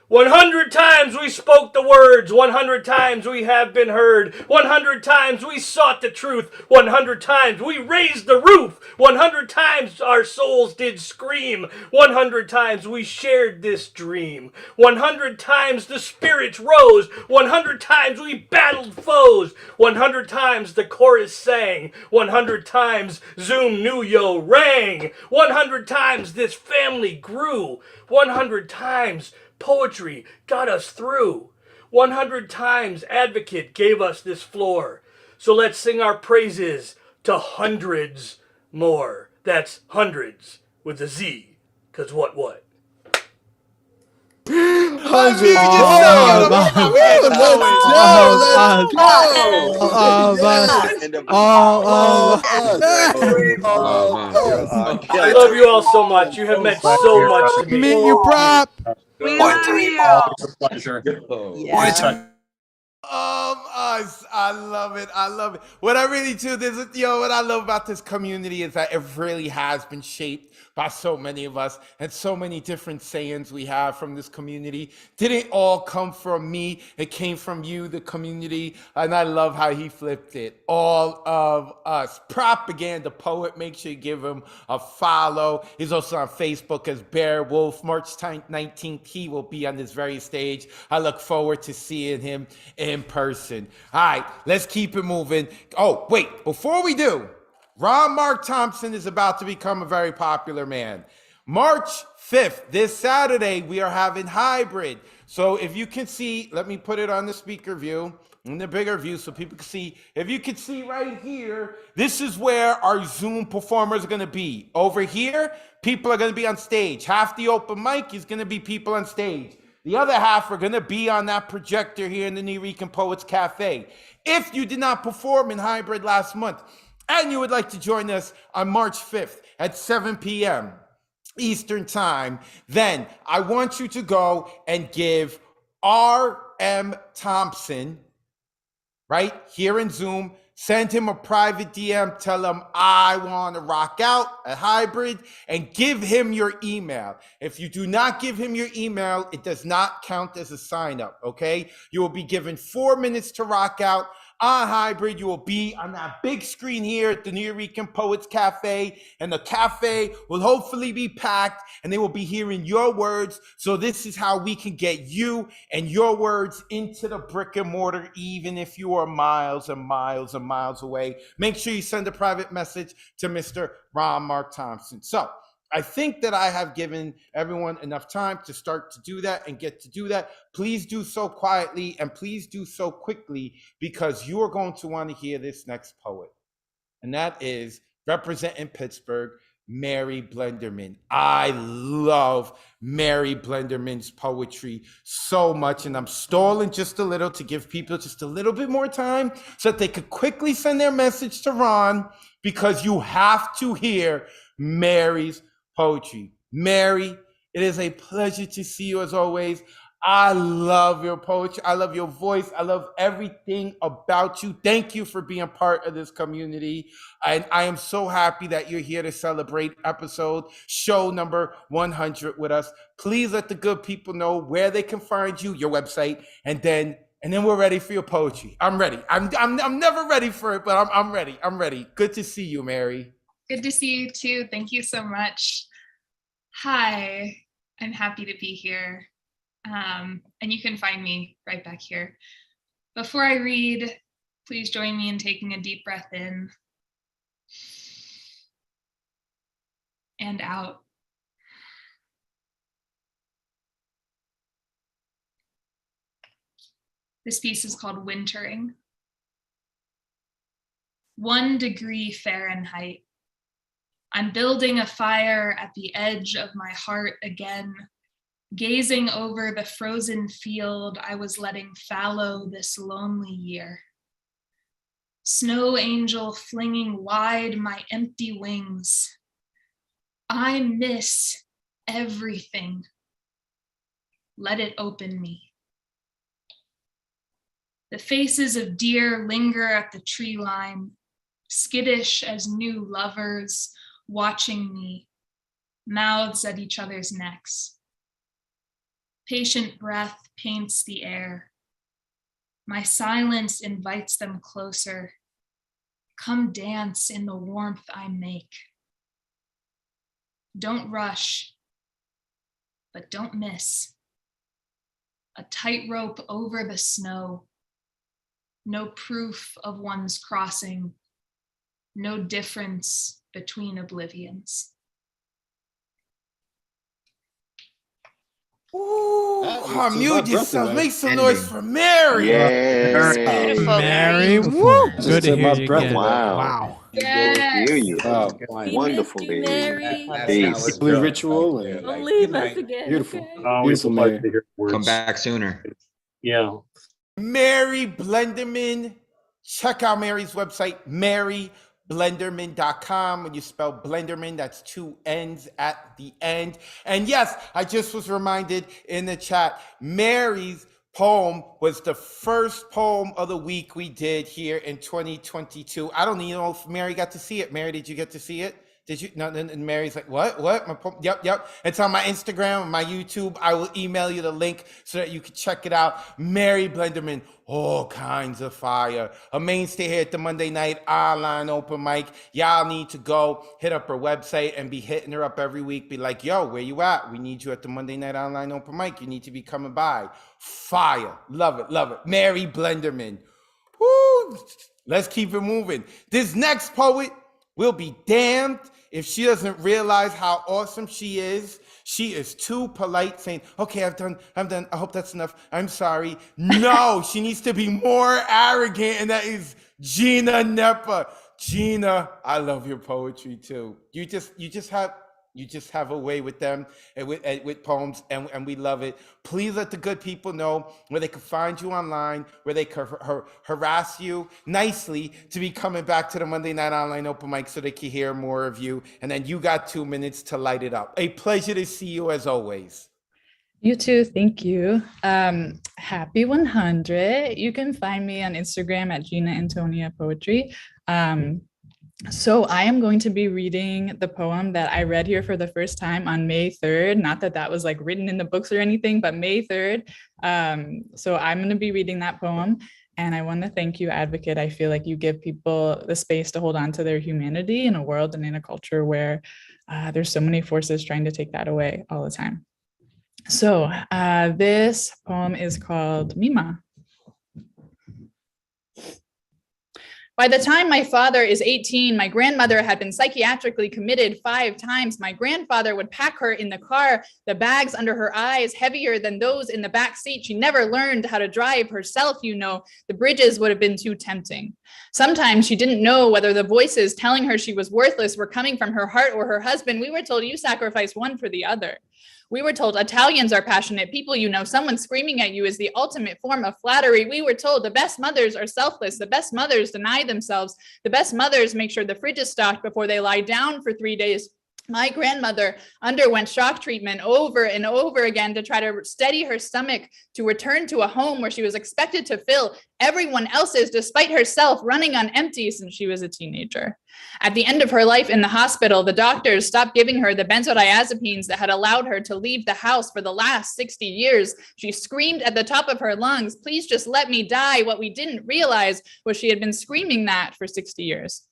100 times we spoke the words, 100 times we have been heard, 100 times we sought the truth, 100 times we raised the roof, 100 times our souls did scream, 100 times we shared this dream, 100 times the spirits rose, 100 times we battled foes, 100 times the chorus sang, 100 times Zoom New Yo rang, 100 times this family grew, 100 times poetry got us through. 100 times Advocate gave us this floor. So let's sing our praises to hundreds more. That's hundreds with a Z. Cause what? I love you all so much. You have meant so much to me. Meet you, Prop. We love you. It's a pleasure. Us. I love it. I love it. What I really do, what I love about this community is that it really has been shaped by so many of us, and so many different sayings we have from this community. Didn't all come from me. It came from you, the community, and I love how he flipped it. All of us. Propaganda Poet. Make sure you give him a follow. He's also on Facebook as Bear Wolf. March 19th, he will be on this very stage. I look forward to seeing him in person. All right, let's keep it moving. Oh, wait, before we do, Ron Mark Thompson is about to become a very popular man. March 5th, this Saturday, we are having hybrid. So if you can see, let me put it on the speaker view, in the bigger view so people can see. If you can see right here, this is where our Zoom performers are going to be. Over here, people are going to be on stage. Half the open mic is going to be people on stage. The other half are going to be on that projector here in the New Rican Poets Cafe. If you did not perform in hybrid last month, and you would like to join us on March 5th at 7 p.m. Eastern Time, then I want you to go and give R.M. Thompson, right here in Zoom, send him a private DM, tell him I want to rock out a hybrid, and give him your email. If you do not give him your email, it does not count as a sign up, okay? You will be given 4 minutes to rock out. On hybrid, you will be on that big screen here at the New Rican Poets Cafe, and the cafe will hopefully be packed, and they will be hearing your words. So this is how we can get you and your words into the brick and mortar, even if you are miles and miles and miles away. Make sure you send a private message to Mr. Ron Mark Thompson. So I think that I have given everyone enough time to start to do that and get to do that. Please do so quietly and please do so quickly, because you are going to want to hear this next poet. And that is, representing Pittsburgh, Mary Blenderman. I love Mary Blenderman's poetry so much, and I'm stalling just a little to give people just a little bit more time so that they could quickly send their message to Ron, because you have to hear Mary's poetry. Mary, it is a pleasure to see you as always. I love your poetry. I love your voice. I love everything about you. Thank you for being part of this community. And I am so happy that you're here to celebrate show number 100 with us. Please let the good people know where they can find you, your website, and then we're ready for your poetry. I'm ready. I'm never ready for it, but I'm ready. I'm ready. Good to see you, Mary. Good to see you too. Thank you so much. Hi, I'm happy to be here. And you can find me right back here. Before I read, please join me in taking a deep breath in and out. This piece is called Wintering. 1 degree Fahrenheit. I'm building a fire at the edge of my heart again, gazing over the frozen field I was letting fallow this lonely year. Snow angel flinging wide my empty wings. I miss everything. Let it open me. The faces of deer linger at the tree line, skittish as new lovers watching me, mouths at each other's necks. Patient breath paints the air. My silence invites them closer. Come dance in the warmth I make. Don't rush, but don't miss. A tightrope over the snow. No proof of one's crossing. No difference between oblivions. Ooh, mute yourself. Make some noise for Mary. Yes. Mary, woo. Good to hear you again. Wow. Yes. Hear you. Wonderful, baby. Peace. Ritual. And Don't leave us again. beautiful. Okay? Beautiful, Mary. Come back sooner. Yeah. Mary Blenderman. Check out Mary's website, maryblenderman.com. When you spell Blenderman, that's 2 N's at the end. And yes, I just was reminded in the chat, Mary's poem was the first poem of the week we did here in 2022. I don't even know if Mary got to see it. Mary, did you get to see it? Did you? No, and Mary's like, what? My poem? Yep. It's on my Instagram and my YouTube. I will email you the link so that you can check it out. Mary Blenderman, all kinds of fire. A mainstay here at the Monday night online open mic. Y'all need to go hit up her website and be hitting her up every week. Be like, yo, where you at? We need you at the Monday night online open mic. You need to be coming by. Fire. Love it. Mary Blenderman. Woo. Let's keep it moving. This next poet will be damned if she doesn't realize how awesome she is. She is too polite, saying, okay, I'm done. I hope that's enough. I'm sorry. No, she needs to be more arrogant, and that is Gina Nepa. Gina, I love your poetry too. You just have a way with them and with poems, and we love it. Please let the good people know where they can find you online, where they can harass you nicely to be coming back to the Monday Night Online Open Mic so they can hear more of you. And then you got 2 minutes to light it up. A pleasure to see you as always. You too, thank you. Happy 100. You can find me on Instagram at Gina Antonia Poetry. So I am going to be reading the poem that I read here for the first time on May 3rd. Not that that was like written in the books or anything, but May 3rd. So I'm going to be reading that poem. And I want to thank you, Advocate. I feel like you give people the space to hold on to their humanity in a world and in a culture where there's so many forces trying to take that away all the time. So this poem is called Mima. By the time my father is 18, my grandmother had been psychiatrically committed 5 times. My grandfather would pack her in the car, the bags under her eyes heavier than those in the back seat. She never learned how to drive herself, you know. The bridges would have been too tempting. Sometimes she didn't know whether the voices telling her she was worthless were coming from her heart or her husband. We were told you sacrifice one for the other. We were told Italians are passionate people, you know, someone screaming at you is the ultimate form of flattery. We were told the best mothers are selfless. The best mothers deny themselves. The best mothers make sure the fridge is stocked before they lie down for 3 days. My grandmother underwent shock treatment over and over again to try to steady her stomach to return to a home where she was expected to fill everyone else's despite herself running on empty since she was a teenager. At the end of her life in the hospital, the doctors stopped giving her the benzodiazepines that had allowed her to leave the house for the last 60 years. She screamed at the top of her lungs, "Please just let me die." What we didn't realize was she had been screaming that for 60 years.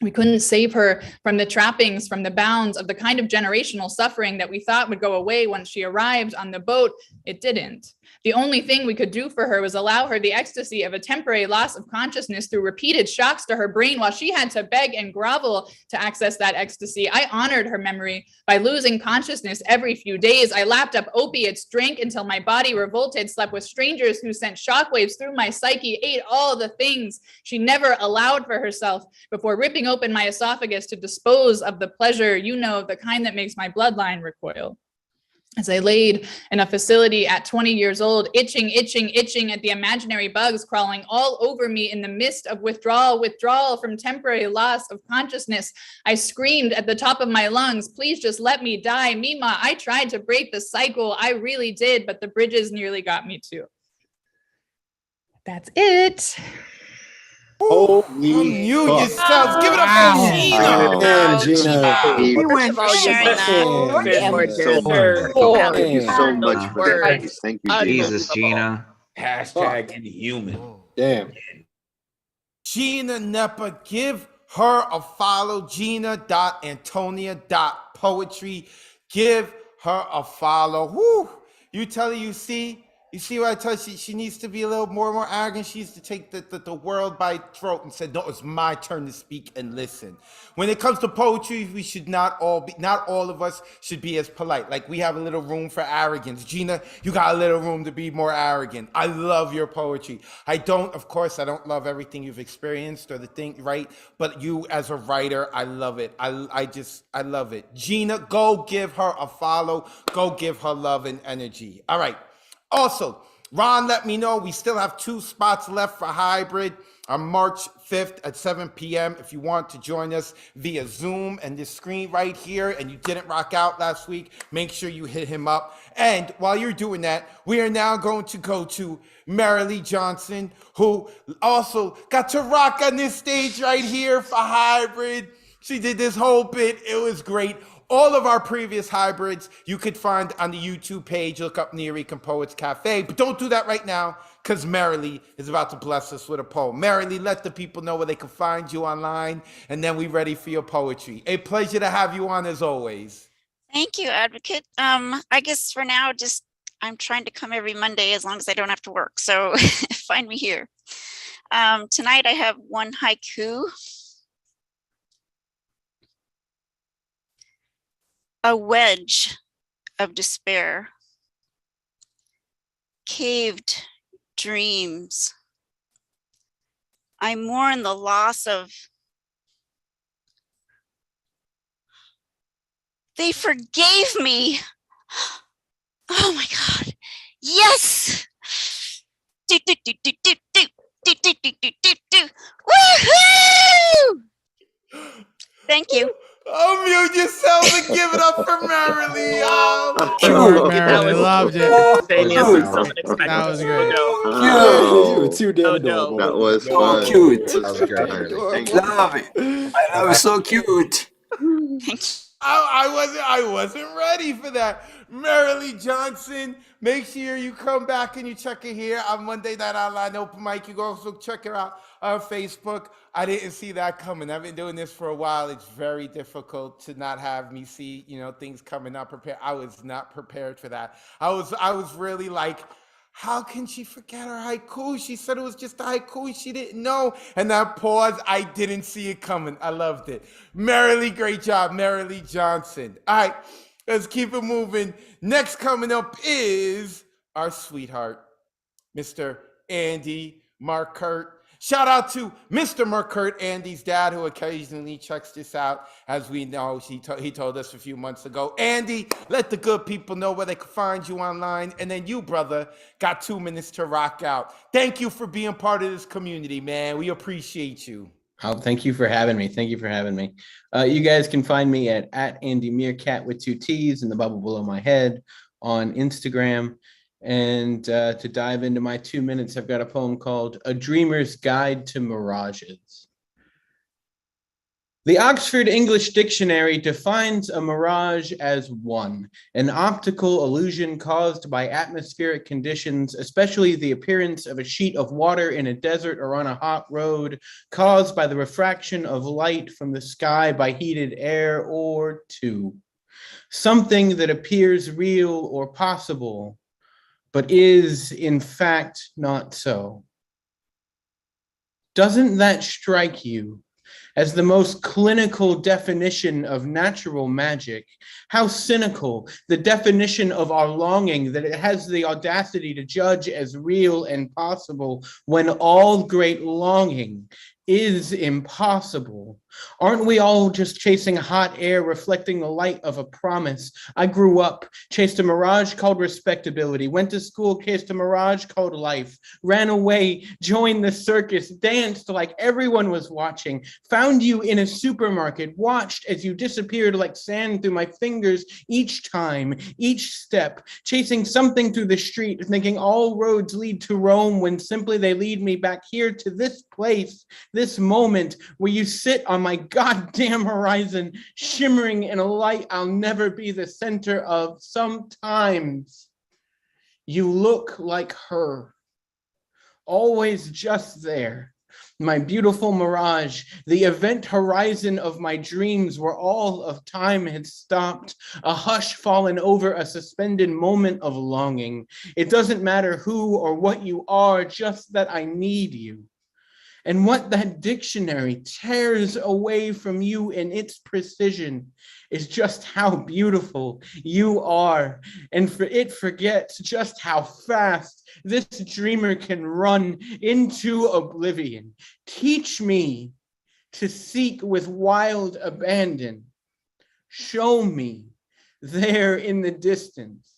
We couldn't save her from the trappings, from the bounds of the kind of generational suffering that we thought would go away once she arrived on the boat. It didn't. The only thing we could do for her was allow her the ecstasy of a temporary loss of consciousness through repeated shocks to her brain while she had to beg and grovel to access that ecstasy. I honored her memory by losing consciousness every few days. I lapped up opiates, drank until my body revolted, slept with strangers who sent shockwaves through my psyche, ate all the things she never allowed for herself before ripping open my esophagus to dispose of the pleasure, you know, the kind that makes my bloodline recoil. As I laid in a facility at 20 years old, itching at the imaginary bugs crawling all over me in the midst of withdrawal from temporary loss of consciousness, I screamed at the top of my lungs, "Please just let me die." Mima, I tried to break the cycle. I really did, but the bridges nearly got me too. That's it. Holy yourselves. Give it up for Gina. Damn, Gina. You went for sharing that. Thank you so much for that. Thank you, Gina. Jesus, Gina. Hashtag inhuman. Damn. Gina Nepa, give her a follow. Gina.Antonia.poetry. Give her a follow. Woo! You tell her you see what I tell you? She needs to be a little more arrogant. She needs to take the world by throat and said, no, it's my turn to speak and listen. When it comes to poetry, we should not all of us should be as polite. Like we have a little room for arrogance. Gina, you got a little room to be more arrogant. I love your poetry. Of course, I don't love everything you've experienced or the thing, right? But you as a writer, I love it. I love it. Gina, go give her a follow. Go give her love and energy. All right. Also, Ron let me know we still have 2 spots left for hybrid on March 5th at 7 p.m. If you want to join us via Zoom and this screen right here and you didn't rock out last week, make sure you hit him up. And while you're doing that, we are now going to go to Marilee Johnson, who also got to rock on this stage right here for hybrid. She did this whole bit. It was great. All of our previous hybrids you could find on the YouTube page. Look up Nuyorican Poets Cafe. But don't do that right now because Marilee is about to bless us with a poem. Marilee, let the people know where they can find you online, and then we're ready for your poetry. A pleasure to have you on as always. Thank you, Advocate. I guess for now, I'm trying to come every Monday as long as I don't have to work. So find me here. Tonight I have one haiku. A wedge of despair, caved dreams. I mourn the loss of. They forgave me. Oh my God. Yes. Woohoo! Thank you. Unmute yourself and give it up for Marilee. Marilee, loved it. That was great. You were too damn adorable. That was fun. Cute. Thank Love it. I love it. So cute. I wasn't ready for that. Marilee Johnson, make sure you come back and you check it here on Monday Night Online Open Mic. You can also check it out on Facebook. I didn't see that coming. I've been doing this for a while. It's very difficult to not have me see, things coming up prepared. I was not prepared for that. I was really like, How can she forget her haiku? She said it was just a haiku. She didn't know. And that pause, I didn't see it coming. I loved it. Merrily, great job, Merrily Johnson. All right, let's keep it moving. Next coming up is our sweetheart, Mr. Andy Markert. Shout out to Mr. Markert, Andy's dad, who occasionally checks this out. As we know, he told us a few months ago. Andy, let the good people know where they can find you online. And then you, brother, got 2 minutes to rock out. Thank you for being part of this community, man. We appreciate you. Oh, thank you for having me. Thank you for having me. You guys can find me at Andy Meerkat with 2 T's and the bubble below my head on Instagram. And to dive into my 2 minutes, I've got a poem called A Dreamer's Guide to Mirages. The Oxford English Dictionary defines a mirage as one, an optical illusion caused by atmospheric conditions, especially the appearance of a sheet of water in a desert or on a hot road, caused by the refraction of light from the sky by heated air, or 2, something that appears real or possible, but is in fact not so. Doesn't that strike you as the most clinical definition of natural magic? How cynical the definition of our longing, that it has the audacity to judge as real and possible when all great longing is impossible. Aren't we all just chasing hot air, reflecting the light of a promise? I grew up, chased a mirage called respectability, went to school, chased a mirage called life, ran away, joined the circus, danced like everyone was watching, found you in a supermarket, watched as you disappeared like sand through my fingers each time, each step, chasing something through the street, thinking all roads lead to Rome when simply they lead me back here to this place, this moment where you sit on my goddamn horizon, shimmering in a light I'll never be the center of. Sometimes you look like her, always just there. My beautiful mirage, the event horizon of my dreams where all of time had stopped, a hush fallen over a suspended moment of longing. It doesn't matter who or what you are, just that I need you. And what that dictionary tears away from you in its precision is just how beautiful you are. And it forgets just how fast this dreamer can run into oblivion. Teach me to seek with wild abandon. Show me there in the distance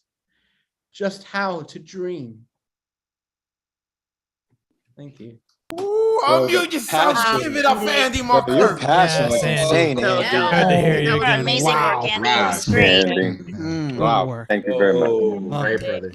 just how to dream. Thank you. Ooh, unmute yourself. Give it up for Andy Markert. Your passion was insane, Andy. Good to hear you again. Amazing work, Andy. It was great. Wow, thank you very much. Great, brother.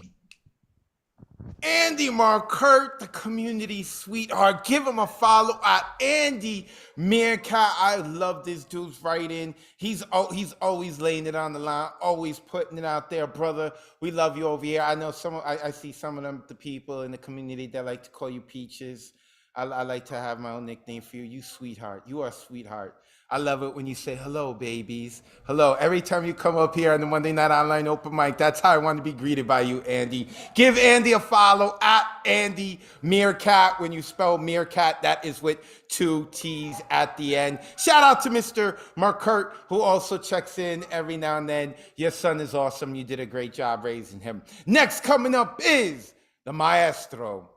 Andy Markert, the community sweetheart. Give him a follow at Andy Meerkat. I love this dude's writing. He's always laying it on the line, always putting it out there, brother. We love you over here. I know I see some of the people in the community that like to call you Peaches. I like to have my own nickname for you. You sweetheart. You are a sweetheart. I love it when you say hello, babies. Hello. Every time you come up here on the Monday Night Online Open Mic, that's how I want to be greeted by you, Andy. Give Andy a follow at Andy Meerkat. When you spell Meerkat, that is with 2 T's at the end. Shout out to Mr. Markert, who also checks in every now and then. Your son is awesome. You did a great job raising him. Next coming up is the maestro,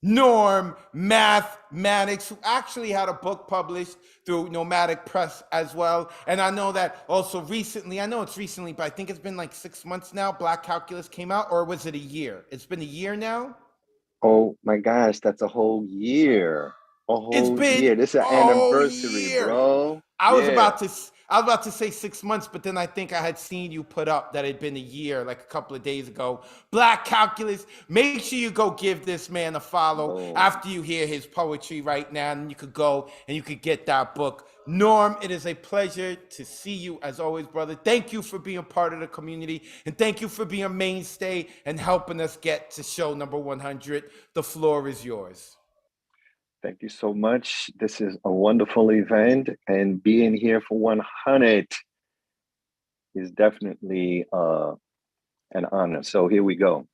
Norm Mathematics, who actually had a book published through Nomadic Press as well. And I know that also recently, but I think it's been like 6 months now, Black Calculus came out, or was it a year? It's been a year now? Oh my gosh, that's a whole year. A whole year. This is an anniversary, bro. I was about to say 6 months, but then I think I had seen you put up that it had been a year, like a couple of days ago. Black Calculus. Make sure you go give this man a follow after you hear his poetry right now, and you could go and you could get that book. Norm, it is a pleasure to see you as always, brother. Thank you for being part of the community, and thank you for being a mainstay and helping us get to show number 100. The floor is yours. Thank you so much. This is a wonderful event, and being here for 100 is definitely an honor. So here we go.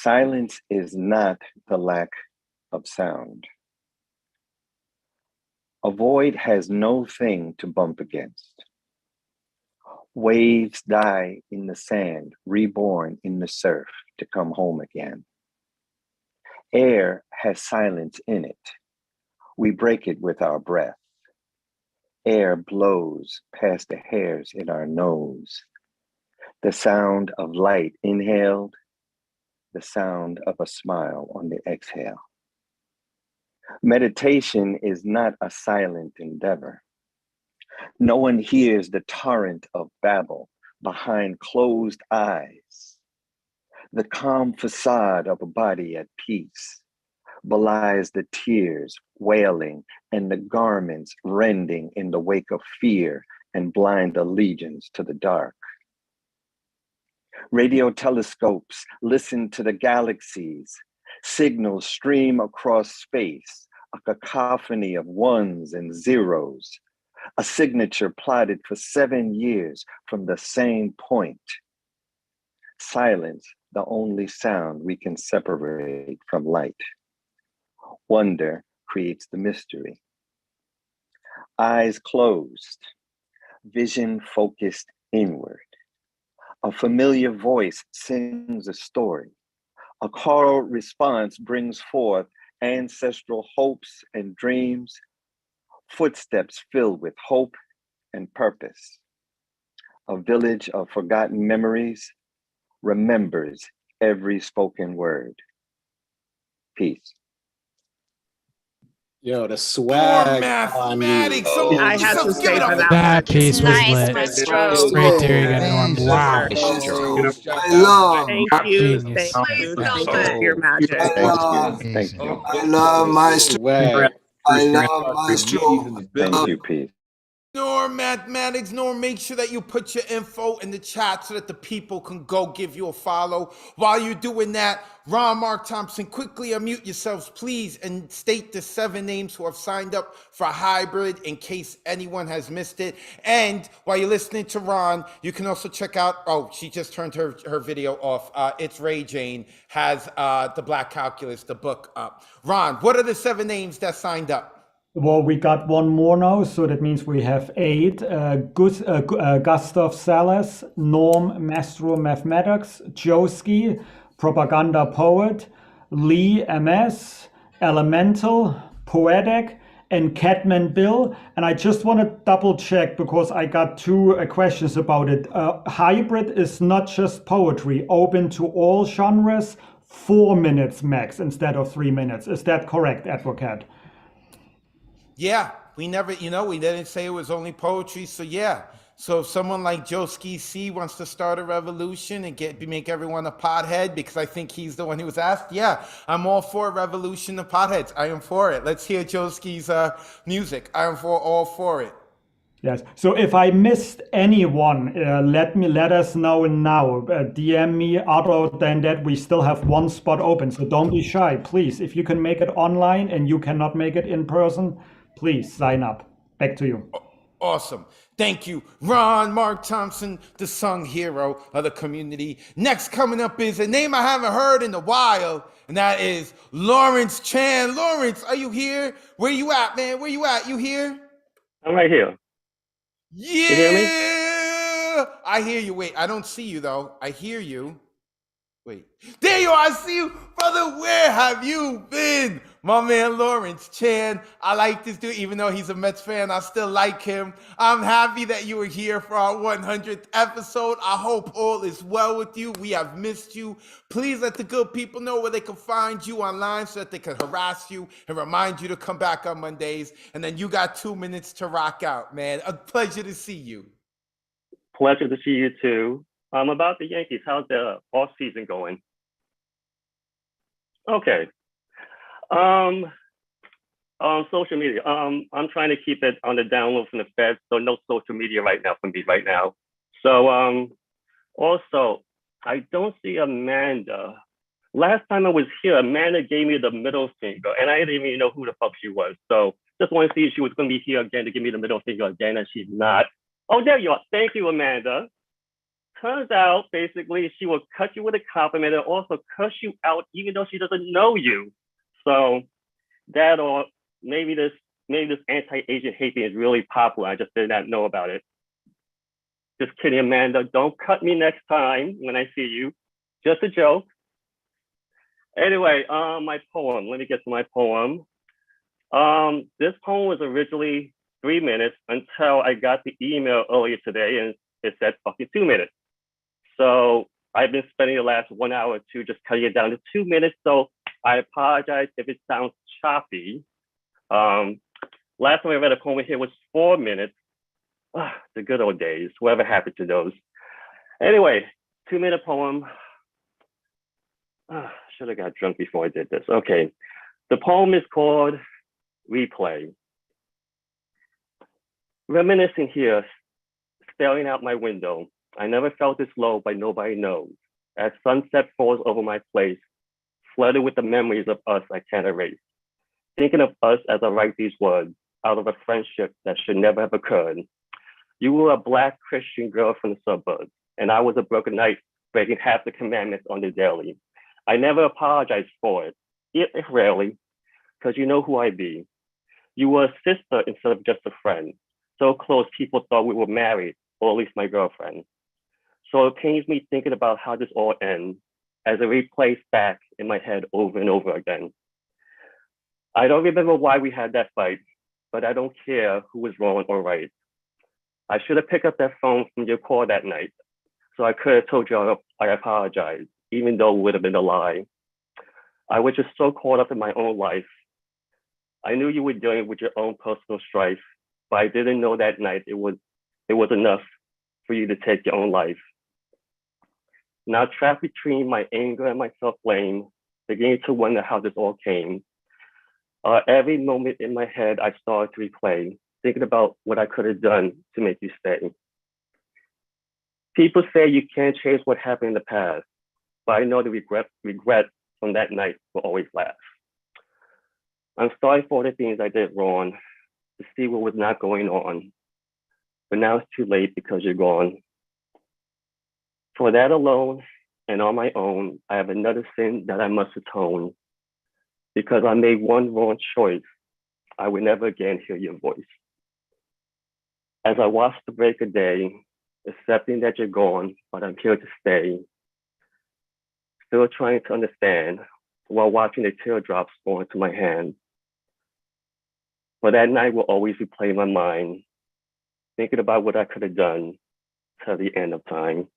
Silence is not the lack of sound. A void has no thing to bump against. Waves die in the sand, reborn in the surf to come home again. Air has silence in it. We break it with our breath. Air blows past the hairs in our nose. The sound of light inhaled, the sound of a smile on the exhale. Meditation is not a silent endeavor. No one hears the torrent of babble behind closed eyes. The calm facade of a body at peace belies the tears wailing and the garments rending in the wake of fear and blind allegiance to the dark. Radio telescopes listen to the galaxies. Signals stream across space, a cacophony of ones and zeros, a signature plotted for 7 years from the same point. Silence, the only sound we can separate from light. Wonder creates the mystery. Eyes closed, vision focused inward. A familiar voice sings a story. A choral response brings forth ancestral hopes and dreams, footsteps filled with hope and purpose. A village of forgotten memories remembers every spoken word. Peace. Yo, the swag. Mathematics. I had to stay for that. That piece was Nice, lit. maestro. Straight there, you got Norm. Wow. I love. Thank you. Genius. Thank you so much. Your magic. Thank you. I love Maestro. Swag. I love Maestro. Thank you, Peace. Norm, mathematics. Norm, make sure that you put your info in the chat so that the people can go give you a follow. While you're doing that, Ron, Mark Thompson, quickly unmute yourselves, please, and state the 7 names who have signed up for a hybrid in case anyone has missed it. And while you're listening to Ron, you can also check out, oh, she just turned her video off. It's Ray Jane has the Black Calculus, the book up. Ron, what are the 7 names that signed up? Well, we got one more now, so that means we have 8. Gustav Salas, Norm, Maestro Mathematics, Joski, Propaganda Poet, Lee, MS, Elemental, Poetic, and Catman Bill. And I just want to double check because I got 2 questions about it. Hybrid is not just poetry, open to all genres, 4 minutes max instead of 3 minutes. Is that correct, Advocate? Yeah, we didn't say it was only poetry, so yeah. So if someone like Joski C wants to start a revolution and make everyone a pothead, because I think he's the one who was asked, yeah, I'm all for a revolution of potheads. I am for it. Let's hear Joski's music. I am all for it. Yes. So if I missed anyone, let us know now. DM me. Other than that, we still have 1 spot open. So don't be shy, please. If you can make it online and you cannot make it in person, please sign up. Back to you. Awesome. Thank you, Ron Mark Thompson, the sung hero of the community. Next coming up is a name I haven't heard in a while, and that is Lawrence Chan. Lawrence, are you here? Where you at, man? Where you at? You here? I'm right here. Yeah. You hear me? I hear you. Wait, I don't see you though. I hear you. Wait. There you are. I see you. Brother, where have you been? My man Lawrence Chan. I like this dude, even though he's a Mets fan, I still like him. I'm happy that you were here for our 100th episode. I hope all is well with you. We have missed you. Please let the good people know where they can find you online so that they can harass you and remind you to come back on Mondays. And then you got 2 minutes to rock out, man. A pleasure to see you. Pleasure to see you too. About the Yankees, how's the off season going? Okay. Social media. I'm trying to keep it on the download from the Fed, so no social media right now for me right now. So also, I don't see Amanda. Last time I was here, Amanda gave me the middle finger, and I didn't even know who the fuck she was. So just want to see if she was going to be here again to give me the middle finger again, and she's not. Oh, there you are. Thank you, Amanda. turns out, basically, she will cut you with a compliment and also cuss you out even though she doesn't know you. So that, or maybe this anti-Asian hate thing is really popular. I just did not know about it. Just kidding, Amanda. Don't cut me next time when I see you. Just a joke. Anyway, my poem. Let me get to my poem. This poem was originally 3 minutes until I got the email earlier today and it said fucking 2 minutes. So I've been spending the last 1 hour or two just cutting it down to 2 minutes. So I apologize if it sounds choppy. Last time I read a poem here was 4 minutes. The good old days, whatever happened to those. Anyway, 2-minute poem. Should have got drunk before I did this. Okay, the poem is called Replay. Reminiscing here, staring out my window. I never felt this low, but nobody knows. As sunset falls over my place, flooded with the memories of us I can't erase. Thinking of us as I write these words, out of a friendship that should never have occurred. You were a Black Christian girl from the suburbs, and I was a broken knight breaking half the commandments on the daily. I never apologized for it, if rarely, because you know who I be. You were a sister instead of just a friend. So close people thought we were married, or at least my girlfriend. So it pains me thinking about how this all ends as it replays back in my head over and over again. I don't remember why we had that fight, but I don't care who was wrong or right. I should have picked up that phone from your call that night, so I could have told you I apologize, even though it would have been a lie. I was just so caught up in my own life. I knew you were dealing with your own personal strife, but I didn't know that night it was enough for you to take your own life. Now trapped between my anger and my self-blame, beginning to wonder how this all came. Every moment in my head, I started to replay, thinking about what I could have done to make you stay. People say you can't change what happened in the past, but I know the regret from that night will always last. I'm sorry for the things I did wrong, to see what was not going on, but now it's too late because you're gone. For that alone and on my own, I have another sin that I must atone. Because I made one wrong choice, I will never again hear your voice. As I watch the break of day, accepting that you're gone, but I'm here to stay. Still trying to understand while watching the teardrops fall into my hand. But that night will always replay my mind, thinking about what I could have done till the end of time.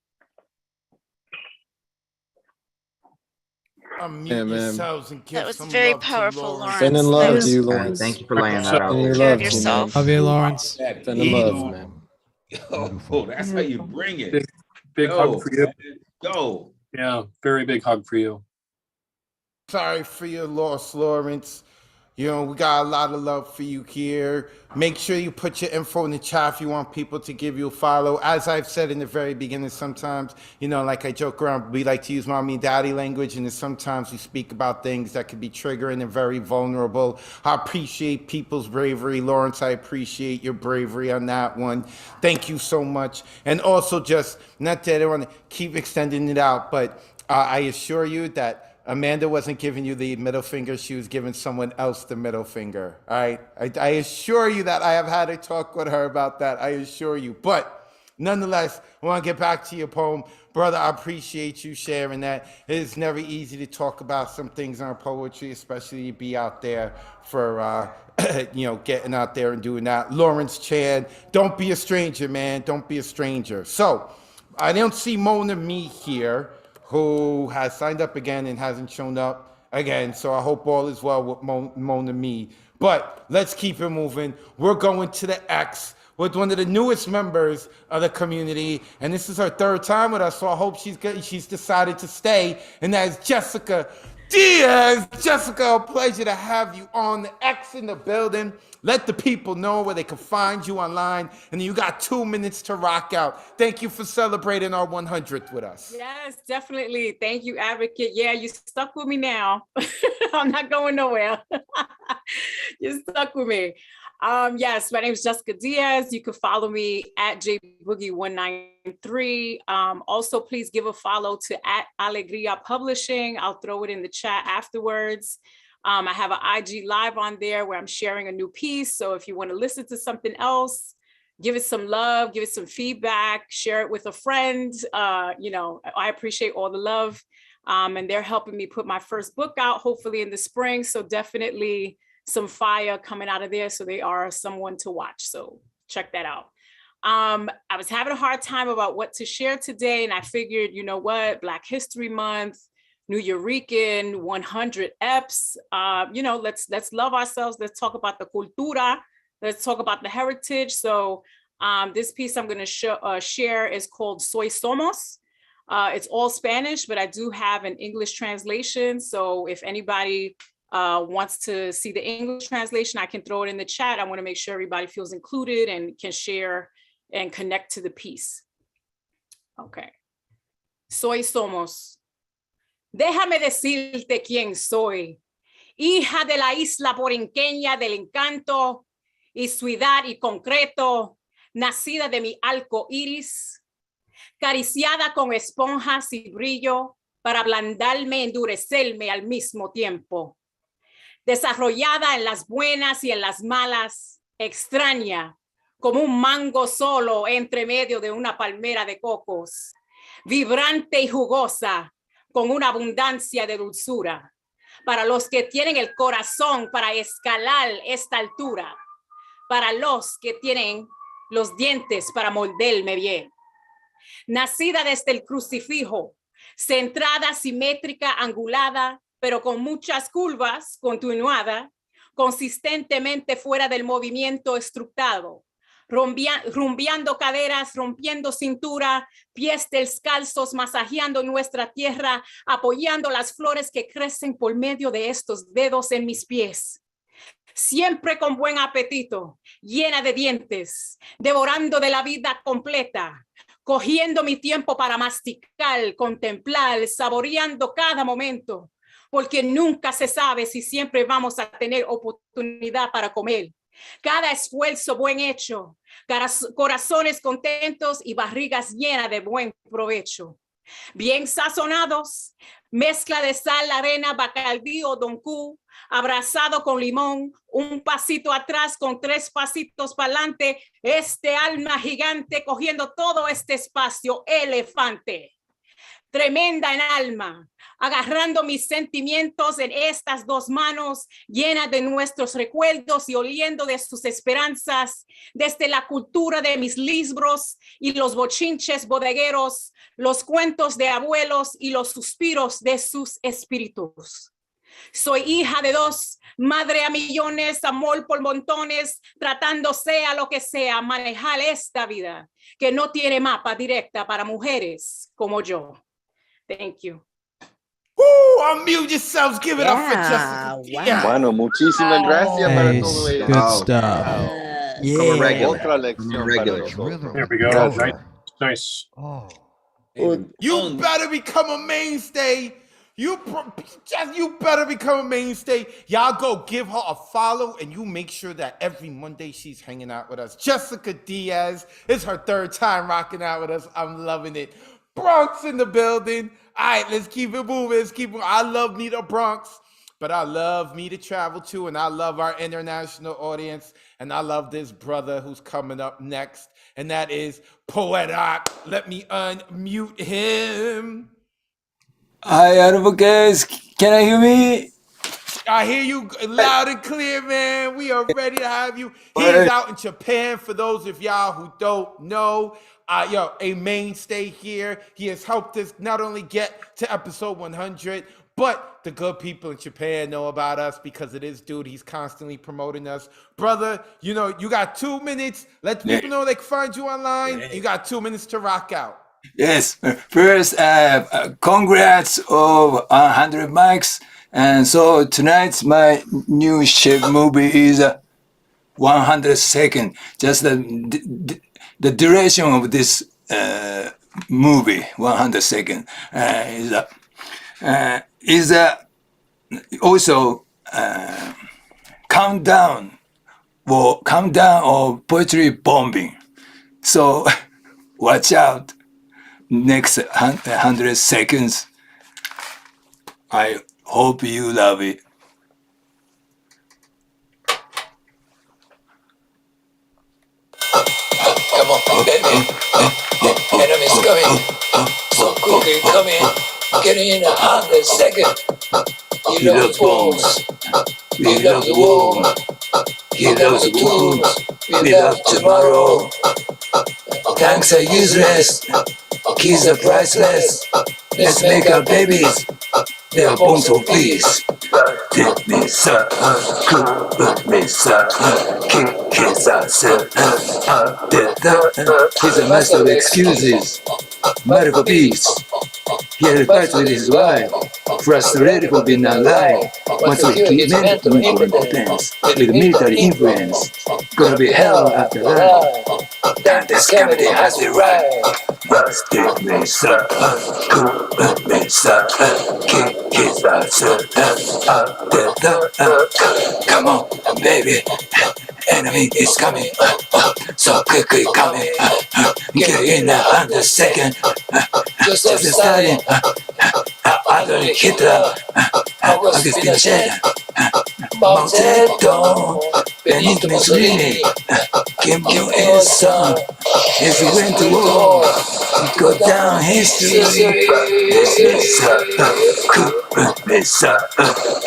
Unmute yourselves and give That was some very love to powerful, Lawrence. Lawrence. love That to you, was Lawrence. Thank you for laying that out. Sending care love of to you, yourself. Love you, Lawrence. Sending love, man. Oh, that's how you bring it. Big hug Go, for you. man. Go. Yeah, very big hug for you. Sorry for your loss, Lawrence. You know, we got a lot of love for you here. Make sure you put your info in the chat if you want people to give you a follow. As I've said in the very beginning, sometimes, you know, like I joke around, we like to use mommy and daddy language, and then sometimes we speak about things that could be triggering and very vulnerable. I appreciate people's bravery. Lawrence, I appreciate your bravery on that one. Thank you so much. And also just, not that I want to keep extending it out, but I assure you that Amanda wasn't giving you the middle finger. She was giving someone else the middle finger. All right. I assure you that I have had a talk with her about that. I assure you. But nonetheless, I want to get back to your poem. Brother, I appreciate you sharing that. It is never easy to talk about some things in our poetry, especially to be out there for, you know, getting out there and doing that. Lawrence Chan, don't be a stranger, man. Don't be a stranger. So I don't see Mona Me here, who has signed up again and hasn't shown up again. So I hope all is well with Mona Me. But let's keep it moving. We're going to the X with one of the newest members of the community. And this is her third time with us, so I hope she's decided to stay. And that is Jessica Diaz. Jessica, a pleasure to have you on the X in the building. Let the people know where they can find you online. And you got 2 minutes to rock out. Thank you for celebrating our 100th with us. Yes, definitely. Thank you, Advocate. Yeah, you stuck with me now. I'm not going nowhere. You stuck with me. Yes, my name is Jessica Diaz. You can follow me at jboogie193. Also, please give a follow to at Alegria Publishing. I'll throw it in the chat afterwards. I have an IG live on there where I'm sharing a new piece. So if you want to listen to something else, give it some love, give it some feedback, share it with a friend. I appreciate all the love. And they're helping me put my first book out, hopefully in the spring. So definitely some fire coming out of there. So they are someone to watch. So check that out. I was having a hard time about what to share today. And I figured, you know what, Black History Month, New Eurekan, 100 EPs, let's love ourselves. Let's talk about the cultura. Let's talk about the heritage. So this piece I'm going to share is called Soy Somos. It's all Spanish, but I do have an English translation. So if anybody wants to see the English translation, I can throw it in the chat. I want to make sure everybody feels included and can share and connect to the piece. Okay. Soy Somos. Déjame decirte quién soy. Hija de la isla borinqueña del encanto y ciudad y concreto, nacida de mi arco iris, cariciada con esponjas y brillo para ablandarme, endurecerme al mismo tiempo. Desarrollada en las buenas y en las malas, extraña como un mango solo entre medio de una palmera de cocos, vibrante y jugosa con una abundancia de dulzura. Para los que tienen el corazón para escalar esta altura, para los que tienen los dientes para morderme bien. Nacida desde el crucifijo, centrada, simétrica, angulada, pero con muchas curvas, continuada, consistentemente fuera del movimiento estructurado, rumbeando caderas, rompiendo cintura, pies descalzos, masajeando nuestra tierra, apoyando las flores que crecen por medio de estos dedos en mis pies. Siempre con buen apetito, llena de dientes, devorando de la vida completa, cogiendo mi tiempo para masticar, contemplar, saboreando cada momento, porque nunca se sabe si siempre vamos a tener oportunidad para comer. Cada esfuerzo buen hecho, corazones contentos y barrigas llenas de buen provecho. Bien sazonados, mezcla de sal, arena, bacardí o doncú, abrazado con limón, un pasito atrás con 3 pasitos para adelante, este alma gigante cogiendo todo este espacio, elefante. Tremenda en alma, agarrando mis sentimientos en estas 2 manos, llenas de nuestros recuerdos y oliendo de sus esperanzas, desde la cultura de mis libros y los bochinches bodegueros, los cuentos de abuelos y los suspiros de sus espíritus. Soy hija de 2, madre a millones, amor por montones, tratando sea lo que sea, manejar esta vida que no tiene mapa directa para mujeres como yo. Thank you. Unmute yourselves. Give it up for Jessica. Wow. Bueno, muchísimas gracias para todo ello. Good stuff. Como regular. Otra lección para nosotros. There we go. Nice. You better become a mainstay. You better become a mainstay. Y'all go give her a follow and you make sure that every Monday she's hanging out with us. Jessica Diaz. It's her 3rd time rocking out with us. I'm loving it. Bronx in the building. All right, let's keep it moving. Let's keep it. I love me the Bronx, but I love me to travel to, and I love our international audience, and I love this brother who's coming up next, and that is Poetic. Let me unmute him. Hi, advocates. Can I hear me? I hear you loud and clear, man. We are ready to have you. He is out in Japan, for those of y'all who don't know. A mainstay here. He has helped us not only get to episode 100, but the good people in Japan know about us because of this dude. He's constantly promoting us. Brother, you got 2 minutes. Let people know they can find you online. You got 2 minutes to rock out. Yes. First, congrats of 100 mics. And so tonight's my new ship movie is 100 seconds. Just the duration of this movie, 100 seconds, is also countdown will come down on poetry bombing. So watch out. Next 100 seconds. I hope you love it. Come on, baby. Enemy's coming. So quickly coming. Getting in 100 seconds. He loves bombs. We love the war. He loves the tools. We love tomorrow. Tanks are useless. Kids are priceless. Let's make our babies. They are born so please. Take me, sir. Cook me, sir. Kick his ass. He's a master of excuses. Mother for peace. He had a fight with his wife. Frustrated for being alive. Wants to keep mental impotence with military influence. Gonna be hell after that. Dante's comedy has the right. Must take me, sir. Cook me, sir. Kick his ass. Come on, baby. Enemy is coming. So quickly coming. Get in 100 seconds. Joseph Stalin. Adolf Hitler. August Pinochet. Mao Zedong. Benito Mussolini. Kim Il-sung. If he went to war, he go down history. Mesa,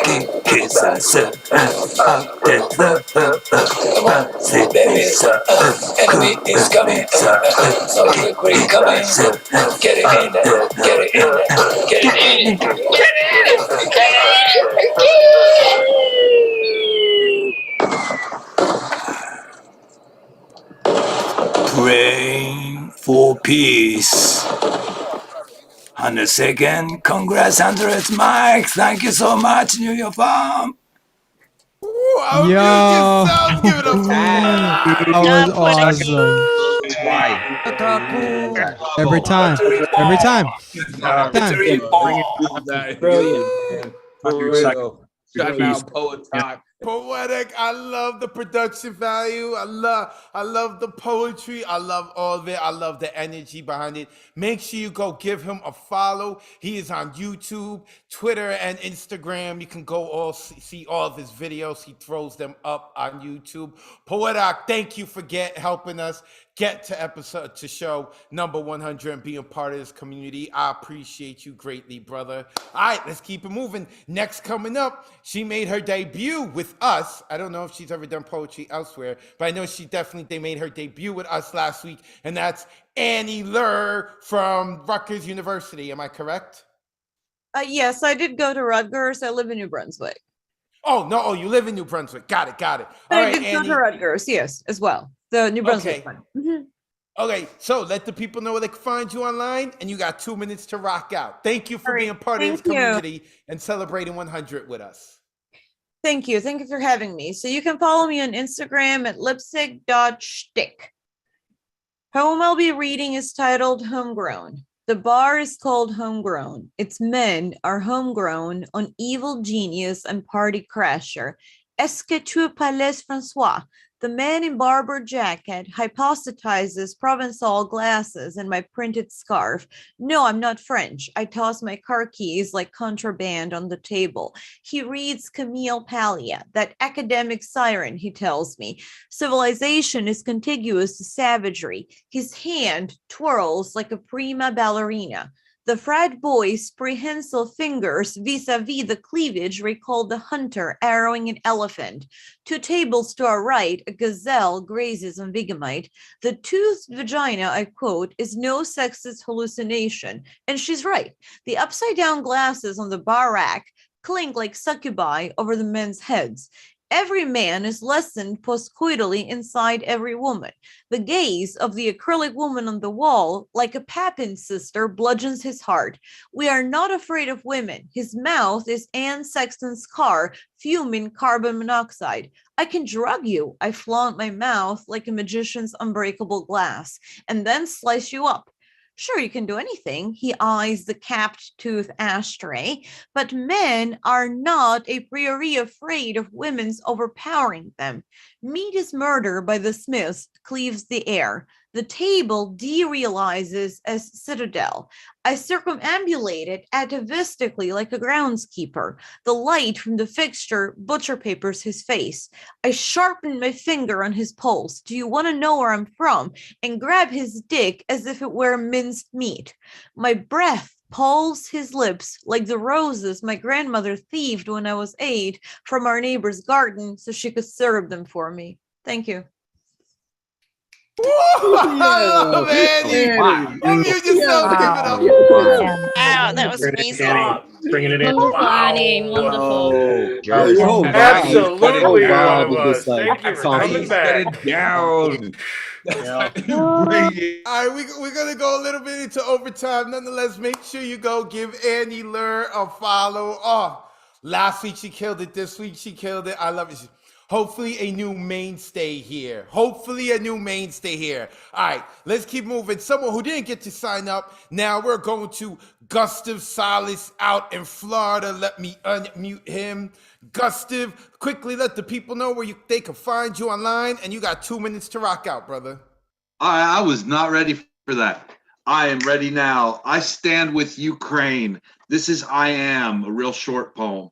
King Kisa, say baby, enemy is coming, so quickly coming. Get it in there, get it in there, get it in, get it in, get it in. Praying for peace. 100 seconds. Congrats, 100 Mike. Thank you so much, New York Farm. Yo, that was awesome. Every time. Brilliant. Shut down Poet Talk. Poetic. I love the production value. I love the poetry. I love all of it. I love the energy behind it. Make sure you go give him a follow. He is on YouTube, Twitter, and Instagram. You can go see all of his videos. He throws them up on YouTube. Poetic, thank you for helping us get to show number 100 and being part of this community. I appreciate you greatly, brother. All right, let's keep it moving. Next coming up, she made her debut with us. I don't know if she's ever done poetry elsewhere, but I know they made her debut with us last week, and that's Annie Lur from Rutgers University. Am I correct? Yes, I did go to Rutgers. I live in New Brunswick. Oh, no. Oh, you live in New Brunswick. Got it. All I right, did Annie. go to Rutgers, yes, as well. The New Brunswick Okay. one. Okay, so let the people know where they can find you online, and you got 2 minutes to rock out. Thank you for being part of this community and celebrating 100 with us. Thank you. Thank you for having me. So you can follow me on Instagram at lipstick.shtick. Poem I'll be reading is titled Homegrown. The bar is called Homegrown. Its men are homegrown on evil genius and party crasher. Est-ce que tu parles François? The man in barber jacket hypostatizes Provençal glasses and my printed scarf. No, I'm not French. I toss my car keys like contraband on the table. He reads Camille Paglia, that academic siren, he tells me. Civilization is contiguous to savagery. His hand twirls like a prima ballerina. The frat boy's prehensile fingers vis-a-vis the cleavage recall the hunter arrowing an elephant. 2 tables to our right, a gazelle grazes on Vegemite. The toothed vagina, I quote, is no sexist hallucination. And she's right. The upside-down glasses on the bar rack clink like succubi over the men's heads. Every man is lessened postcoitally inside every woman. The gaze of the acrylic woman on the wall, like a Papin sister, bludgeons his heart. We are not afraid of women. His mouth is Anne Sexton's car, fuming carbon monoxide. I can drug you. I flaunt my mouth like a magician's unbreakable glass, and then slice you up. Sure, you can do anything. He eyes the capped tooth ashtray, but men are not a priori afraid of women's overpowering them. Meat is murder by the Smiths cleaves the air. The table derealizes as citadel. I circumambulate it atavistically like a groundskeeper. The light from the fixture butcher papers his face. I sharpen my finger on his pulse. Do you want to know where I'm from? And grab his dick as if it were minced meat. My breath pulls his lips like the roses my grandmother thieved when I was 8 from our neighbor's garden so she could serve them for me. Thank you. I love Annie. Wow. Unmute yourself, give it up. Wow, that was amazing. Bringing it in. So Wow. funny, wonderful. Absolutely wow. one of us. Thank you for coming back. Down. All right, we're gonna go a little bit into overtime. Nonetheless, make sure you go give Annie Lur a follow. Oh, last week she killed it. This week she killed it. I love it. Hopefully a new mainstay here. Hopefully a new mainstay here. All right, let's keep moving. Someone who didn't get to sign up. Now we're going to Gustav Salas out in Florida. Let me unmute him. Gustav, quickly let the people know where they can find you online, and you got 2 minutes to rock out, brother. I was not ready for that. I am ready now. I stand with Ukraine. This is I Am, a real short poem.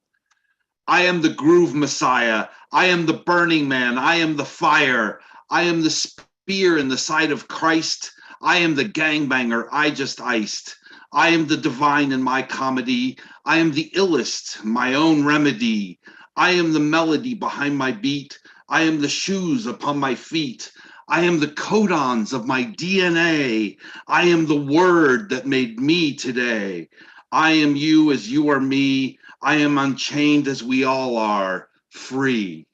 I am the groove messiah. I am the burning man. I am the fire. I am the spear in the side of Christ. I am the gangbanger I just iced. I am the divine in my comedy. I am the illest, my own remedy. I am the melody behind my beat. I am the shoes upon my feet. I am the codons of my DNA. I am the word that made me today. I am you as you are me. I am unchained as we all are, free.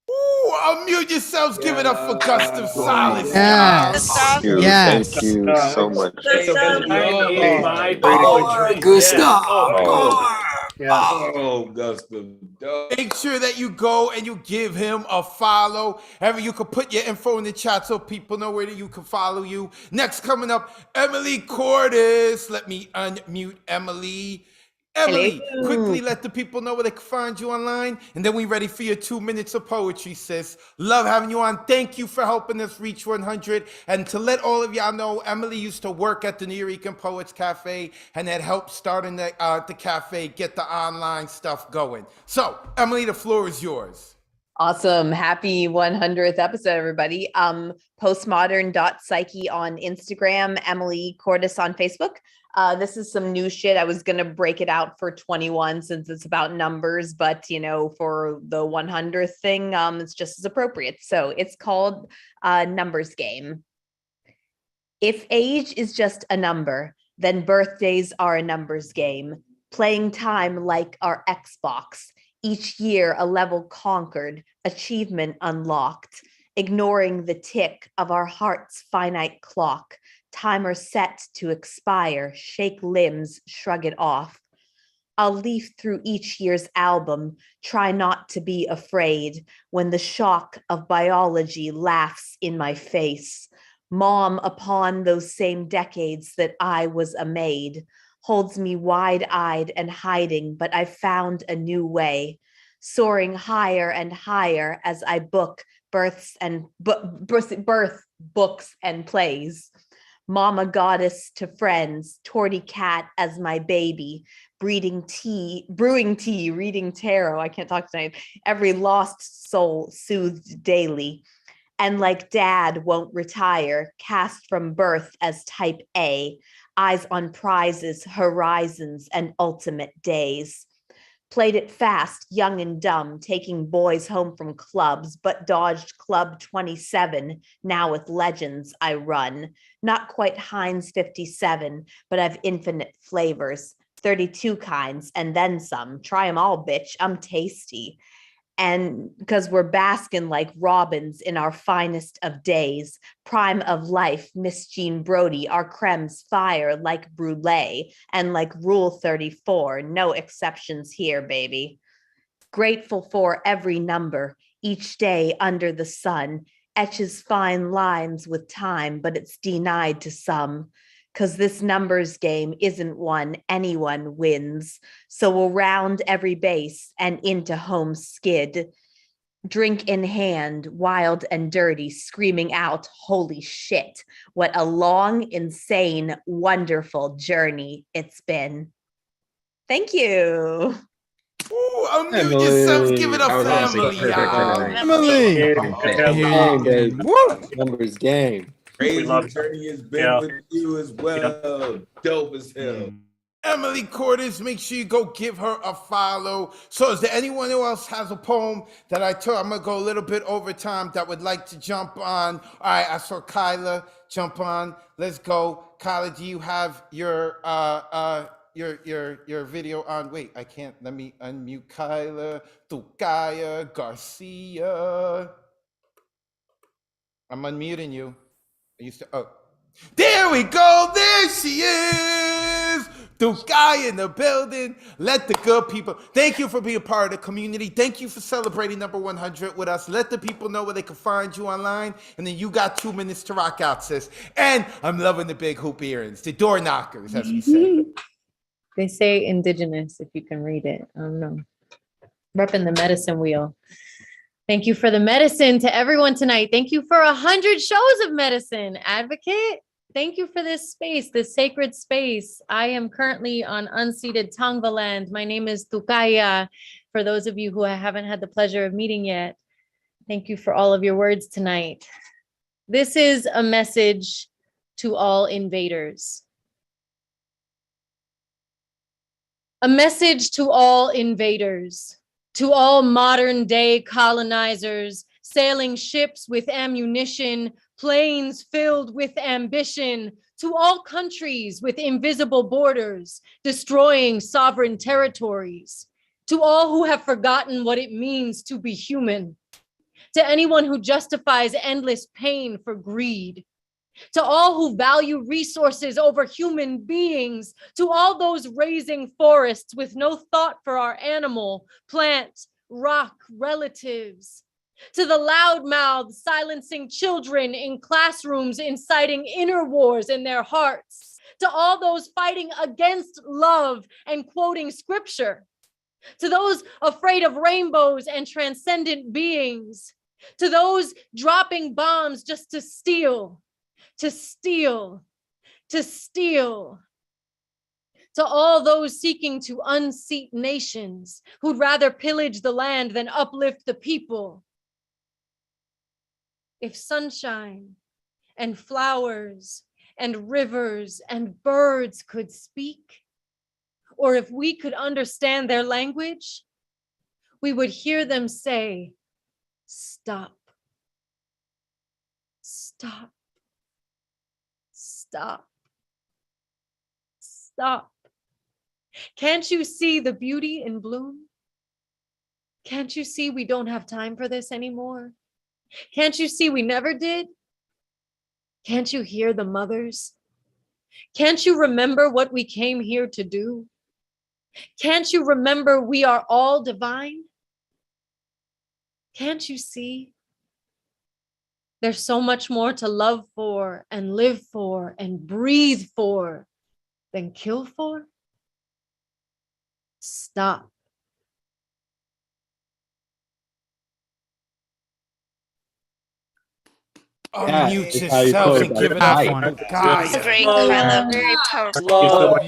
Ooh, unmute yourselves. Give it up for Gustav Salas. Yes. Thank you. Yes. Thank you so much. Gustav. Oh, Gustav. Make sure that you go and you give him a follow. Ever you can put your info in the chat so people know where you can follow you. Next coming up, Emily Cordes. Let me unmute Emily. Emily, Hello. quickly let the people know where they can find you online, and then we ready for your 2 minutes of poetry, sis. Love having you on. Thank you for helping us reach 100. And to let all of y'all know, Emily used to work at the Nuyorican Poets Cafe, and that helped starting the cafe get the online stuff going. So, Emily, the floor is yours. Awesome. Happy 100th episode, everybody. Postmodern.psyche on Instagram, Emily Cordes on Facebook. This is some new shit. I was going to break it out for 21 since it's about numbers, but for the 100th thing, it's just as appropriate. So it's called Numbers Game. If age is just a number, then birthdays are a numbers game. Playing time like our Xbox. Each year a level conquered, achievement unlocked. Ignoring the tick of our heart's finite clock. Timer set to expire, shake limbs, shrug it off. I'll leaf through each year's album, try not to be afraid when the shock of biology laughs in my face. Mom upon those same decades that I was a maid, holds me wide-eyed and hiding, but I found a new way, soaring higher and higher as I book birth books and plays. Mama goddess to friends, torty cat as my baby, brewing tea, reading tarot, I can't talk tonight, every lost soul soothed daily. And like dad won't retire, cast from birth as type A, eyes on prizes, horizons, and ultimate days. Played it fast, young and dumb, taking boys home from clubs, but dodged Club 27. Now with legends I run. Not quite Heinz 57, but I've infinite flavors. 32 kinds, and then some. Try them all, bitch. I'm tasty. And because we're basking like robins in our finest of days, prime of life, Miss Jean Brodie, our creme's fire like brulee, and like Rule 34, no exceptions here, baby. Grateful for every number, each day under the sun, etches fine lines with time, but it's denied to some. Because this numbers game isn't one anyone wins. So we'll round every base and into home skid. drink in hand, wild and dirty, screaming out, holy shit, what a long, insane, wonderful journey it's been. Thank you. Ooh, unmute yourselves. Give it up for Emily, y'all. Emily. Game, baby. Numbers game. Crazy love journey has been Yeah. with you as well. Dope as hell. Emily Cordes, make sure you go give her a follow. So is there anyone who else has a poem that I told? I'm gonna go a little bit over time that would like to jump on. All right, I saw Kyla jump on. Let's go. Kyla, do you have your video on? Wait, I can't. Let me unmute Kyla. Tukaya Garcia. I'm unmuting you. I used to, oh. There we go. There she is. The guy in the building. Let the good people. Thank you for being part of the community. Thank you for celebrating number 100 with us. Let the people know where they can find you online. And then you got 2 minutes to rock out, sis. And I'm loving the big hoop earrings, the door knockers, as we say. They say indigenous, if you can read it. I don't know. Repping the medicine wheel. Thank you for the medicine to everyone tonight. Thank you for 100 shows of medicine, Advocate. Thank you for this space, this sacred space. I am currently on unceded Tongva land. My name is Tukaya. For those of you who I haven't had the pleasure of meeting yet, thank you for all of your words tonight. This is a message to all invaders. A message to all invaders, to all modern day colonizers, sailing ships with ammunition, planes filled with ambition, to all countries with invisible borders, destroying sovereign territories, to all who have forgotten what it means to be human, to anyone who justifies endless pain for greed, to all who value resources over human beings, to all those raising forests with no thought for our animal, plant, rock relatives, to the loudmouths silencing children in classrooms, inciting inner wars in their hearts, to all those fighting against love and quoting scripture, to those afraid of rainbows and transcendent beings, to those dropping bombs just to steal, to steal, to steal, to all those seeking to unseat nations who'd rather pillage the land than uplift the people. If sunshine and flowers and rivers and birds could speak, or if we could understand their language, we would hear them say, stop, stop. Stop. Stop. Can't you see the beauty in bloom? Can't you see we don't have time for this anymore? Can't you see we never did? Can't you hear the mothers? Can't you remember what we came here to do? Can't you remember we are all divine? Can't you see? There's so much more to love for and live for and breathe for than kill for. Stop. Unmute yourself and give it up for Gaia. Great, Kyla. Very powerful. Wow.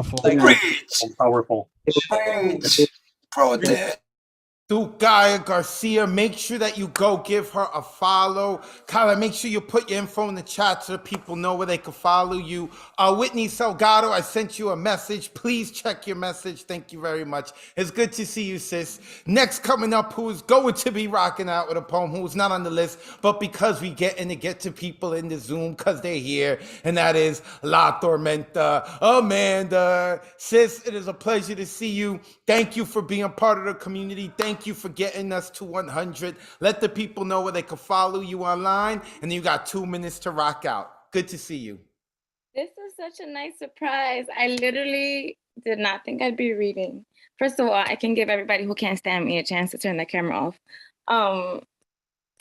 Powerful. Powerful. Protest. To Gaia Garcia, make sure that you go give her a follow. Kyla, make sure you put your info in the chat so that people know where they can follow you. Whitney Salgado, I sent you a message. Please check your message. Thank you very much. It's good to see you, sis. Next coming up, who is going to be rocking out with a poem, who's not on the list, but because we get to people in the Zoom because they're here, and that is La Tormenta. Amanda, sis, it is a pleasure to see you. Thank you for being part of the community. Thank you for getting us to 100. Let the people know where they can follow you online, and then you got 2 minutes to rock out. Good to see you. This is such a nice surprise. I literally did not think I'd be reading. First of all, I can give everybody who can't stand me a chance to turn their camera off.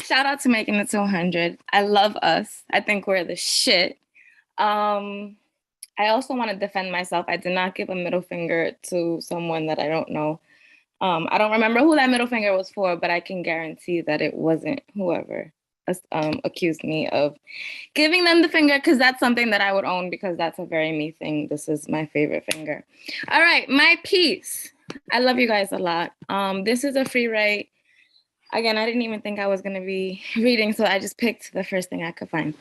Shout out to making it to 100. I love us. I think we're the shit. I also want to defend myself. I did not give a middle finger to someone that I don't know. I don't remember who that middle finger was for, but I can guarantee that it wasn't whoever accused me of giving them the finger, because that's something that I would own, because that's a very me thing. This is my favorite finger. All right, my piece. I love you guys a lot. This is a free write. Again, I didn't even think I was going to be reading, so I just picked the first thing I could find.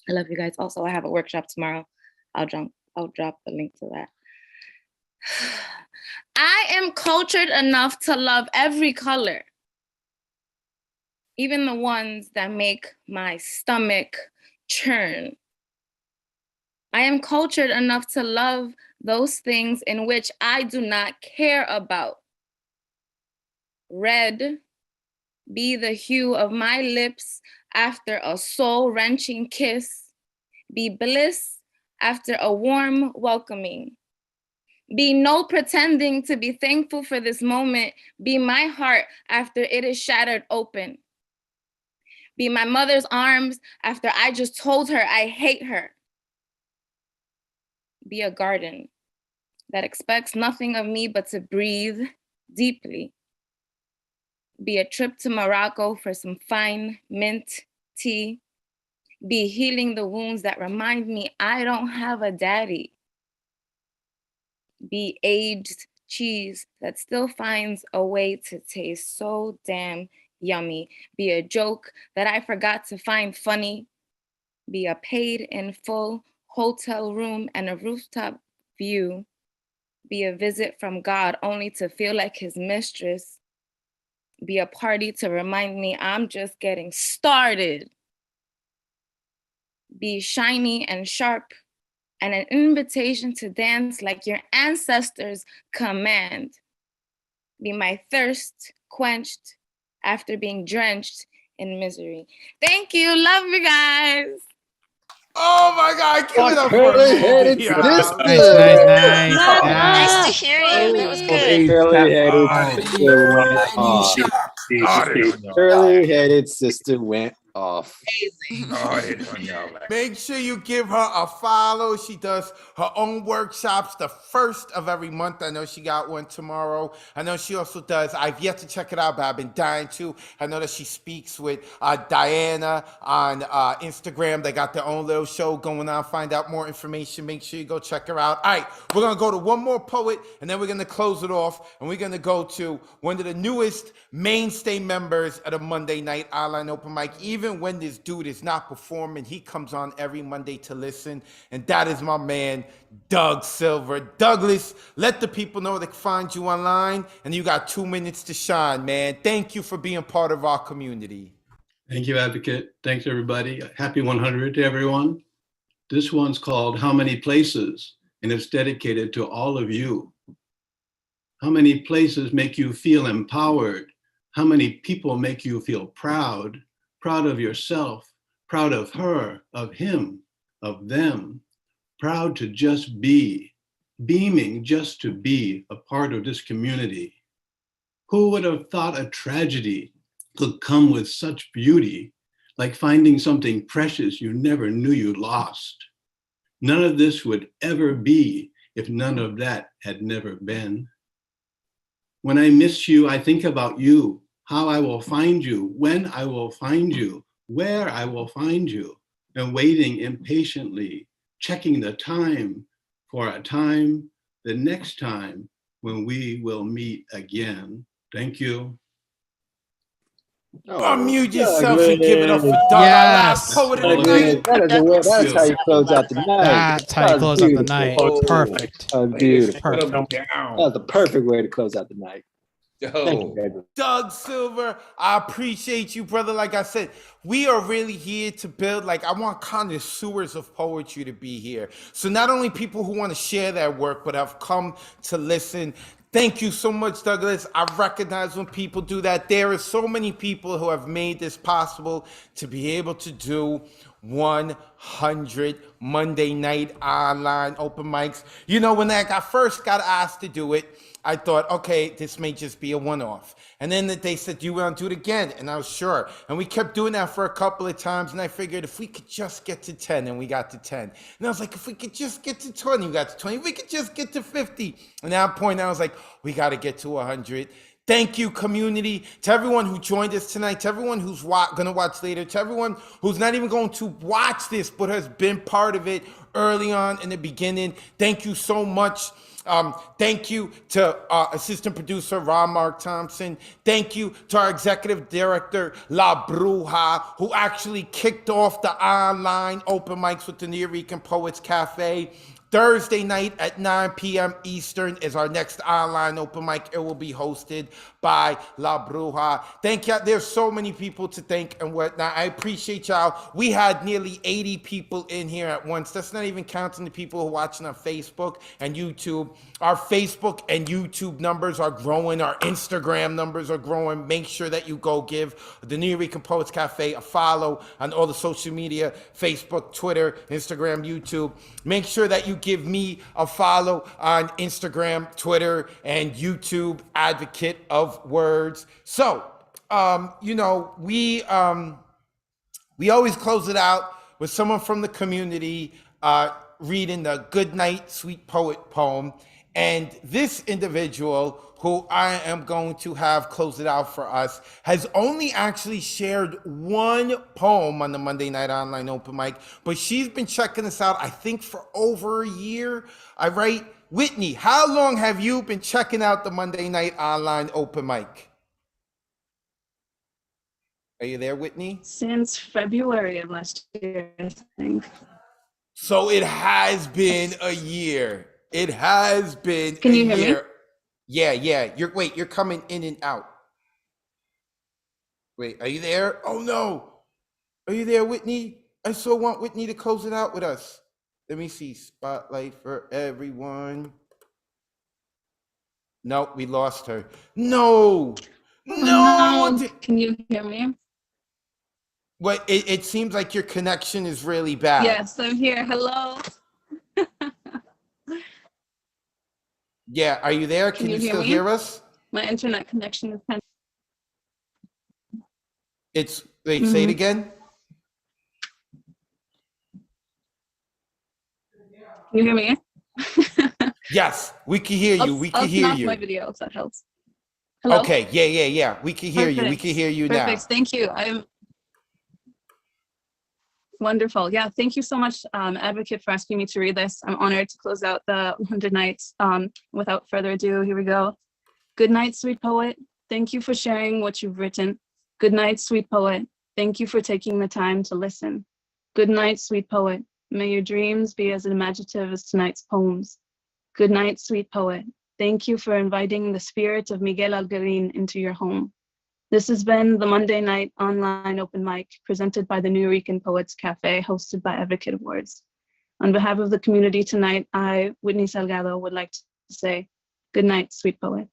I love you guys. Also, I have a workshop tomorrow. I'll drop the link to that. I am cultured enough to love every color, even the ones that make my stomach churn. I am cultured enough to love those things in which I do not care about. Red be the hue of my lips after a soul-wrenching kiss. Be bliss after a warm welcoming. Be no pretending to be thankful for this moment. Be my heart after it is shattered open. Be my mother's arms after I just told her I hate her. Be a garden that expects nothing of me but to breathe deeply. Be a trip to Morocco for some fine mint tea. Be healing the wounds that remind me I don't have a daddy. Be aged cheese that still finds a way to taste so damn yummy. Be a joke that I forgot to find funny. Be a paid in full hotel room and a rooftop view. Be a visit from God only to feel like his mistress. Be a party to remind me I'm just getting started. Be shiny and sharp and an invitation to dance like your ancestors command. Be my thirst quenched after being drenched in misery. Thank you. Love you guys. Oh my God, give it up for Curly-headed me. sister. Nice to hear you. That was good. Curly-headed sister went off. Curly-headed sister went off. Make sure you give her a follow. She does her own workshops the first of every month. I know she got one tomorrow. I know she also does, I've yet to check it out, but I've been dying to. I know that she speaks with Diana on Instagram. They got their own little show going on. Find out more information. Make sure you go check her out. All right, we're going to go to one more poet, and then we're going to close it off, and we're going to go to one of the newest mainstay members at a Monday night online open mic. Even when this dude is not performing, he comes on every Monday to listen, and that is my man, Doug Silver. Douglas, let the people know they can find you online, and you got 2 minutes to shine, man. Thank you for being part of our community. Thank you, Advocate. Thanks, everybody. Happy 100 to everyone. This one's called How Many Places, and it's dedicated to all of you. How many places make you feel empowered? How many people make you feel proud? Proud of yourself, proud of her, of him, of them, proud to just be, beaming just to be a part of this community. Who would have thought a tragedy could come with such beauty, like finding something precious you never knew you lost? None of this would ever be if none of that had never been. When I miss you, I think about you, how I will find you, when I will find you, where I will find you, and waiting impatiently, checking the time for a time, the next time when we will meet again. Thank you. Unmute yourself and give it up for Doug, our last poet of the night. That's how you close out the night. That's how you close out the night. Perfect. Beautiful. Perfect. That was the perfect way to close out the night. Thank you, baby. Doug Silver, I appreciate you, brother. Like I said, we are really here to build, like, I want connoisseurs of poetry to be here. So not only people who want to share their work, but have come to listen. Thank you so much, Douglas. I recognize when people do that. There are so many people who have made this possible to be able to do 100 Monday night online open mics. You know, when I first got asked to do it, I thought, okay, this may just be a one-off. And then they said, do you want to do it again? And I was sure. And we kept doing that for a couple of times. And I figured if we could just get to 10, and we got to 10. And I was like, if we could just get to 20, we got to 20. If we could just get to 50. And at that point, I was like, we got to get to 100. Thank you, community, to everyone who joined us tonight, to everyone who's going to watch later, to everyone who's not even going to watch this, but has been part of it early on in the beginning. Thank you so much. Thank you to assistant producer Ron Mark Thompson. Thank you to our executive director La Bruja, who actually kicked off the online open mics with the Nuyorican Poets Cafe. Thursday night at 9 p.m. Eastern is our next online open mic. It will be hosted by La Bruja. Thank you. There's so many people to thank and whatnot. I appreciate y'all. We had nearly 80 people in here at once. That's not even counting the people who are watching on Facebook and YouTube. Our Facebook and YouTube numbers are growing. Our Instagram numbers are growing. Make sure that you go give the Nuyorican Poets Cafe a follow on all the social media, Facebook, Twitter, Instagram, YouTube. Make sure that you give me a follow on Instagram, Twitter, and YouTube, Advocate of Wordz. So, you know, we always close it out with someone from the community reading the Good Night, Sweet Poet poem. And this individual, who I am going to have close it out for us, has only actually shared one poem on the Monday Night Online Open Mic, but she's been checking us out, I think, for over a year. I write, Whitney, how long have you been checking out the Monday Night Online Open Mic? Are you there, Whitney? Since February of last year, I think. So it has been a year. It has been Can a you hear year. me? Yeah. You're coming in and out. Wait, are you there? Oh no. Are you there, Whitney? I so want Whitney to close it out with us. Let me see. Spotlight for everyone. No, we lost her. No. No. Can you hear me? What? It seems like your connection is really bad. Yes, I'm here. Hello. Yeah, are you there? Can you hear still me? hear us? My internet connection is kind Wait, say it again. Can you hear me? Yes, we can hear you. We can I'll hear turn off you. my video if that helps. Hello? Okay, yeah. We can hear you. We can hear you now. Perfect. Thank you. I'm wonderful. Yeah, thank you so much, Advocate, for asking me to read this. I'm honored to close out the 100 nights. Without further ado, here we go. Good night, sweet poet. Thank you for sharing what you've written. Good night, sweet poet. Thank you for taking the time to listen. Good night, sweet poet. May your dreams be as imaginative as tonight's poems. Good night, sweet poet. Thank you for inviting the spirit of Miguel Algarin into your home. This has been the Monday Night Online Open Mic presented by the Nuyorican Poets Cafe, hosted by Advocate of Wordz. On behalf of the community tonight, I, Whitney Salgado, would like to say good night, sweet poet.